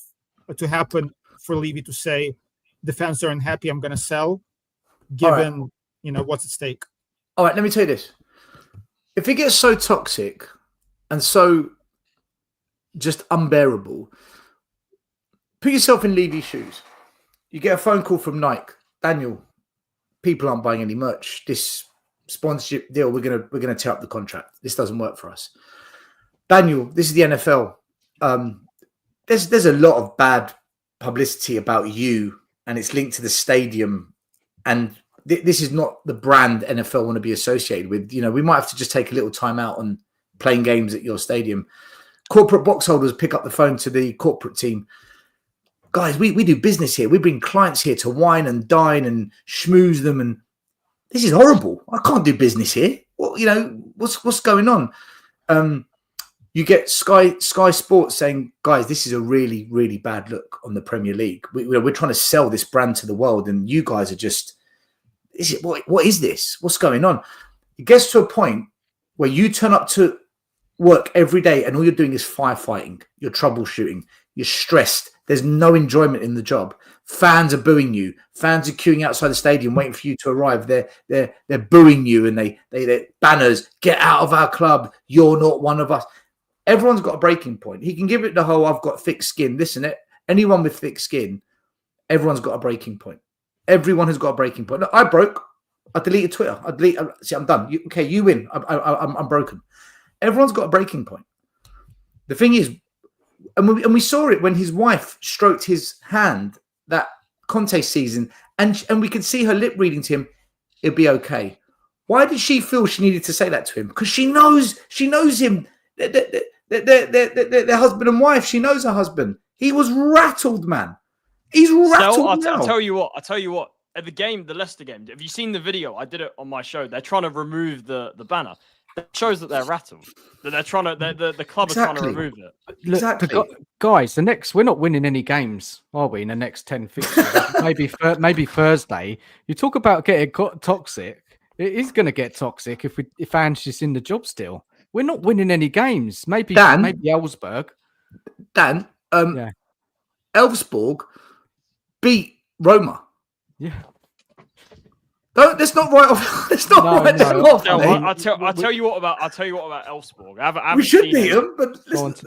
to happen for Levy to say the fans are unhappy, I'm going to sell, given what's at stake. All right, let me tell you this. If it gets so toxic and so just unbearable, put yourself in Levy's shoes. You get a phone call from Nike. Daniel, people aren't buying any merch. This sponsorship deal, we're gonna tear up the contract. This doesn't work for us. Daniel, this is the NFL. There's a lot of bad publicity about you, and it's linked to the stadium, and this is not the brand NFL want to be associated with. We might have to just take a little time out on playing games at your stadium. Corporate box holders pick up the phone to the corporate team. Guys, we do business here. We bring clients here to wine and dine and schmooze them, and this is horrible. I can't do business here. Well, what's going on? You get Sky Sports saying, guys, this is a really, really bad look on the Premier League. We're trying to sell this brand to the world, and you guys are just, what is this? What's going on? It gets to a point where you turn up to work every day and all you're doing is firefighting. You're troubleshooting. You're stressed. There's no enjoyment in the job. Fans are booing you. Fans are queuing outside the stadium waiting for you to arrive. They're booing you, and they banners, get out of our club. You're not one of us. Everyone's got a breaking point. He can give it the whole, I've got thick skin, this and it. Anyone with thick skin, everyone's got a breaking point. Everyone has got a breaking point. Look, I broke. I deleted Twitter. I'm done. You win. I'm broken. Everyone's got a breaking point. The thing is, and we saw it when his wife stroked his hand that Conte season, and we could see her lip reading to him, it'll be okay. Why did she feel she needed to say that to him? Because she knows him. They're husband and wife. She knows her husband. He was rattled, man. He's rattled. I'll tell you what. At the Leicester game, have you seen the video? I did it on my show. They're trying to remove the banner. That shows that they're rattled. That they're trying to. The club are trying to remove it. Look, guys, we're not winning any games, are we? In the next 10 fixtures, maybe Thursday. You talk about getting toxic. It is going to get toxic if Ange is in the job still. We're not winning any games. Maybe Elsborg. Dan, Elsborg beat Roma. Yeah. Let's not write off. Let's not write them off. I'll tell you what about Elsborg. I haven't we should beat them, but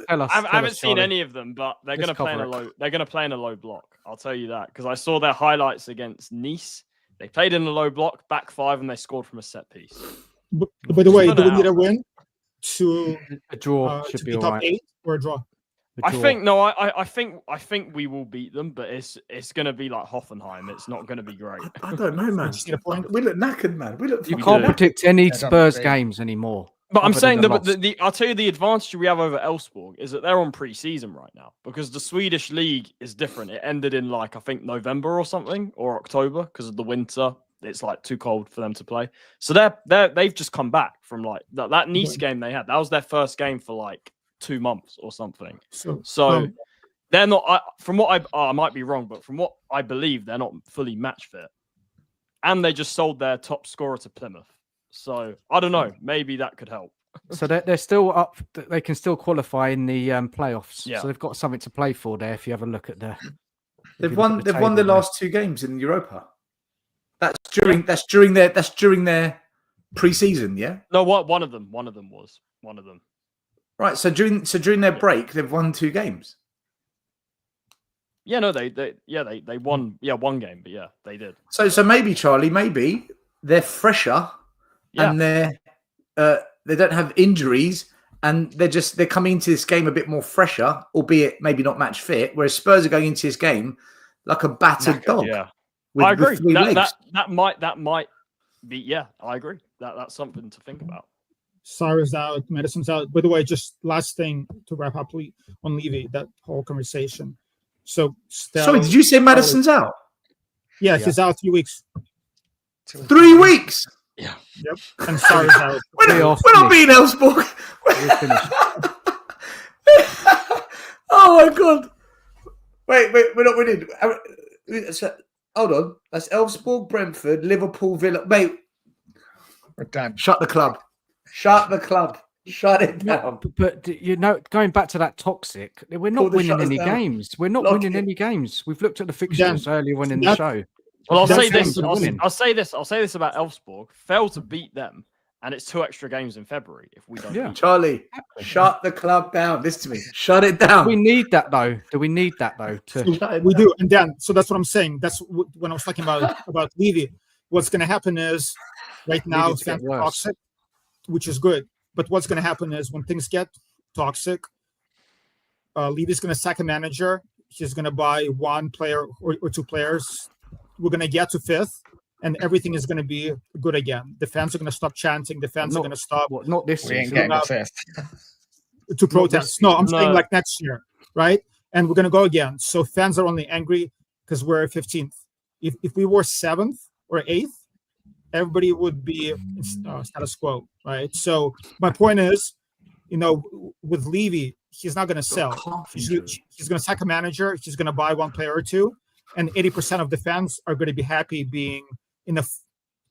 I haven't seen any of them. But they're going to play in a low. They're going to play in a low block. I'll tell you that because I saw their highlights against Nice. They played in a low block, back five, and they scored from a set piece. By the way, do we need a win to a draw should be top right. 8 or a draw? I think we will beat them, but it's going to be like Hoffenheim. It's not going to be great. I don't know, man. We look knackered, man. You can't predict any Spurs games anymore. But I'm saying I'll tell you the advantage we have over Elsborg is that they're on pre-season right now because the Swedish league is different. It ended in I think November or something or October because of the winter. It's too cold for them to play. So they've just come back from that Nice game they had. That was their first game for 2 months or something. So they're not. From what I might be wrong, but from what I believe, they're not fully match fit. And they just sold their top scorer to Plymouth. So I don't know. Maybe that could help. So they're still up. They can still qualify in the playoffs. Yeah. So they've got something to play for there. If you have a look at they've won the last 2 games in Europa. That's during their pre-season. Yeah. No, one of them was. Right. So during their break, they've won 2 games. Yeah. No. They won. Yeah, 1 game. But yeah, they did. So maybe Charlie, they're fresher, and they don't have injuries, and they're coming into this game a bit more fresher, albeit maybe not match fit. Whereas Spurs are going into this game like a battered dog. Yeah, I agree. With 3 legs. That might be. Yeah, I agree. That's something to think about. Sarah's out, Medicine's out. By the way, just last thing to wrap up on Levy, that whole conversation. So, Stel, sorry, did you say Madison's out? Yeah, he's out 3 weeks. 3 weeks. Yeah. Yep. And sorry, Harry. We're not beating Elsborg. Oh my god! Wait, we're not winning. Hold on, that's Elsborg, Brentford, Liverpool, Villa. Mate, We're done. shut the club. Shut the club. Shut it down. But you know, going back to that toxic, we're Pull not the winning shutters any down. games. We're not Lock winning it. any games. We've looked at the fixtures earlier on in the that- show. Well, I'll That's say this. games are winning. I'll say this. I'll say this about Elfsborg. Fail to beat them, and it's 2 extra games in February if we don't. Yeah. beat Charlie, shut the club down. Listen to me. Shut it down. We need that though. Do we need that though? To Shut it We down. do, and then so that's what I'm saying. That's when I was talking about Levy. What's going to happen is right now Levy's getting fans are worse. toxic, which is good. But what's going to happen is when things get toxic, Levy's going to sack a manager. He's going to buy 1 player or 2 players. We're going to get to 5th, and everything is going to be good again. The fans are going to stop chanting. The fans are going to stop not this We ain't season. getting Not- the 5th. to protest. No, I'm saying No. like next year, right? And we're going to go again. So fans are only angry because we're 15th. If we were 7th or 8th, everybody would be in status quo, right? So my point is, with Levy, he's not going to sell. He's going to sack a manager. He's going to buy 1 player or 2, and 80% of the fans are going to be happy being in the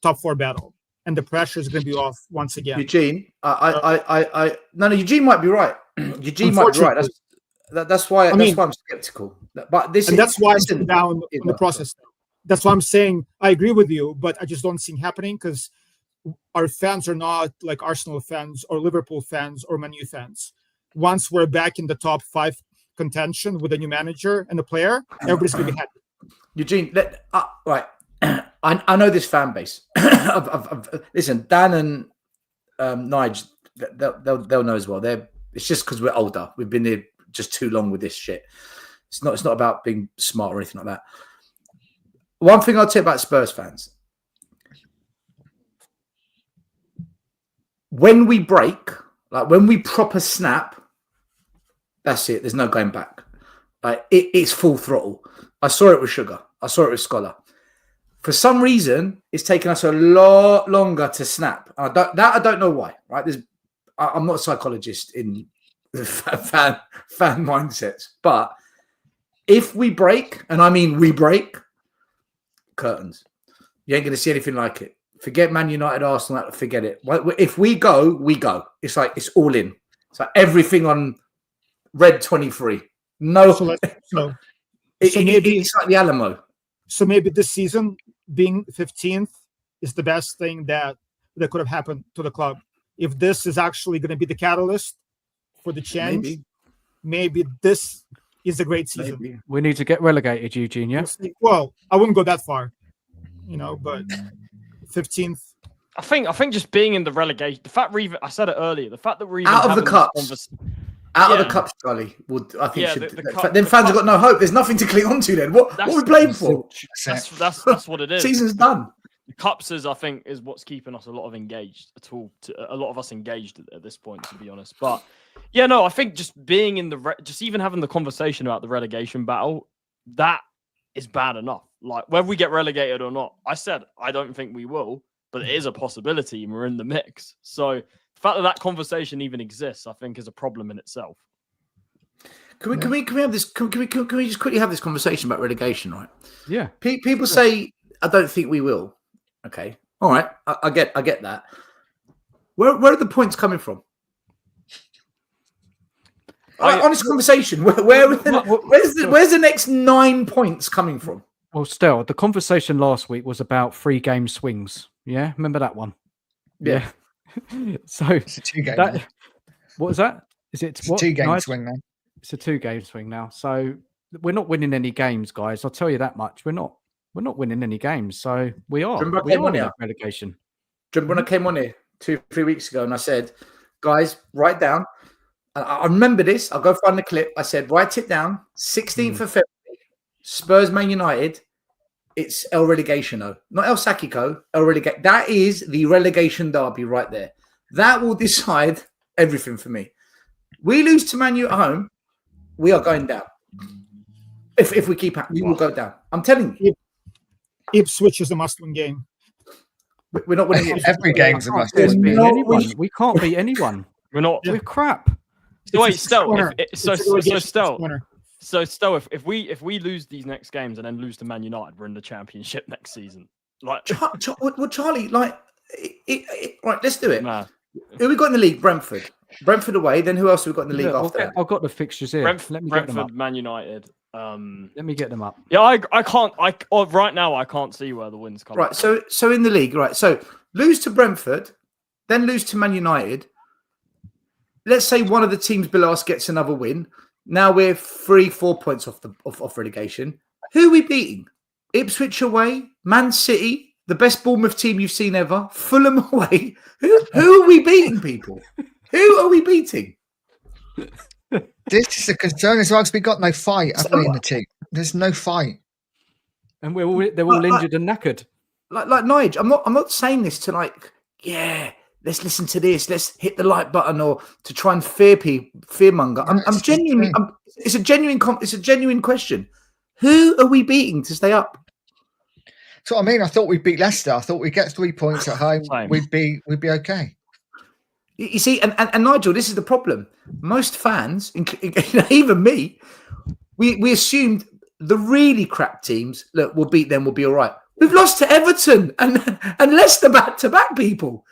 top 4 battle, and the pressure is going to be off once again. Eugene, no, Eugene might be right. Eugene might be right. That's why I'm skeptical. But this And that's why I'm listen, sitting down on the process. That's why I'm saying I agree with you, but I just don't see it happening because our fans are not like Arsenal fans or Liverpool fans or Man U fans. Once we're back in the top 5 contention with a new manager and a player, everybody's going to be happy. Eugene, right. I know this fan base. Listen, Dan and Nige, they'll know as well. It's just because we're older. We've been here just too long with this shit. It's not about being smart or anything like that. One thing I'll tell you about Spurs fans. When we break, like when we proper snap, that's it. There's no going back. Like it's full throttle. I saw it with Sugar. I saw it with Scholar. For some reason, it's taken us a lot longer to snap. I don't know why. Right? I'm not a psychologist in fan mindsets, but if we break, and I mean we break, curtains. You ain't going to see anything like it. Forget Man United, Arsenal. Forget it. If we go, we go. It's like it's all in. It's like everything on red 23. No, it's like the Alamo. So maybe this season being 15th is the best thing that could have happened to the club. If this is actually going to be the catalyst for the change, maybe this is a great season. Maybe. We need to get relegated, Eugene. Yeah. Well, I wouldn't go that far, but 15th. I think just being in the relegation, the fact I said it earlier, the fact that we're even Out of the having this cups. conversation- Out of Yeah. the cups, Charlie. I think Yeah, should. the cup- Then the fans have cup- got no hope. There's nothing to cling on to. Then what are we playing for? That's what it is. Season's done. The cups I think is what's keeping us a lot of a lot of us engaged at this point, to be honest. But yeah, no, I think just being in just even having the conversation about the relegation battle, that is bad enough. Like whether we get relegated or not, I said I don't think we will, but it is a possibility and we're in the mix. So the fact that conversation even exists, I think, is a problem in itself. Can we have this? Can we just quickly have this conversation about relegation? Right? Yeah. People say I don't think we will. Okay, all right, I get that. Where are the points coming from? Honest conversation. Where's the next 9 points coming from? Well, Stel, the conversation last week was about 3-game swings. Yeah, remember that one? Yeah. So It's a 2-game. what is that? Is it It's a 2-game swing now. It's a 2-game swing now. So we're not winning any games, guys. I'll tell you that much. We're not winning any games. So we are. Remember I We came are on in here? relegation. Do you remember when I came on here 2-3 weeks ago and I said, guys, write down. And I remember this. I'll go find the clip. I said, write it down. 16th of February, Spurs, Man United. It's El Relegation, not El Sacico. El Relegation. That is the relegation derby right there. That will decide everything for me. We lose to Man U at home, we are going down. If we keep, we will go down. I'm telling you. Ipswich is a must-win game. We're not winning it. Every game's a I can't must see us win. beating No, anyone. We can't beat anyone. We're not. We're crap. So wait, It's a Stel. corner. So It's a relegation Stel. corner. So Stel, if we lose these next games and then lose to Man United, we're in the Championship next season. Like, Well, Charlie, like, right, let's do it. man. Who we got in the league? Brentford. Brentford away. Then who else have we got in the league Look, after that? I've got the fixtures here. Let me get them up. Brentford, Man United. Let me get them up. Yeah, I can't. Right now I can't see where the wins come. Right. from. So in the league, right. So lose to Brentford, then lose to Man United. Let's say one of the teams below us gets another win. Now we're 3-4 points off relegation. Who are we beating? Ipswich away, Man City, the best Bournemouth team you've seen ever, Fulham away. Who are we beating, people? Who are we beating? This is a concern as well because we got no fight, have we, in the team? There's no fight. And they're all injured and knackered. Like Nige, I'm not saying this to like, yeah, let's listen to this, let's hit the like button, or to try and fearmonger. I'm genuinely. It's a genuine question. Who are we beating to stay up? That's what I mean. I thought we'd beat Leicester. I thought we'd get 3 points at home. Same. We'd be okay. You see, and Nigel, this is the problem. Most fans, even me, we assumed the really crap teams, look, we'll beat them, we'll be all right. We've lost to Everton and Leicester back-to-back, people.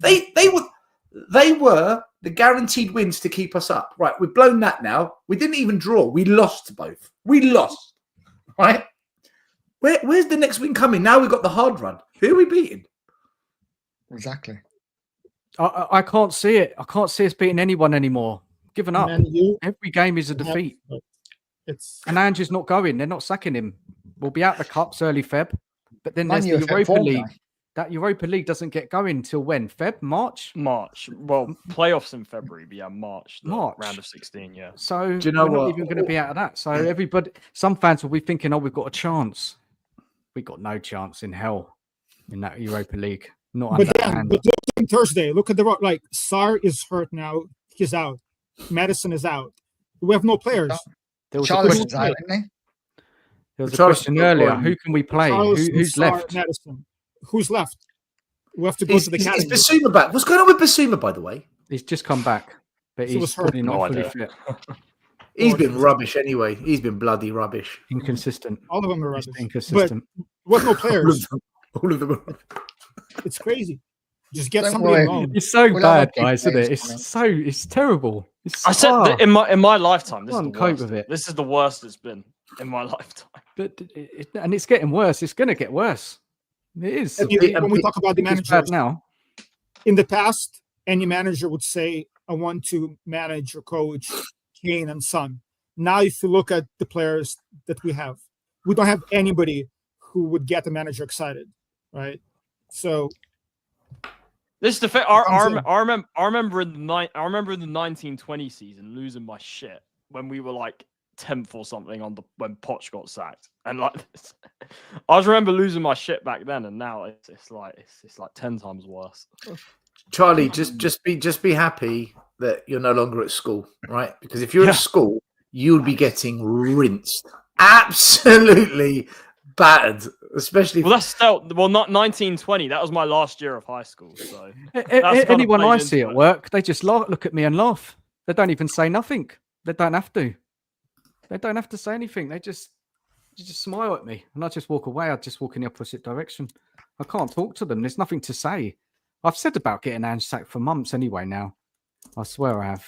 They were the guaranteed wins to keep us up. Right, we've blown that now. We didn't even draw. We lost both. We lost. Right? Where's the next win coming? Now we've got the hard run. Who are we beating? Exactly. I can't see it. I can't see us beating anyone anymore. Given up. Every game is a defeat. And Ange is not going. They're not sacking him. We'll be out the cups early Feb. But then there's the Europa League. That Europa League doesn't get going till when? Feb? March? March. Well, playoffs in February, but yeah, March. Round of 16, yeah. So do you know we're what? not even going to be out of that. So some fans will be thinking, oh, we've got a chance. We got no chance in hell in that Europa League. Not but look on Thursday. Look at the Sar is hurt now. He's out. Madison is out. We have no players. There was Charles a is out, isn't he? There was a question earlier. Who can we play? Who's left? Madison. Who's left? We have to go to the academy. Is Basuma back? What's going on with Basuma, by the way? He's just come back, but he's probably not fully fit. He's been rubbish anyway. He's been bloody rubbish. Inconsistent. All of them are rubbish. Just inconsistent. But we have no players. All of them. It's crazy. Just get somebody alone. It's so bad, guys, isn't it? It's terrible. I said in my lifetime, this is the cope worst. with it. This is the worst it's been in my lifetime. But and it's getting worse. It's going to get worse. It is. When we talk about the managers now, in the past, any manager would say, "I want to manage or coach Kane and Son." Now, if you look at the players that we have, we don't have anybody who would get the manager excited, right? So. This is the thing. I remember in the 1920 season losing my shit when we were like 10th or something when Poch got sacked, and like this. I just remember losing my shit back then, and now it's like 10 times worse. Charlie, just be happy that you're no longer at school, right? Because if you're at school, you'll be getting rinsed, absolutely battered. Especially not 1920. That was my last year of high school. So anyone I see at work, they just look at me and laugh. They don't even say nothing. They don't have to. They don't have to say anything. They just smile at me, and I just walk away. I just walk in the opposite direction. I can't talk to them. There's nothing to say. I've said about getting Ange sacked for months anyway. Now, I swear I have.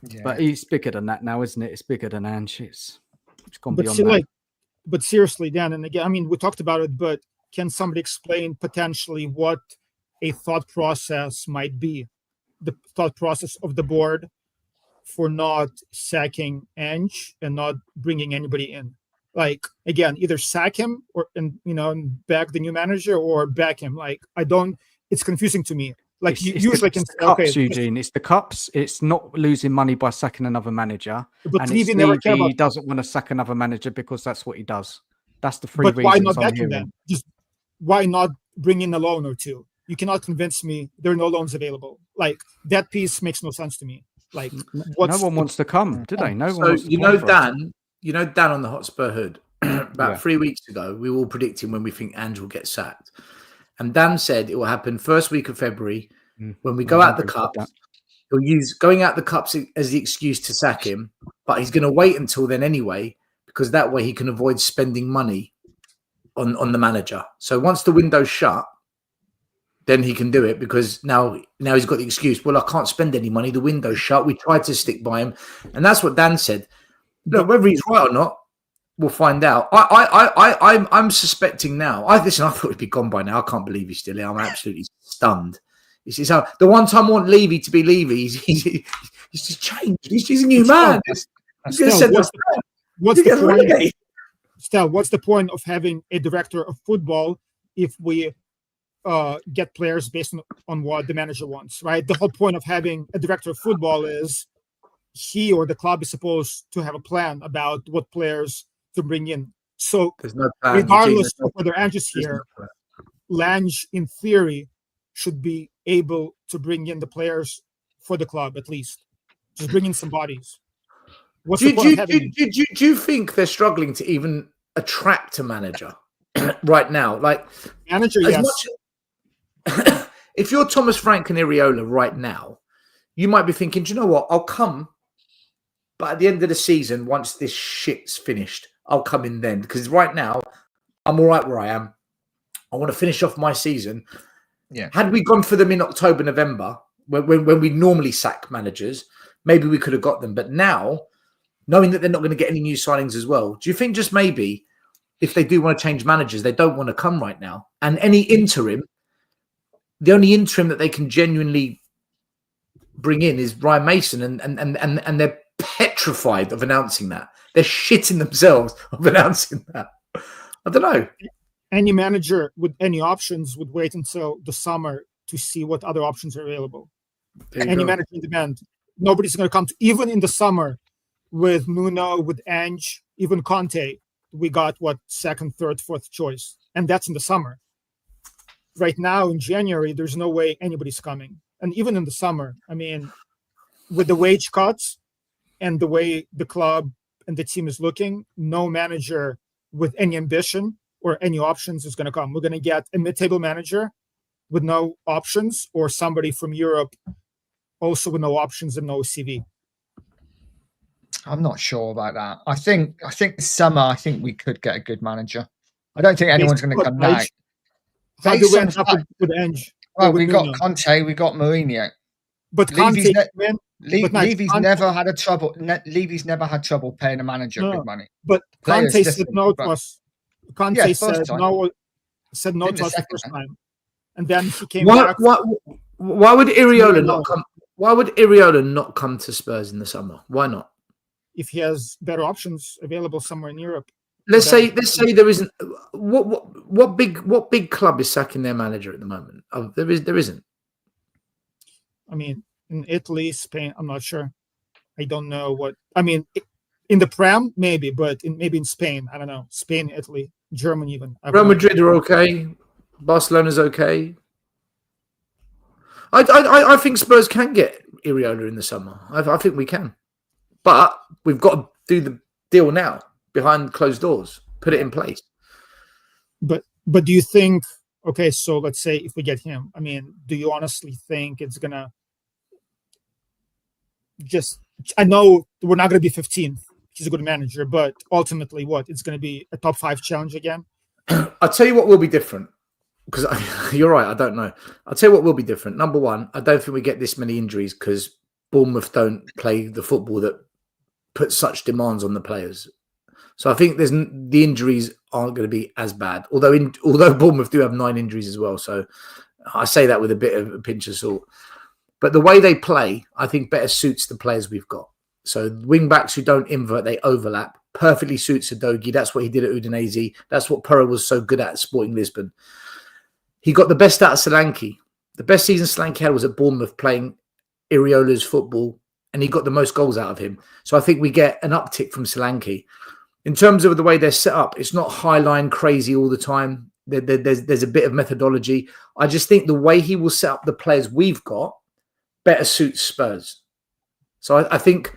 Yeah. But he's bigger than that now, isn't it? It's bigger than Ange. It's gone beyond that. But seriously, Dan, and again, I mean, we talked about it, but can somebody explain potentially what a thought process might be? The thought process of the board for not sacking Ange and not bringing anybody in. Like, again, either sack him and back the new manager, or back him. Like, it's confusing to me. Like, it's usually the cups, Eugene. It's the cups. It's not losing money by sacking another manager. But and TV never care about he doesn't want to sack another manager because that's what he does. That's the three reasons. Why not back him then? Just why not bring in a loan or two? You cannot convince me there are no loans available. Like, that piece makes no sense to me. Like, no one wants to come, do they? No one. So wants to Dan on the Hotspur Hood. About 3 weeks ago, we were all predicting when we think Ange will get sacked. And Dan said it will happen first week of February when we go I out the agree with cups. that. He'll use going out the cups as the excuse to sack him, but he's going to wait until then anyway, because that way he can avoid spending money on the manager. So once the window's shut, then he can do it, because now he's got the excuse. Well, I can't spend any money. The window's shut. We tried to stick by him, and that's what Dan said. Look, whether he's right or not, we'll find out. I'm suspecting now. I thought he'd be gone by now. I can't believe he's still here. I'm absolutely stunned. It's how the one time I want Levy to be Levy, he's just changed. He's a new man. Stel, what's the point? Stel, what's the point of having a director of football if we get players based on what the manager wants, right? The whole point of having a director of football is he or the club is supposed to have a plan about what players to bring in. So there's no plan, regardless of whether Ange is here, Lange, in theory, should be able to bring in the players for the club, at least. Just bring in some bodies. What's the point of having... do you think they're struggling to even attract a manager right now? Like, manager, yes. If you're Thomas Frank and Iriola right now, you might be thinking, do you know what? I'll come, but at the end of the season, once this shit's finished, I'll come in then. Because right now, I'm all right where I am. I want to finish off my season. Yeah. Had we gone for them in October, November, when we normally sack managers, maybe we could have got them. But now, knowing that they're not going to get any new signings as well, do you think just maybe if they do want to change managers, they don't want to come right now? And any interim, the only interim that they can genuinely bring in is Ryan Mason, and they're petrified of announcing that. They're shitting themselves of announcing that. I don't know. Any manager with any options would wait until the summer to see what other options are available. Any manager in demand. Nobody's going to come to, even in the summer with Nuno, with Ange, even Conte, we got second, third, fourth choice. And that's in the summer. Right now in January, there's no way anybody's coming. And even in the summer, I mean, with the wage cuts and the way the club and the team is looking, no manager with any ambition or any options is going to come. We're going to get a mid-table manager with no options, or somebody from Europe also with no options and no CV. I'm not sure about that. I think this summer, we could get a good manager. I don't think anyone's going to come back. How do we end up with Ange? Well, we got Conte, we got Mourinho. But Conte, Levy's never had trouble. Levy's never had trouble paying a manager good money. But Conte said no to us. Conte said no to us the first time, and then he came back. Why would Iriola not come? Why would Iriola not come to Spurs in the summer? Why not? If he has better options available somewhere in Europe. Let's say there isn't. What big club is sacking their manager at the moment? There isn't. I mean, in Italy, Spain, I'm not sure. I don't know what. I mean, in the Prem, maybe, but maybe in Spain, I don't know. Spain, Italy, Germany, even. Real Madrid are okay. Barcelona's okay. I think Spurs can get Iriola in the summer. I think we can, but we've got to do the deal now behind closed doors. Put it in place. But do you think? Okay, so let's say if we get him, I mean, do you honestly think it's gonna? I know we're not going to be 15th. He's a good manager, but ultimately, it's going to be a top 5 challenge again. I'll tell you what will be different, because you're right. I don't know. I'll tell you what will be different. Number one, I don't think we get this many injuries because Bournemouth don't play the football that puts such demands on the players. So I think the injuries aren't going to be as bad. Although Bournemouth do have 9 injuries as well, so I say that with a bit of a pinch of salt. But the way they play, I think, better suits the players we've got. So wing backs who don't invert, they overlap. Perfectly suits Udogie. That's what he did at Udinese. That's what Perra was so good at Sporting Lisbon. He got the best out of Solanke. The best season Solanke had was at Bournemouth playing Iriola's football, and he got the most goals out of him. So I think we get an uptick from Solanke. In terms of the way they're set up, it's not high line crazy all the time. There's a bit of methodology. I just think the way he will set up the players we've got better suits Spurs. So I think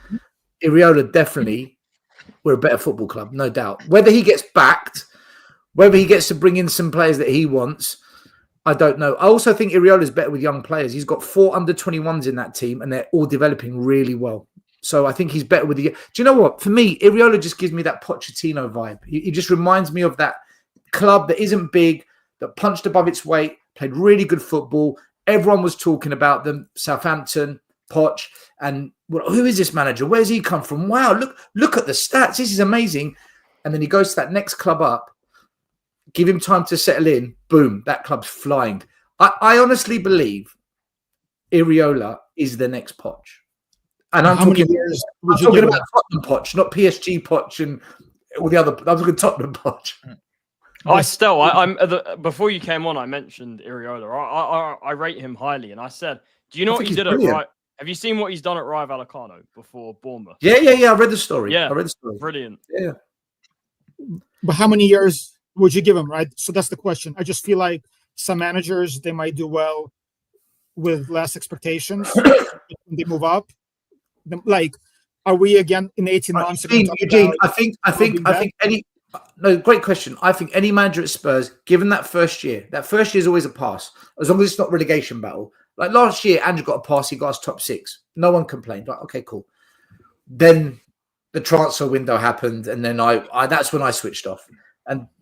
Iriola definitely, we're a better football club, no doubt. Whether he gets backed, whether he gets to bring in some players that he wants, I don't know. I also think Iriola's better with young players. He's got 4 under-21s in that team, and they're all developing really well. So I think he's better with the... Do you know what? For me, Iriola just gives me that Pochettino vibe. He just reminds me of that club that isn't big, that punched above its weight, played really good football. Everyone was talking about them. Southampton, Poch, and well, who is this manager? Where's he come from? Wow, look at the stats. This is amazing. And then he goes to that next club up. Give him time to settle in. Boom, that club's flying. I honestly believe Iriola is the next Poch. And I'm talking about Tottenham Poch, not PSG Poch and all the other. I'm talking Tottenham Poch. Before you came on, I mentioned Iriola. I rate him highly, and I said, "Do you know what he did brilliant. at Right? Have you seen what he's done at Rayo Vallecano before Bournemouth?" Yeah. I read the story. Yeah, I read the story. Brilliant. Yeah. But how many years would you give him, right? So that's the question. I just feel like some managers, they might do well with less expectations when they move up. Like, are we again in 18 months? Eugene, I think great question. I think any manager at Spurs, given that first year is always a pass, as long as it's not relegation battle. Like last year, Ange got a pass, he got us top 6. No one complained. Like, okay, cool. Then the transfer window happened, and then I that's when I switched off.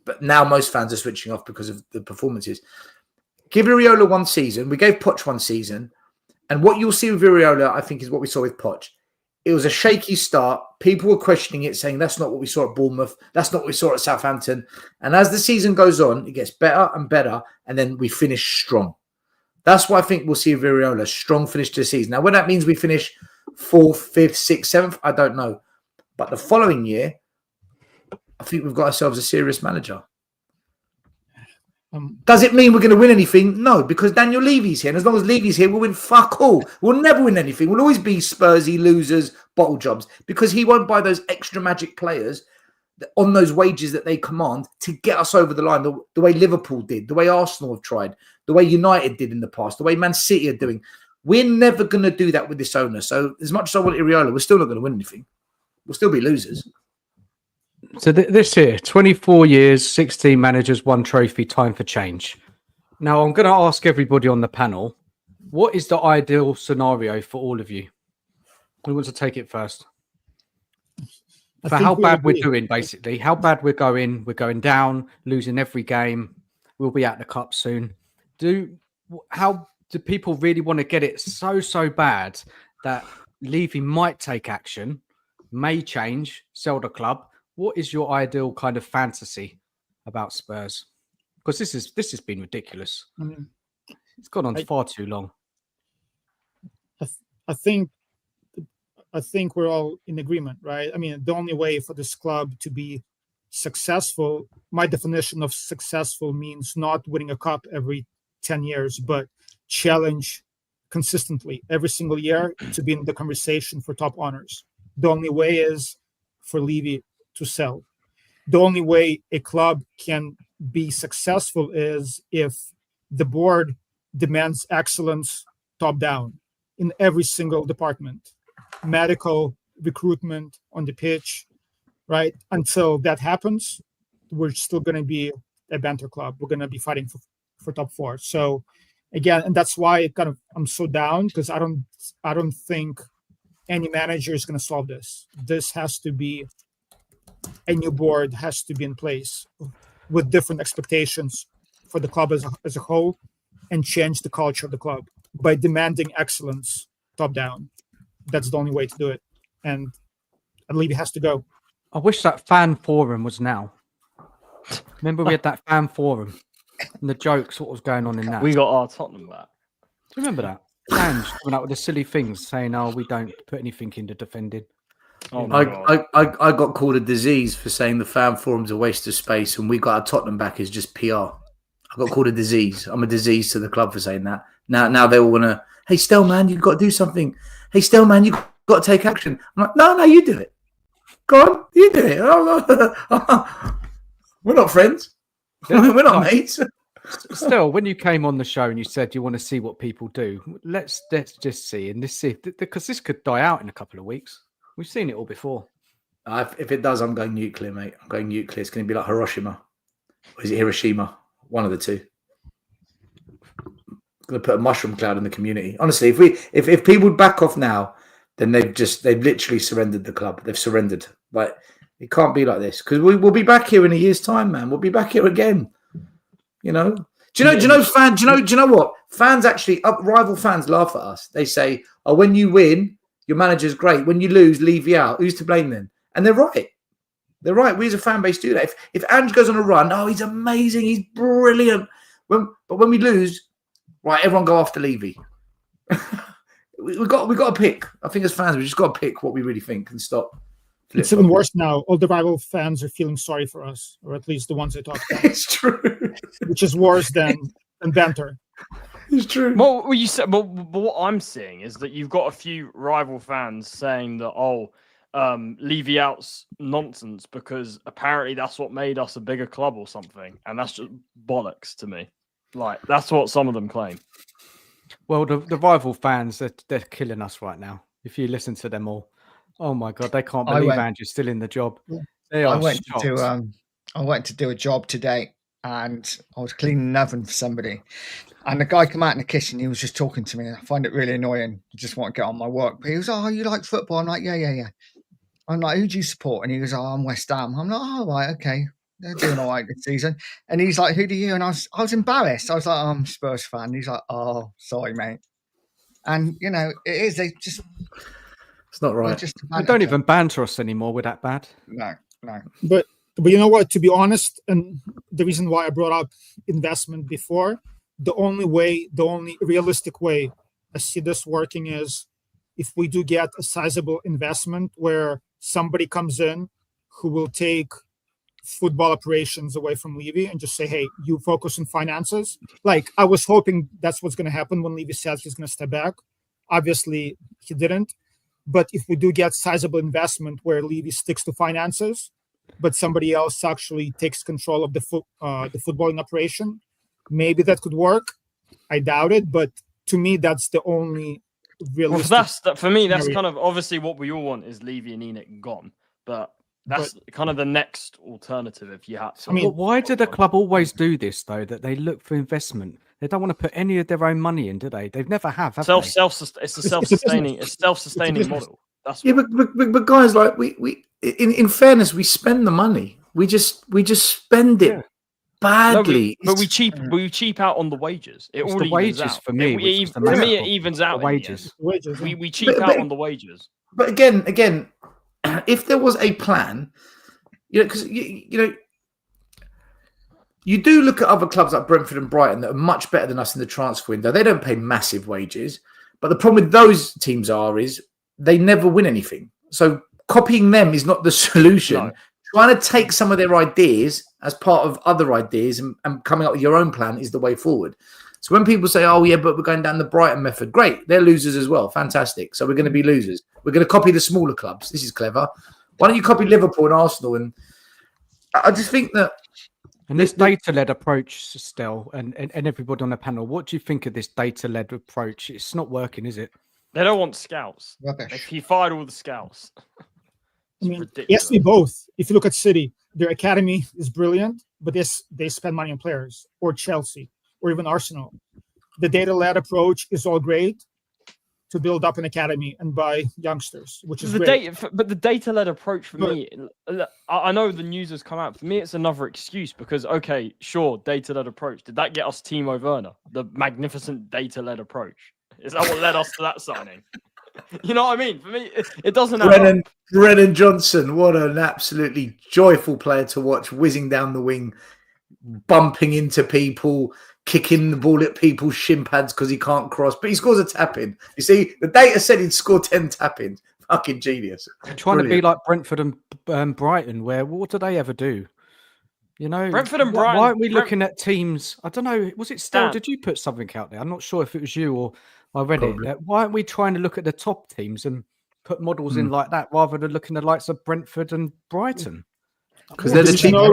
But now most fans are switching off because of the performances. Give Iriola one season. We gave Poch one season. And what you'll see with Iriola, I think, is what we saw with Poch. It was a shaky start. People were questioning it, saying that's not what we saw at Bournemouth. That's not what we saw at Southampton. And as the season goes on, it gets better and better. And then we finish strong. That's what I think we'll see with Iriola. Strong finish to the season. Now, when that means we finish 4th, 5th, 6th, 7th, I don't know. But the following year, I think we've got ourselves a serious manager. Does it mean we're going to win anything? No, because Daniel Levy's here. And as long as Levy's here, we'll win fuck all. We'll never win anything. We'll always be Spursy losers, bottle jobs, because he won't buy those extra magic players on those wages that they command to get us over the line, the way Liverpool did, the way Arsenal have tried, the way United did in the past, the way Man City are doing. We're never going to do that with this owner. So as much as I want Iriola, we're still not going to win anything. We'll still be losers. So this here, 24 years, 16 managers, 1 trophy, time for change. Now, I'm going to ask everybody on the panel, what is the ideal scenario for all of you? Who wants to take it first? For how bad we're doing, basically. How bad we're going down, losing every game. We'll be at the cup soon. How do people really want to get it so bad that Levy might take action, may change, sell the club? What is your ideal kind of fantasy about Spurs? Because this has been ridiculous. I mean, it's gone on far too long. I think we're all in agreement, right? I mean, the only way for this club to be successful, my definition of successful means not winning a cup every 10 years, but challenge consistently every single year to be in the conversation for top honors. The only way is for Levy to sell. The only way a club can be successful is if the board demands excellence top down in every single department, medical, recruitment, on the pitch, right? Until that happens, we're still going to be a banter club. We're going to be fighting for top 4. So again, and that's why I'm so down, because I don't think any manager is going to solve this. This has to be a new board, has to be in place with different expectations for the club as a whole, and change the culture of the club by demanding excellence top down. That's the only way to do it. And I believe it has to go. I wish that fan forum was now. Remember we had that fan forum and the joke sort of going on in that. We got our Tottenham back. Do you remember that? Ange coming up with the silly things saying, "Oh, we don't put anything into defending." I got called a disease for saying the fan forum's a waste of space, and we got our Tottenham back is just PR. I got called a disease. I'm a disease to the club for saying that. Now they all want to, hey, Stel, man, you've got to do something. Hey, Stel, man, you've got to take action. I'm like, no, you do it. Go on, you do it. We're not friends. We're not mates. Still, when you came on the show and you said you want to see what people do, let's just see because this could die out in a couple of weeks. We've seen it all before. If it does, I'm going nuclear, mate. I'm going nuclear. It's going to be like Hiroshima. Or is it Hiroshima? One of the two. going to put a mushroom cloud in the community. Honestly, if people back off now, then they've literally surrendered the club. They've surrendered. Like, it can't be like this, because we'll be back here in a year's time, man. We'll be back here again. You know? Do you know what? Fans actually, rival fans laugh at us. They say, "Oh, when you win, your manager's great. When you lose, leave you out. Who's to blame then?" And they're right. They're right. We as a fan base do that. If Ange goes on a run, oh, he's amazing, he's brilliant. But when we lose, right, everyone go after Levy. we got to pick. I think as fans, we just got to pick what we really think and stop. It's even worse now. All the rival fans are feeling sorry for us, or at least the ones I talk about. It's true. Which is worse than banter. It's true. Well, but what I'm seeing is that you've got a few rival fans saying that, Levyout's nonsense because apparently that's what made us a bigger club or something, and that's just bollocks to me. Like, that's what some of them claim. Well, the rival fans, they're killing us right now. If you listen to them all, oh my God, they can't believe Ange is still in the job. They are I went to do a job today, and I was cleaning an oven for somebody, and the guy came out in the kitchen. He was just talking to me, and I find it really annoying. I just want to get on my work. But he was, "Oh, you like football?" I'm like, yeah. I'm like, "Who do you support?" And he goes, "Oh, I'm West Ham." I'm like, "Oh, right, okay. They're doing all right this season." And he's like, "Who do you?" And I was embarrassed. I was like, "Oh, I'm a Spurs fan." He's like, "Oh, sorry, mate." And, you know, it is. They just... It's not right. They don't even banter us anymore. We're that bad. No. But you know what? To be honest, and the reason why I brought up investment before, the only realistic way I see this working is if we do get a sizable investment where somebody comes in who will take football operations away from Levy and just say, "Hey, you focus on finances." Like, I was hoping that's what's going to happen when Levy says he's going to step back. Obviously, he didn't. But if we do get sizable investment where Levy sticks to finances, but somebody else actually takes control of the footballing operation, maybe that could work. I doubt it, but to me, that's the only realistic. For me, that's kind of obviously what we all want is Levy and ENIC gone, but that's kind of the next alternative if you had to. I mean, why do the club always do this though? That they look for investment. They don't want to put any of their own money in, do they? They've never have they? It's a self-sustaining model. That's but guys, like we in fairness, we spend the money. We just spend it badly. No, but we cheap out on the wages. It's the wages for me. It evens out. The wages. We cheap out on the wages. But again, if there was a plan, because you do look at other clubs like Brentford and Brighton that are much better than us in the transfer window. They don't pay massive wages, but the problem with those teams is they never win anything. So copying them is not the solution. No. Trying to take some of their ideas as part of other ideas and coming up with your own plan is the way forward. So when people say, "Oh, yeah, but we're going down the Brighton method," great. They're losers as well. Fantastic. So we're going to be losers. We're going to copy the smaller clubs. This is clever. Why don't you copy Liverpool and Arsenal? And I just think that... And this data-led approach, Stel, and everybody on the panel, what do you think of this data-led approach? It's not working, is it? They don't want scouts. Rubbish. He fired all the scouts. Yes, we both. If you look at City, their academy is brilliant, but they spend money on players, or Chelsea, or even Arsenal. The data-led approach is all great to build up an academy and buy youngsters, which is great. But the data-led approach for me, I know the news has come out. For me, it's another excuse because, okay, sure, data-led approach. Did that get us Timo Werner? The magnificent data-led approach. Is that what led us to that signing? You know what I mean? For me, it doesn't happen. Brennan Johnson, what an absolutely joyful player to watch, whizzing down the wing, bumping into people, kicking the ball at people's shin pads because he can't cross, but he scores a tap-in. You see, the data said he'd score 10 tap-ins. Fucking genius. Trying to be like Brentford and Brighton, where what do they ever do? You know, Brentford and Brighton. Why aren't we looking at teams? I don't know. Was it Stel? Did you put something out there? I'm not sure if it was you or I read it. Why aren't we trying to look at the top teams and put models in like that rather than looking at the likes of Brentford and Brighton? Because they're the cheaper.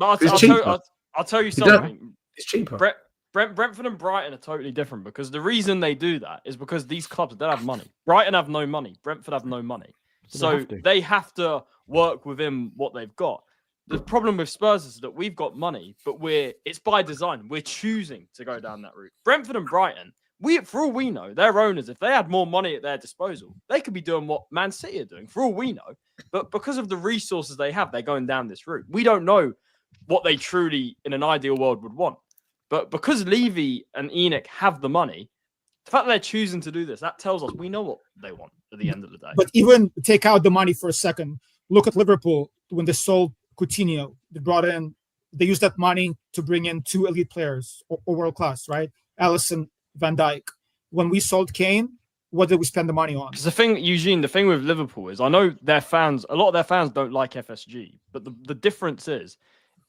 I'll tell you something. It's cheaper. Brentford and Brighton are totally different because the reason they do that is because these clubs don't have money. Brighton have no money. Brentford have no money. So they have to work within what they've got. the problem with Spurs is that we've got money, but it's by design. We're choosing to go down that route. Brentford and Brighton, for all we know, their owners, if they had more money at their disposal, they could be doing what Man City are doing, for all we know. But because of the resources they have, they're going down this route. We don't know what they truly, in an ideal world, would want. But because Levy and ENIC have the money, the fact that they're choosing to do this, that tells us we know what they want at the end of the day. But even take out the money for a second. Look at Liverpool when they sold Coutinho. They used that money to bring in 2 elite players or world class, right? Alisson, Van Dijk. When we sold Kane, what did we spend the money on? Because the thing, Eugene, the thing with Liverpool is, I know their fans, a lot of their fans don't like FSG, but the difference is,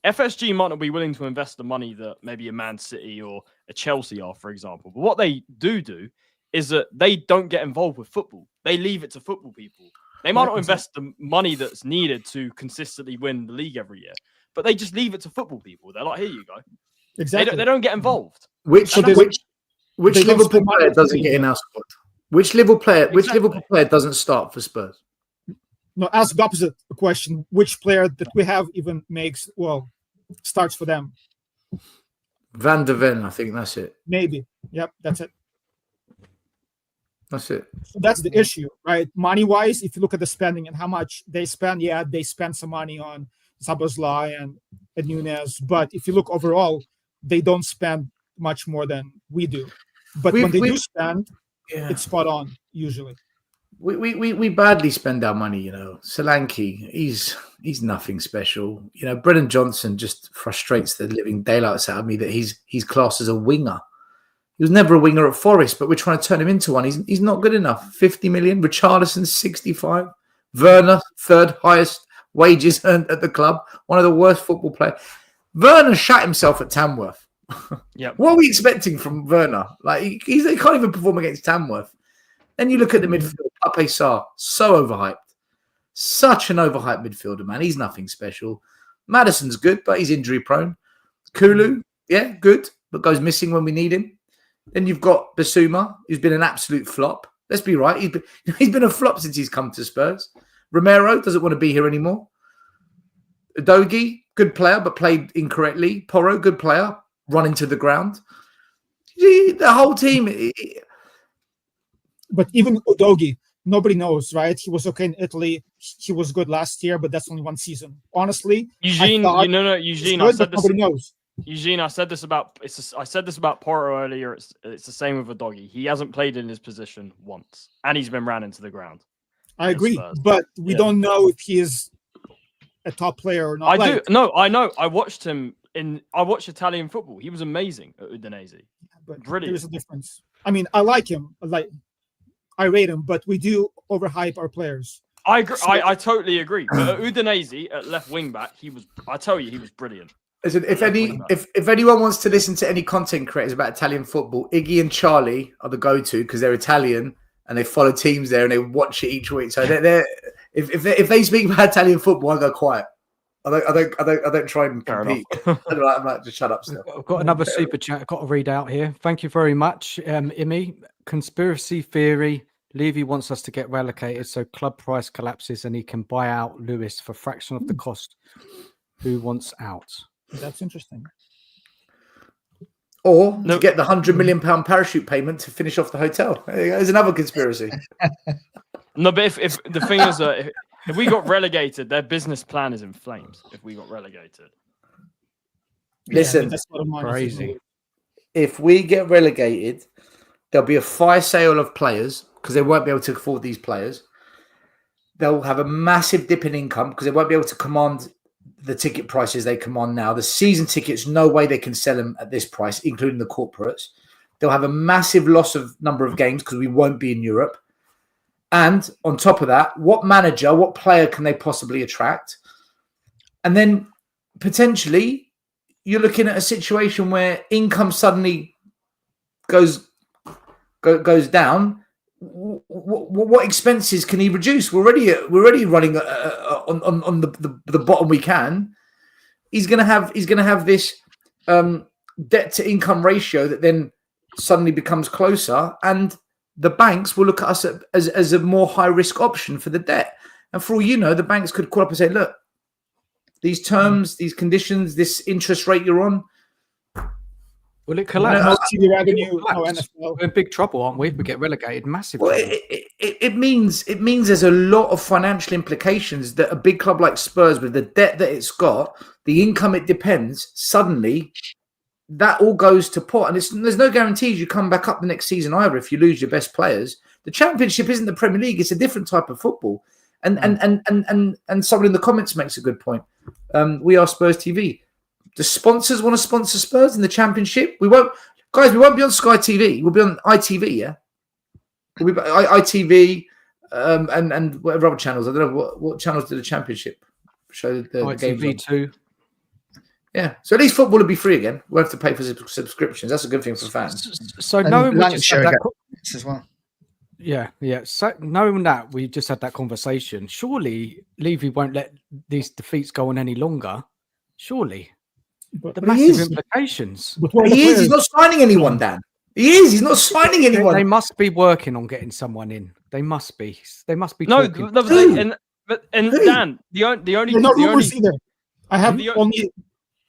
FSG might not be willing to invest the money that maybe a Man City or a Chelsea are, for example. But what they do is that they don't get involved with football. They leave it to football people. They might not invest the money that's needed to consistently win the league every year, but they just leave it to football people. They're like, here you go. Exactly. They don't get involved. Which Liverpool player doesn't get in our squad? Which Liverpool player doesn't start for Spurs? No, ask the opposite question. Which player that we have even starts for them? Van der Ven, I think that's it. Maybe. Yep, that's it. That's it. So that's the issue, right? Money-wise, if you look at the spending and how much they spend, they spend some money on Szoboszlai and Nunez. But if you look overall, they don't spend much more than we do. But when they do spend, it's spot on, usually. We badly spend our money, Solanke, he's nothing special. Brennan Johnson just frustrates the living daylights out of me that he's classed as a winger. He was never a winger at Forest, but we're trying to turn him into one. He's not good enough. 50 million. Richarlison, 65. Werner, third highest wages earned at the club. One of the worst football players. Werner shot himself at Tamworth. Yeah. What are we expecting from Werner? Like he can't even perform against Tamworth. Then you look at the midfield. Pape Sarr, so overhyped. Such an overhyped midfielder, man. He's nothing special. Maddison's good, but he's injury prone. Kulu, good, but goes missing when we need him. Then you've got Basuma, who's been an absolute flop. Let's be right. He's been a flop since he's come to Spurs. Romero doesn't want to be here anymore. Udogie, good player, but played incorrectly. Porro, good player, run into the ground. The whole team. But even Udogie, nobody knows, right? He was okay in Italy. He was good last year, but that's only one season. Honestly, Eugene, Eugene, good, I said this. Nobody knows. Eugene, I said this about Porro earlier. It's the same with Udogie. He hasn't played in his position once, and he's been ran into the ground. I agree, but we don't know if he is a top player or not. I know. I watched him I watched Italian football. He was amazing at Udinese. But brilliant. There's a difference. I mean, I like him. I rate him, but we do overhype our players. I agree. I totally agree. But at Udinese, at left wing back, he was brilliant. Listen, if anyone wants to listen to any content creators about Italian football, Iggy and Charlie are the go-to because they're Italian and they follow teams there and they watch it each week. So if they speak about Italian football, I go quiet. I don't try and compete. I'm like, just shut up. Still. I've got another super chat I've got to read out here. Thank you very much, Imi. Conspiracy theory. Levy wants us to get relegated so club price collapses and he can buy out Lewis for a fraction of the cost. Who wants out? That's interesting. Or to get the £100 million parachute payment to finish off the hotel. There's another conspiracy. No, but if the thing is that if we got relegated, their business plan is in flames. If we got relegated, listen, that's crazy. If we get relegated, there'll be a fire sale of players because they won't be able to afford these players. They'll have a massive dip in income because they won't be able to command the ticket prices they command now. The season tickets, no way they can sell them at this price, including the corporates. They'll have a massive loss of number of games because we won't be in Europe. And on top of that, what manager, what player can they possibly attract? And then potentially you're looking at a situation where income suddenly goes down. What expenses can he reduce? We're already running on the bottom we can. He's gonna have this debt to income ratio that then suddenly becomes closer, and the banks will look at us as a more high risk option for the debt. And for all you know, the banks could call up and say, "Look, these terms, these conditions, this interest rate you're on? Will it collapse? No TV revenue, no Collapse. NFL. We're in big trouble, aren't we? If we get relegated, massive Well, trouble. it means there's a lot of financial implications that a big club like Spurs, with the debt that it's got, the income it depends, suddenly that all goes to pot. And there's no guarantees you come back up the next season either if you lose your best players. The Championship isn't the Premier League; it's a different type of football. And someone in the comments makes a good point. We are Spurs TV. Do sponsors want to sponsor Spurs in the Championship? We won't be on Sky TV. We'll be on ITV, yeah? We'll be ITV and whatever other channels. I don't know what channels do the Championship show the games on. ITV2. Yeah, so at least football will be free again. We'll have to pay for subscriptions. That's a good thing for fans. So And knowing we just Lancashire had that, gets as well. yeah. So knowing that we just had that conversation, surely Levy won't let these defeats go on any longer. Surely. But The But he massive is. implications. where the He is. players- He's not signing anyone, Dan. He is. He's not signing anyone. They must be working on getting someone in. They must be. They must be. No, talking. and Who? Dan, the only They're not the rumors only either. I have The- only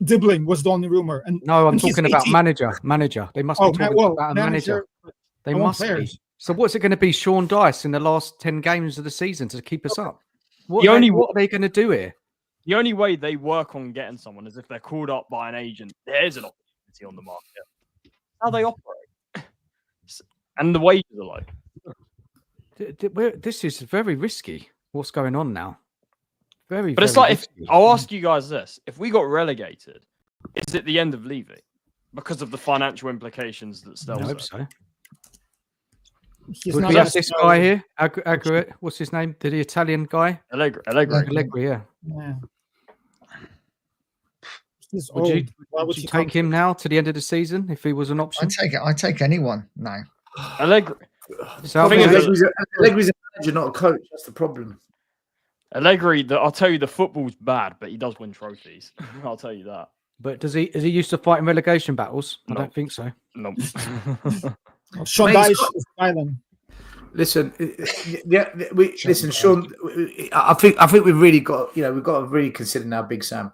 Dibbling was the only rumor. And No, I'm and he's talking about 18. manager. They must be talking about a manager. They I want must be. players. So what's it going to be, Sean Dice, in the last 10 games of the season to keep us up? What The are only- they going to do here? the only way they work on getting someone is if they're called up by an agent. There's an opportunity on the market. How they operate, and the wages are like. This is very risky. What's going on now? Very. But it's very like, if risky. I'll ask you guys this: if we got relegated, is it the end of Levy because of the financial implications that I Stel hope said? so. He's Would not we have just- this guy here? Agri, what's his name? The Italian guy? Allegri. Allegri, yeah. Yeah. He's Would you, old. Why would you he take come him now to the end of the season if he was an option? I take anyone. No. Allegri. Southgate? thing is that- Allegri's a manager, not a coach. That's the problem. Allegri. I'll tell you, the football's bad, but he does win trophies. I'll tell you that. But is he used to fighting relegation battles? I No. don't think so. No. Sean Mate, Dyche it's got- is silent. Listen, listen, Sean. I think we've really got we've got to really consider now Big Sam.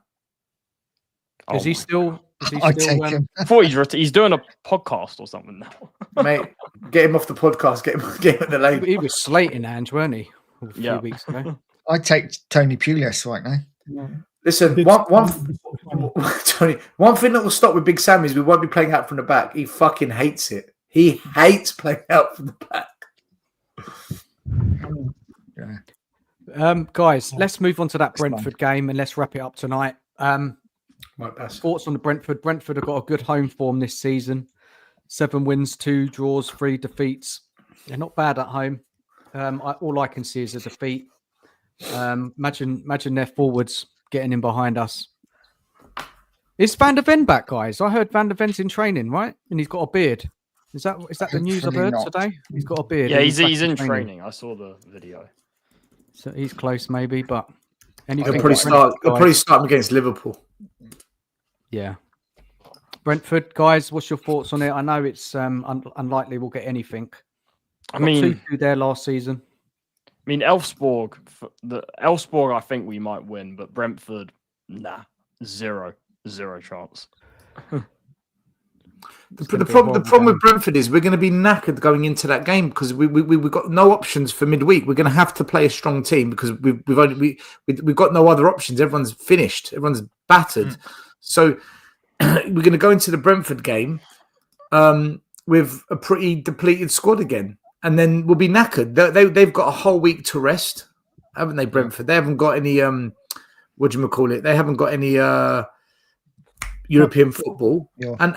Is he my still? I take him. I thought he's doing a podcast or something now. Mate, get him off the podcast. Get him at the lane. He was slating Ange, weren't he? A few Yeah. weeks ago. I take Tony Pulis right now. Yeah. Listen, Big one Sam is so funny. Tony, one thing that will stop with Big Sam is we won't be playing out from the back. He fucking hates it. He hates playing out from the back. Guys, let's move on to that It's fun. Brentford game and let's wrap it up tonight. Right, that's Thoughts on the Brentford? Brentford have got a good home form this season. 7 wins, 2 draws, 3 defeats. They're not bad at home. All I can see is a defeat. Imagine their forwards getting in behind us. Is Van der Ven back, guys? I heard Van der Ven's in training, right? And he's got a beard. Is that the news I've Hopefully heard not. today? He's got a beard. Yeah, and he's back in training. I saw the video. So he's close, maybe, but He'll anything. probably start him against Liverpool. Yeah. Brentford, guys, what's your thoughts on it? I know it's unlikely we'll get anything. I Got mean, 2-2 there last season. Elsborg. Elsborg, I think we might win, but Brentford, nah, zero chance. The problem with Brentford is we're going to be knackered going into that game because we've got no options for midweek. We're going to have to play a strong team because we've got no other options. Everyone's finished. Everyone's battered. So we're going to go into the Brentford game with a pretty depleted squad again, and then we'll be knackered. They've got a whole week to rest, haven't they? Brentford. They haven't got any what do you call it? They haven't got any European football, and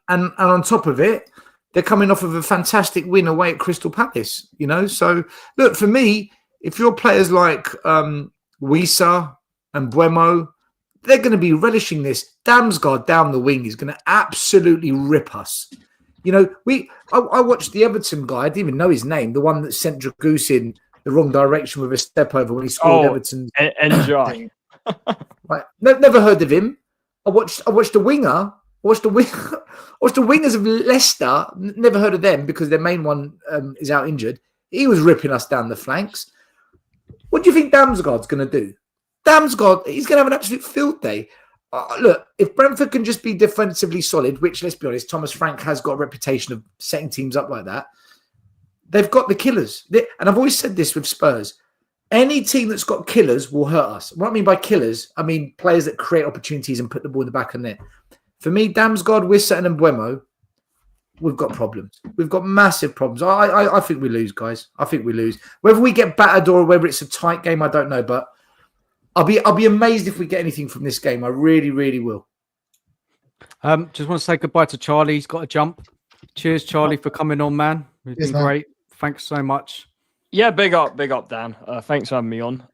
on top of it, they're coming off of a fantastic win away at Crystal Palace. So look, for me, if you're players like Wisa and Buemo, they're going to be relishing this. Damsgaard down the wing is going to absolutely rip us. I watched the Everton guy. I didn't even know his name. The one that sent Dragoose in the wrong direction with a step over when he scored Everton. Enjoy. Right. Never heard of him. I watched the winger. I watched the wingers of Leicester. Never heard of them because their main one is out injured. He was ripping us down the flanks. What do you think Damsgaard's going to do? Damsgaard, he's going to have an absolute field day. Look, if Brentford can just be defensively solid, which, let's be honest, Thomas Frank has got a reputation of setting teams up like that, they've got the killers. And I've always said this with Spurs. Any team that's got killers will hurt us. What I mean by killers, I mean players that create opportunities and put the ball in the back of the net. For me, Damsgaard, Wissatin and Mbeumo, we've got problems. We've got massive problems. I think we lose, guys. I think we lose. Whether we get battered or whether it's a tight game, I don't know. But I'll be amazed if we get anything from this game. I really, really will. Just want to say goodbye to Charlie. He's got to jump. Cheers, Charlie, for coming on, man. It's been great. Thanks so much. Yeah, big up, Dan. Thanks for having me on.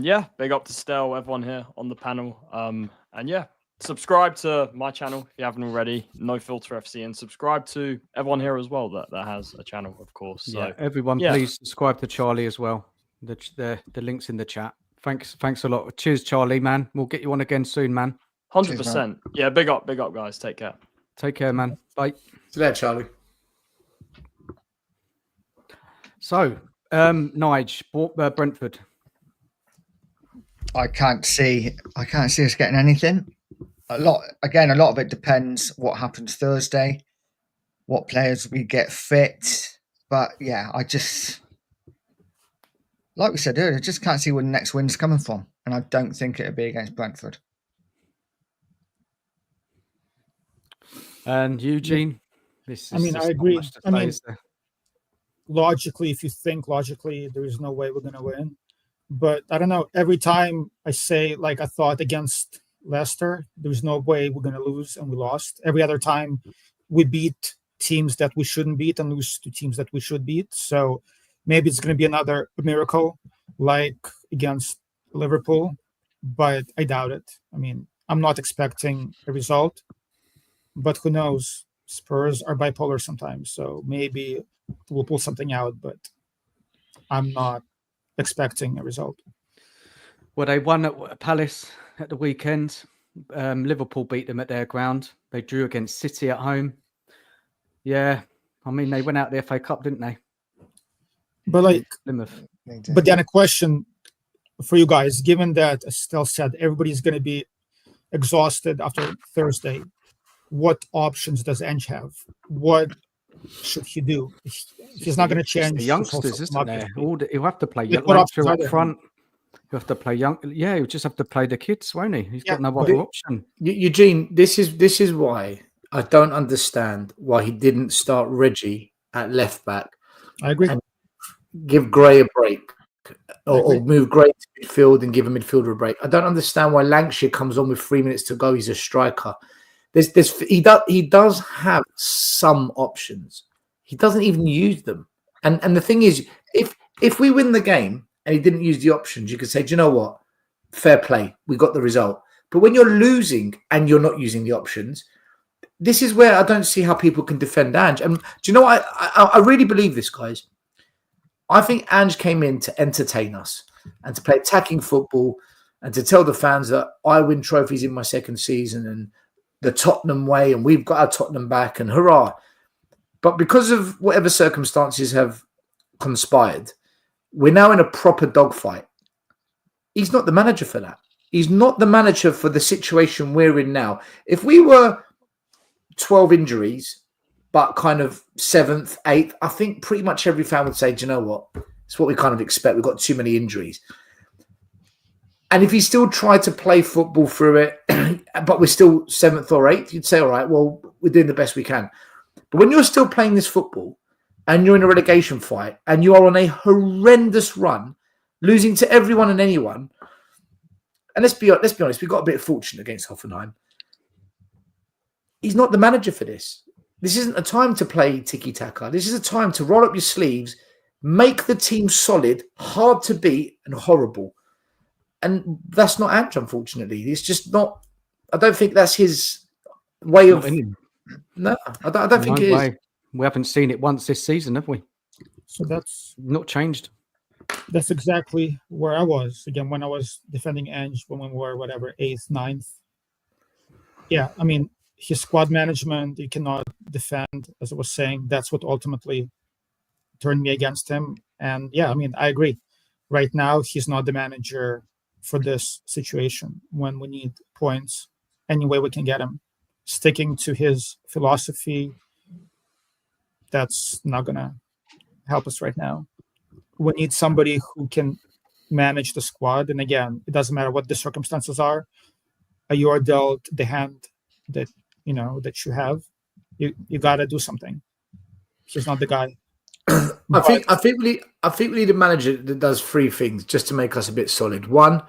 Yeah, big up to Stel, everyone here on the panel. And yeah, subscribe to my channel if you haven't already, No Filter FC, and subscribe to everyone here as well that has a channel, of course. So, yeah, everyone, please subscribe to Charlie as well. The link's in the chat. Thanks a lot. Cheers, Charlie, man. We'll get you on again soon, man. 100%. Yeah, big up, guys. Take care. Take care, man. Bye. See you later, Charlie. So, Nige, Brentford. I can't see us getting anything. A lot of it depends what happens Thursday, what players we get fit. But yeah, I just, like we said earlier, just can't see where the next win's coming from, and I don't think it'll be against Brentford. And Eugene, I agree. Logically, if you think logically, there is no way we're going to win. But I don't know. Every time I say, like I thought against Leicester, there's no way we're going to lose, and we lost. Every other time we beat teams that we shouldn't beat and lose to teams that we should beat. So maybe it's going to be another miracle like against Liverpool, but I doubt it. I mean, I'm not expecting a result, but who knows? Spurs are bipolar sometimes, so maybe we'll pull something out, but I'm not expecting a result. Well, they won at Palace at the weekend. Liverpool beat them at their ground. They drew against City at home. Yeah, I mean, they went out the FA Cup, didn't they? But like, Plymouth. But then a question for you guys, given that, as Stel said, everybody's going to be exhausted after Thursday, what options does Ange have? What should he do? He's not going to change. The youngsters, isn't there? He'll have to play young up front. He'll have to play young. Yeah, he'll just have to play the kids, won't he? He's got no other option. Eugene, this is why I don't understand why he didn't start Reggie at left back. I agree. And give Gray a break, or move Gray to midfield and give a midfielder a break. I don't understand why Lancashire comes on with 3 minutes to go. He's a striker. He does have some options. He doesn't even use them. And the thing is, if we win the game and he didn't use the options, you could say, do you know what? Fair play. We got the result. But when you're losing and you're not using the options, this is where I don't see how people can defend Ange. And do you know what? I really believe this, guys. I think Ange came in to entertain us and to play attacking football and to tell the fans that I win trophies in my second season and the Tottenham way, and we've got our Tottenham back, and hurrah. But because of whatever circumstances have conspired, we're now in a proper dogfight. He's not the manager for that. He's not the manager for the situation we're in now. If we were 12 injuries, but kind of 7th, 8th, I think pretty much every fan would say, do you know what? It's what we kind of expect. We've got too many injuries. And if he still tried to play football through it, but we're still 7th or 8th, you'd say, all right, well, we're doing the best we can. But when you're still playing this football and you're in a relegation fight and you are on a horrendous run, losing to everyone and anyone, and let's be honest, we got a bit of fortune against Hoffenheim. He's not the manager for this. This isn't a time to play tiki-taka. This is a time to roll up your sleeves, make the team solid, hard to beat, and horrible. And that's not Ange, unfortunately. It's just not. I don't think that's his way of. No, I don't think it is. We haven't seen it once this season, have we? So that's not changed. That's exactly where I was again when I was defending Ange when we were 8th, 9th. Yeah, I mean his squad management, you cannot defend, as I was saying. That's what ultimately turned me against him. And yeah, I mean I agree. Right now, he's not the manager for this situation when we need points any way we can get him. Sticking to his philosophy, that's not going to help us right now. We need somebody who can manage the squad. And again, it doesn't matter what the circumstances are. You are dealt the hand that you have. You got to do something. He's not the guy. I think we need a manager that does three things just to make us a bit solid. One,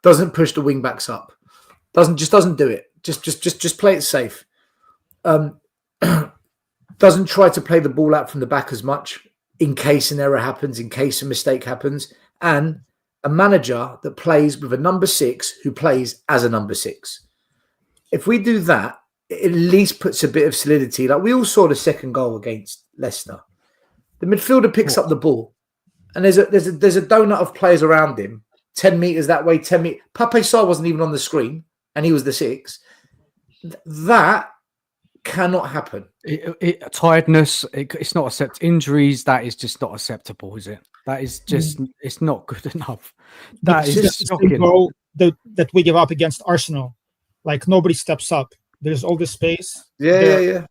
doesn't push the wing backs up. Doesn't do it. Just play it safe. Doesn't try to play the ball out from the back as much in case an error happens, in case a mistake happens. And a manager that plays with a number 6 who plays as a number 6. If we do that, it at least puts a bit of solidity. Like we all saw the second goal against Leicester. The midfielder picks up the ball, and there's a donut of players around him, 10 meters that way, 10 meters. Pape Sarr wasn't even on the screen, and he was the 6. That cannot happen. Tiredness, it's not acceptable. Injuries, that is just not acceptable, is it? That is just, it's not good enough. That is just shocking. Goal that we give up against Arsenal. Like nobody steps up. There's all this space. Yeah.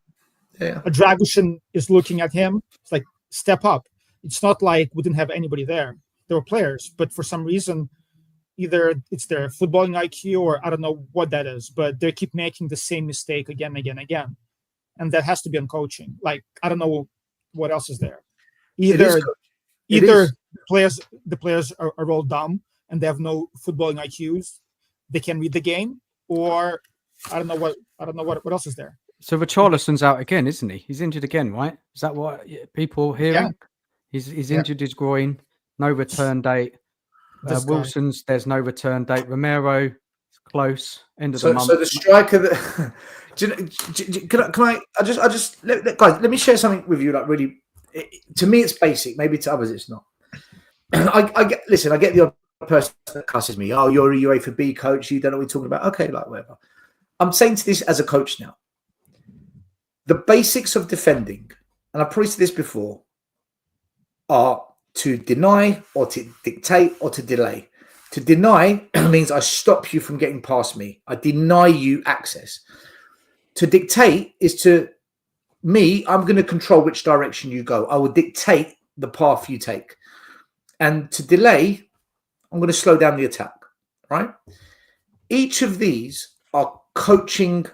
A Dragushin is looking at him. It's like, step up. It's not like we didn't have anybody there. There were players, but for some reason, either it's their footballing IQ or I don't know what that is, but they keep making the same mistake again. And that has to be on coaching. Like, I don't know what else is there. Either the players are all dumb and they have no footballing IQs. They can read the game, or I don't know what else is there. So Richarlison's out again, isn't he? He's injured again, right? Is that what people are hearing? Yeah. He's injured his groin. No return date. Wilson's, there's no return date. Romero, close. End of the month. So the striker that guys, let me share something with you. Like really, to me, it's basic. Maybe to others, it's not. I get the odd person that cusses me. Oh, you're a UEFA B coach. You don't know what you're talking about. Okay, like whatever. I'm saying to this as a coach now. The basics of defending, and I've probably said this before, are to deny or to dictate or to delay. To deny means I stop you from getting past me. I deny you access. To dictate is to me, I'm going to control which direction you go. I will dictate the path you take. And to delay, I'm going to slow down the attack, right? Each of these are coaching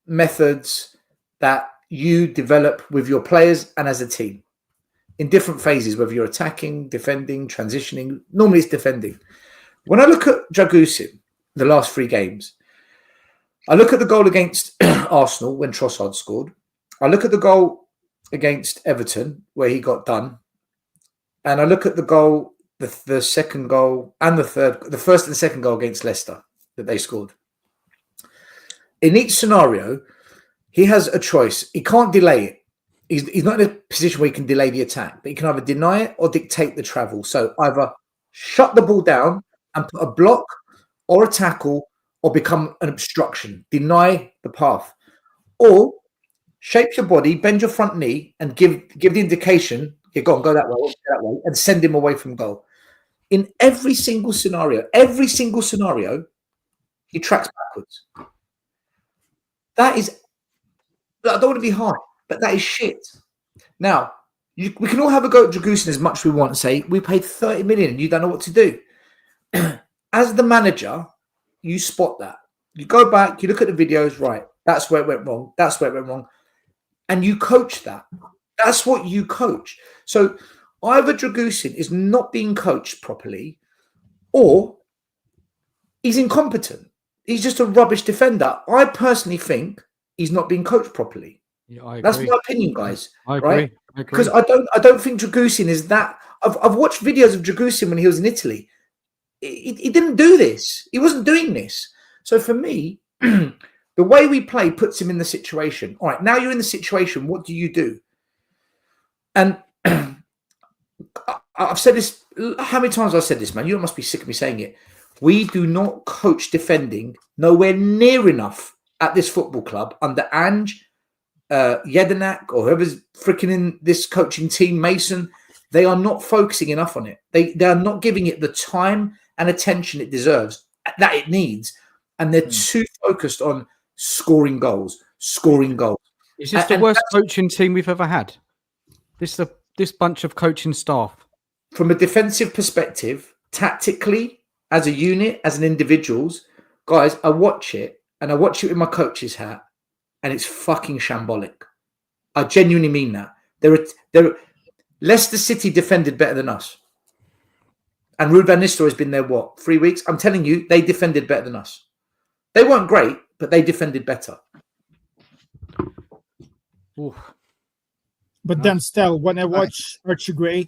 methods that you develop with your players and as a team in different phases, whether you're attacking, defending, transitioning. Normally it's defending. When I look at Dragusin, the last 3 games, I look at the goal against Arsenal when Trossard scored. I look at the goal against Everton where he got done. And I look at the goal, the second goal and the first and second goal against Leicester that they scored. In each scenario, he has a choice. He can't delay it. He's not in a position where he can delay the attack, but he can either deny it or dictate the travel. So either shut the ball down and put a block or a tackle or become an obstruction, deny the path, or shape your body, bend your front knee and give the indication, go that way, and send him away from goal. In every single scenario, he tracks backwards. That is, I don't want to be hard, but that is shit. Now, we can all have a go at Dragusin as much as we want and say, we paid 30 million and you don't know what to do. As the manager, you spot that. You go back, you look at the videos, right, that's where it went wrong. That's where it went wrong. And you coach that. That's what you coach. So either Dragusin is not being coached properly or he's incompetent. He's just a rubbish defender. I personally think he's not being coached properly. Yeah, I agree. That's my opinion, guys. I agree. Right? Because I don't think Dragusin is that. I've watched videos of Dragusin when he was in Italy. He didn't do this. He wasn't doing this. So for me, the way we play puts him in the situation. All right, now you're in the situation. What do you do? And I've said this. How many times have I said this, man? You must be sick of me saying it. We do not coach defending nowhere near enough at this football club under Ange, Jedinak, or whoever's freaking in this coaching team, Mason. They are not focusing enough on it. They are not giving it the time and attention it deserves, that it needs, and they're too focused on scoring goals. Is this the worst coaching team we've ever had? This bunch of coaching staff. From a defensive perspective, tactically, as a unit, as an individuals, guys, I watch it, and I watch it with my coach's hat, and it's fucking shambolic. I genuinely mean that. Leicester City defended better than us. And Ruud van Nistelrooy has been there, 3 weeks? I'm telling you, they defended better than us. They weren't great, but they defended better. Oof. But then still, when I watch Archie Gray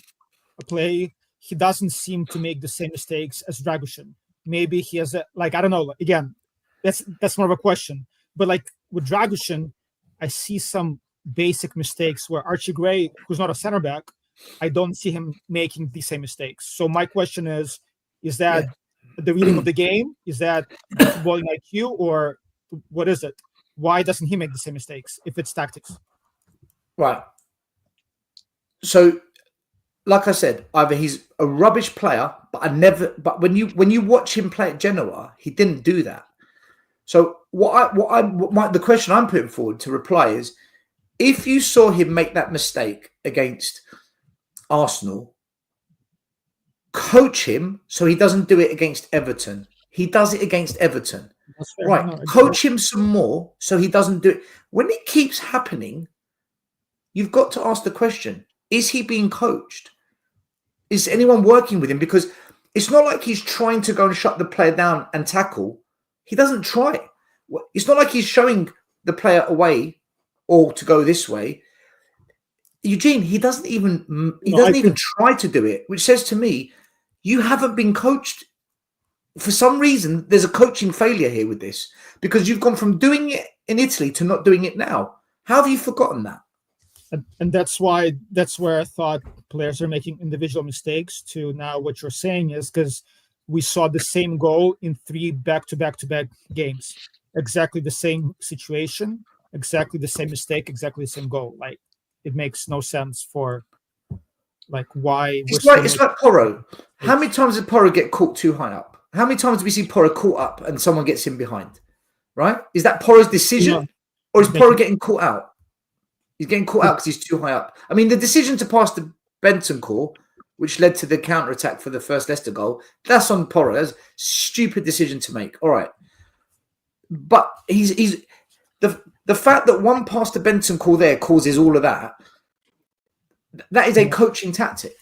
play, he doesn't seem to make the same mistakes as Dragoshin. Maybe he has I don't know. Again, that's more of a question. But like with Dragoshin, I see some basic mistakes where Archie Gray, who's not a center back, I don't see him making the same mistakes. So my question is that the reading of the game? Is that footballing IQ, or what is it? Why doesn't he make the same mistakes if it's tactics? Right. So, like I said, either he's a rubbish player, but when you watch him play at Genoa, he didn't do that. So the question I'm putting forward to reply is, if you saw him make that mistake against Arsenal, coach him so he doesn't do it against Everton. He does it against Everton. Right. No, coach him some more so he doesn't do it. When it keeps happening, you've got to ask the question, is he being coached? Is anyone working with him? Because it's not like he's trying to go and shut the player down and tackle. He doesn't try. It's not like he's showing the player away or to go this way. Eugene, he doesn't even try to do it, which says to me, you haven't been coached. For some reason, there's a coaching failure here with this, because you've gone from doing it in Italy to not doing it now. How have you forgotten that? And that's where I thought players are making individual mistakes to now what you're saying is because we saw the same goal in 3 back-to-back games. Exactly the same situation, exactly the same mistake, exactly the same goal. Like, it makes no sense for why. It's like Porro. How many times did Porro get caught too high up? How many times do we see Porro caught up and someone gets him behind? Right? Is that Porro's decision, or is Porro getting caught out? He's getting caught out because he's too high up. I mean, the decision to pass to Bentancur, which led to the counter-attack for the first Leicester goal, that's on Porro. That's a stupid decision to make. All right. But he's the fact that one pass to Bentancur there causes all of that, that is a coaching tactic.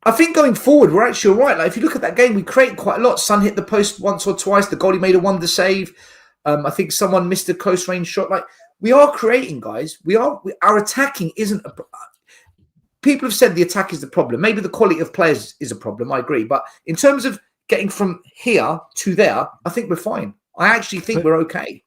I think going forward, we're actually all right. Like, if you look at that game, we created quite a lot. Son hit the post once or twice. The goalie made a wonder save. I think someone missed a close range shot. Like, we are creating, guys. Our attacking isn't a people have said the attack is the problem. Maybe the quality of players is a problem. I agree. But in terms of getting from here to there, I think we're fine. I actually think we're okay.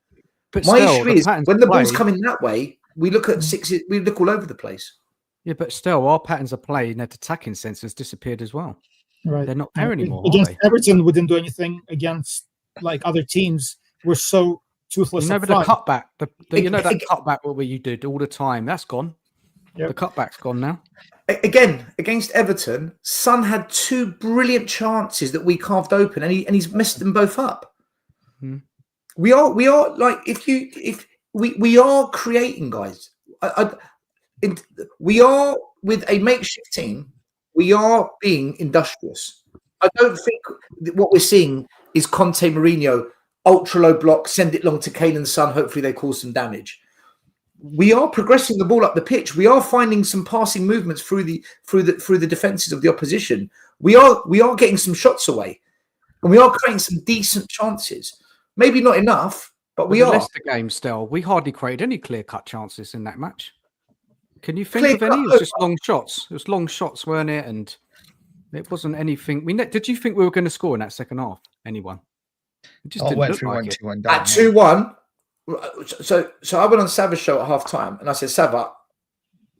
But my issue is when the ball's coming that way, we look at we look all over the place. Yeah, but still, our patterns of play in that attacking sense has disappeared as well. Right. They're not there anymore. Against Everton, we didn't do anything. Against other teams, we're so toothless. You know, the cutback, that cutback what you did all the time, that's gone. Yep. The cutback's gone now. Again, against Everton, Son had 2 brilliant chances that we carved open, and he's messed them both up. Hmm. We are like we are creating, guys. We are with a makeshift team. We are being industrious. I don't think what we're seeing is Conte Mourinho ultra low block, send it long to Kane and Son. Hopefully they cause some damage. We are progressing the ball up the pitch. We are finding some passing movements through the defenses of the opposition. We are getting some shots away, and we are creating some decent chances. Maybe not enough, but we are. The Leicester game, Stel, we hardly created any clear-cut chances in that match. Can you think of any? It was just long shots. It was long shots, weren't it? And it wasn't anything. Did you think we were going to score in that second half? Anyone? It just didn't look like it. At 2-1. So I went on Sava's show at half time, and I said, Sava,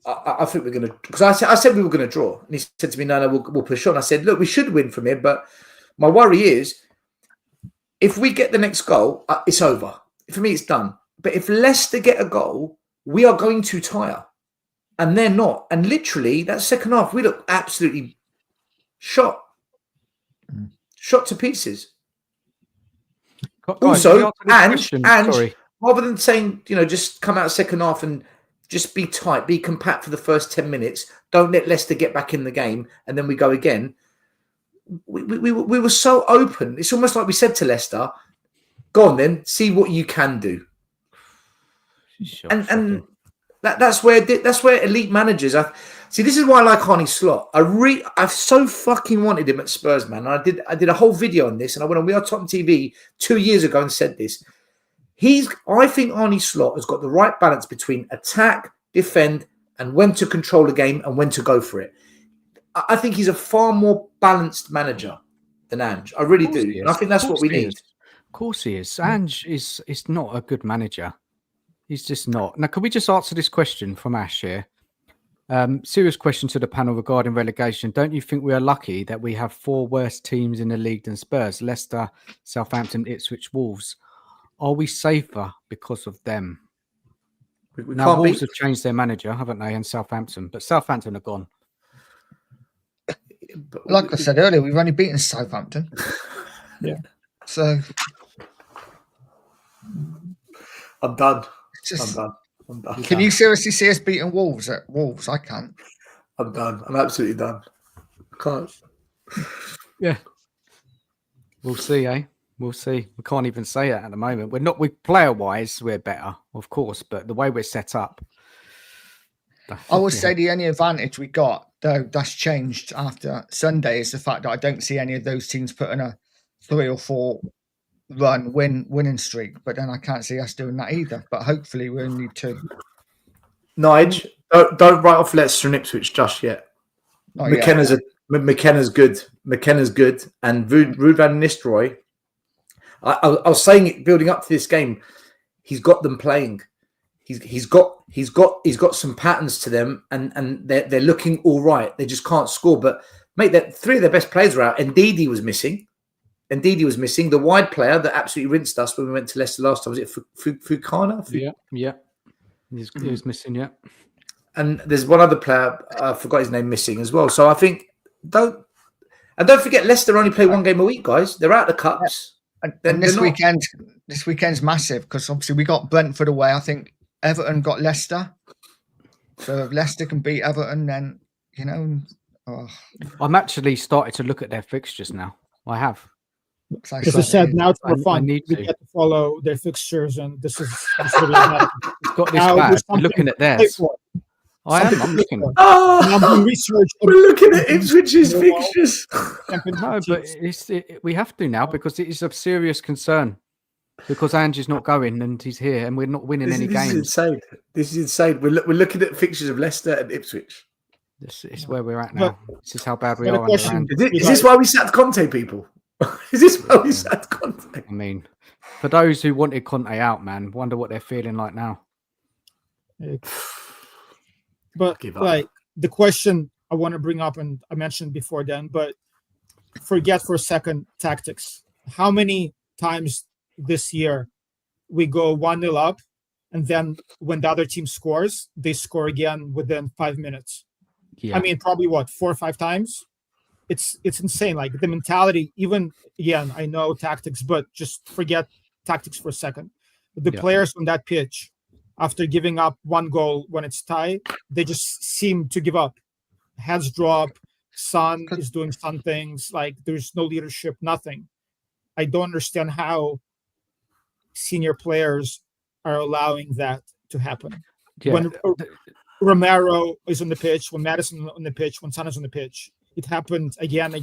I think we're going to, because I said we were going to draw, and he said to me, no, we'll push on. I said, look, we should win from here, but my worry is if we get the next goal, it's over. For me, it's done. But if Leicester get a goal, we are going to tire, and they're not. And literally, that second half, we look absolutely shot. shot to pieces. Guys, Also, Ange, Ange, rather than saying, just come out second half and just be tight, be compact for the first 10 minutes, don't let Leicester get back in the game, and then we go again. We were so open. It's almost like we said to Leicester, go on then, see what you can do. And that's where elite managers. See, this is why I like Arne Slot. I've so fucking wanted him at Spurs, man. I did a whole video on this, and I went on We Are Tottenham TV 2 years ago and said this. I think Arne Slot has got the right balance between attack, defend, and when to control a game and when to go for it. I think he's a far more balanced manager than Ange. I really do. And I think that's what we need. Of course he is. Ange is not a good manager. He's just not. Now, can we just answer this question from Ash here? Serious question to the panel regarding relegation. Don't you think we are lucky that we have 4 worse teams in the league than Spurs? Leicester, Southampton, Ipswich, Wolves. Are we safer because of them? Now, Wolves have changed their manager, haven't they? And Southampton. But Southampton are gone. Like I said earlier, we've only beaten Southampton. Yeah. So I'm done. I'm done. Can you seriously see us beating Wolves at Wolves? I can't. I'm done. I'm absolutely done. I can't. Yeah. We'll see, eh? We'll see. We can't even say that at the moment. Player-wise, we're better, of course, but the way we're set up. I would say the only advantage we got, though that's changed after Sunday, is the fact that I don't see any of those teams putting a 3 or 4 winning streak. But then I can't see us doing that either. But hopefully we only need 2. Nige, don't write off Leicester and Ipswich just yet. McKenna's good. McKenna's good, and Ruud van Nistelrooy. I was saying it building up to this game. He's got them playing. He's got some patterns to them, and they're looking all right. They just can't score. But mate, 3 of their best players were out. Ndidi was missing. The wide player that absolutely rinsed us when we went to Leicester last time. Was it Fukana? Yeah. He was missing. Yeah. And there's one other player, I forgot his name, missing as well. So I think don't forget Leicester only play 1 game a week, guys. They're out of the cups. And this weekend's massive because obviously we got Brentford away. I think Everton got Leicester. So if Leicester can beat Everton, then I'm actually started to look at their fixtures now. I have. As I said, now it's more fun. We get to follow their fixtures, and this is really nice. It's got this bad. I'm looking at theirs. I'm looking. I'm doing research. We're looking at Ipswich's fixtures. No, but we have to now because it is of serious concern. Because Ange is not going and he's here, and we're not winning any games. This is insane. We're looking at fixtures of Leicester and Ipswich. This is where we're at now. This is how bad we are. Is this why we sacked Conte, people? Is this why we sacked Conte? I mean, for those who wanted Conte out, man, wonder what they're feeling like now. But like the question I want to bring up, and I mentioned before then, but forget for a second tactics. How many times this year we go 1-0 up, and then when the other team scores, they score again within 5 minutes? Yeah. I mean, probably 4 or 5 times. It's insane. Like the mentality, even again, I know tactics, but just forget tactics for a second. The players on that pitch, after giving up 1 goal when it's tied, they just seem to give up. Heads drop. Son is doing some things. Like there's no leadership, nothing. I don't understand how senior players are allowing that to happen. Yeah. When Romero is on the pitch, when Madison on the pitch, when Son is on the pitch, it happened again.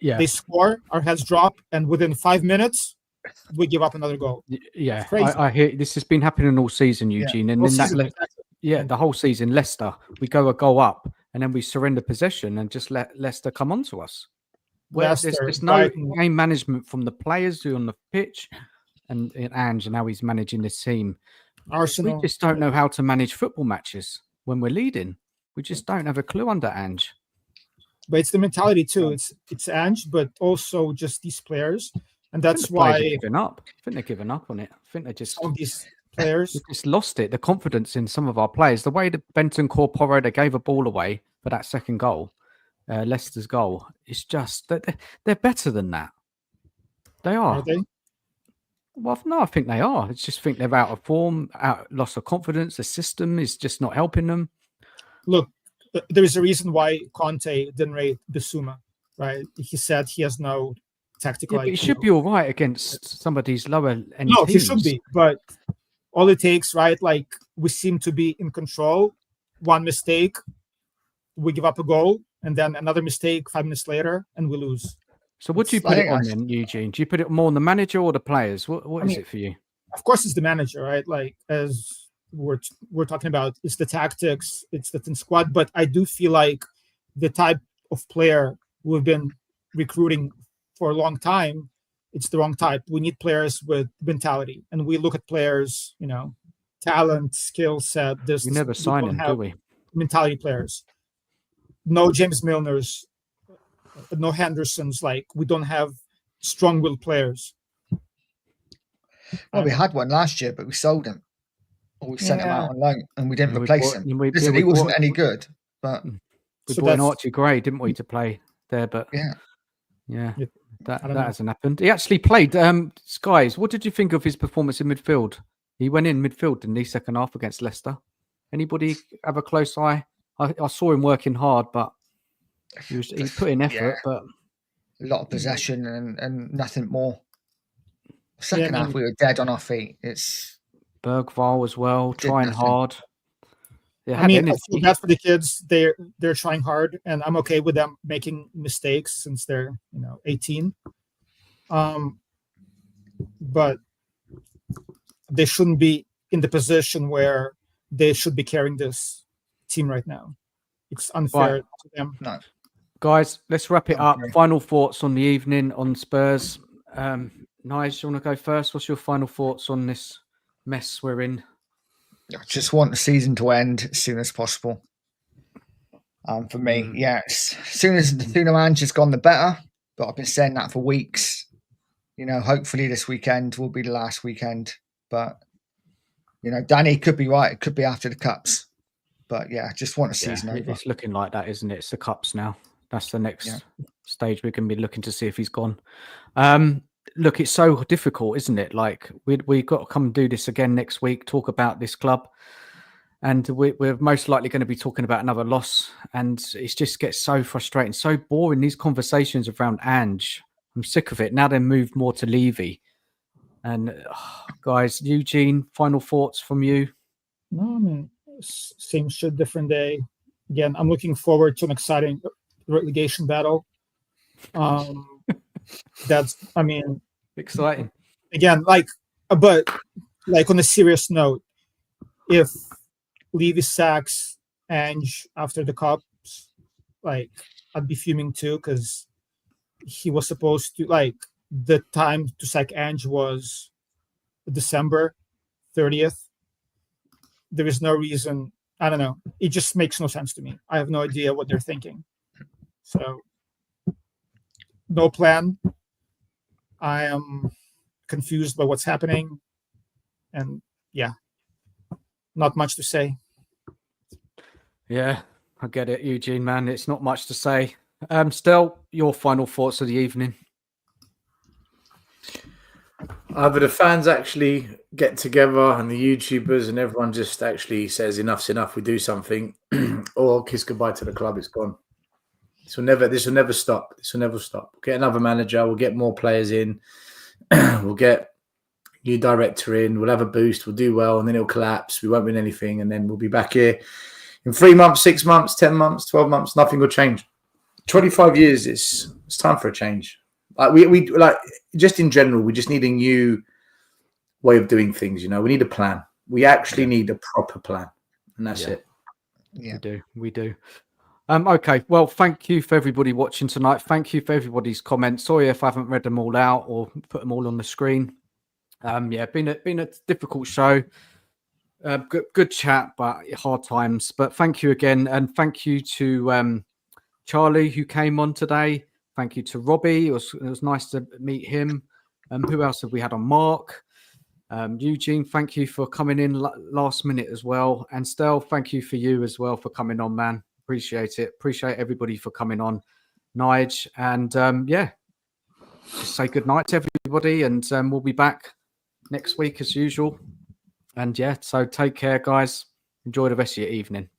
Yeah. They score, our heads drop, and within 5 minutes, we give up another goal. Yeah, I hear this has been happening all season, Eugene. And then the whole season, Leicester, we go a goal up, and then we surrender possession and just let Leicester come onto us. There's no game management from the players who are on the pitch, and Ange, and how he's managing this team. Arsenal, we just don't know how to manage football matches when we're leading. We just don't have a clue under Ange. But it's the mentality too. It's Ange, but also just these players, and that's why they're giving up. I think they're giving up on it. I think they just all these players just lost it. The confidence in some of our players. The way that Bentancur Porro, they gave a ball away for that second goal. Leicester's goal. It's just that they're better than that. They are. Are they? Well, no, I think they are. I just think they're out of form, loss of confidence. The system is just not helping them. Look, there is a reason why Conte didn't rate Bissouma, right? He said he has no tactical Yeah, but he IQ. should be all right against some of these lower end No, teams. he should be. But all it takes, right? Like, we seem to be in control. One mistake, we give up a goal, and then another mistake 5 minutes later, and we lose. So what do you put it on then, Eugene? Do you put it more on the manager or the players? What is it for you? Of course, it's the manager, right? Like, as we're talking about, it's the tactics, it's the thin squad. But I do feel like the type of player we've been recruiting for a long time, it's the wrong type. We need players with mentality, and we look at players, talent, skill set. We never sign them, do we? Mentality players. No James Milners, no Hendersons. Like, we don't have strong-willed players. Well, we had one last year, but we sold him. Or we sent him out on loan, and we didn't replace him. Listen, he wasn't any good, but we bought an Archie Gray, didn't we, to play there? But yeah, that hasn't happened. He actually played. Skies, what did you think of his performance in midfield? He went in midfield, didn't he, second half against Leicester? Anybody have a close eye? I saw him working hard, but he put in effort, but a lot of possession and nothing more. Second half, we were dead on our feet. It's Bergvall as well, trying hard. Yeah, I mean, I feel bad for the kids. They're trying hard, and I'm okay with them making mistakes since they're 18. But they shouldn't be in the position where they should be carrying this team right now. It's unfair to them. No. Guys, let's wrap it up. Final thoughts on the evening on Spurs. Nige, you want to go first? What's your final thoughts on this mess we're in? I just want the season to end as soon as possible. For me, sooner Ange has gone, the better. But I've been saying that for weeks. Hopefully this weekend will be the last weekend. But Danny could be right. It could be after the cups. But just want a season over. It's looking like that, isn't it? It's the cups now. That's the next stage we're going to be looking to see if he's gone. Look, it's so difficult, isn't it? Like, we've got to come and do this again next week, talk about this club. And we're most likely going to be talking about another loss. And it just gets so frustrating, so boring, these conversations around Ange. I'm sick of it. Now they moved more to Levy. And guys, Eugene, final thoughts from you? No, I mean, same shit, different day. Again, I'm looking forward to an exciting relegation battle. Exciting. Again, but on a serious note, if Levy sacks Ange after the cups, I'd be fuming too, because he was supposed to, the time to sack Ange was December 30th. There is no reason. I don't know. It just makes no sense to me. I have no idea what they're thinking. So, no plan. I am confused by what's happening. And not much to say. Yeah, I get it, Eugene, man. It's not much to say. Stel, your final thoughts of the evening? Either the fans actually get together and the YouTubers and everyone just actually says enough's enough, we do something, or kiss goodbye to the club, it's gone. This will never stop. This will never stop. We'll get another manager, we'll get more players in, we'll get new director in, we'll have a boost, we'll do well, and then it'll collapse. We won't win anything, and then we'll be back here in 3 months, 6 months, 10 months, 12 months, nothing will change. 25 years, it's time for a change. We just in general, we just need a new way of doing things. We need a plan. We actually need a proper plan, and that's it. Yeah, we do. Okay, well, thank you for everybody watching tonight. Thank you for everybody's comments. Sorry if I haven't read them all out or put them all on the screen. Been a difficult show. Good chat, but hard times. But thank you again, and thank you to Charlie who came on today. Thank you to Robbie. It was nice to meet him. Who else have we had on? Mark. Eugene, thank you for coming in last minute as well. And Stel, thank you for you as well for coming on, man. Appreciate it. Appreciate everybody for coming on, Nige. And just say good night to everybody. And we'll be back next week as usual. And so take care, guys. Enjoy the rest of your evening.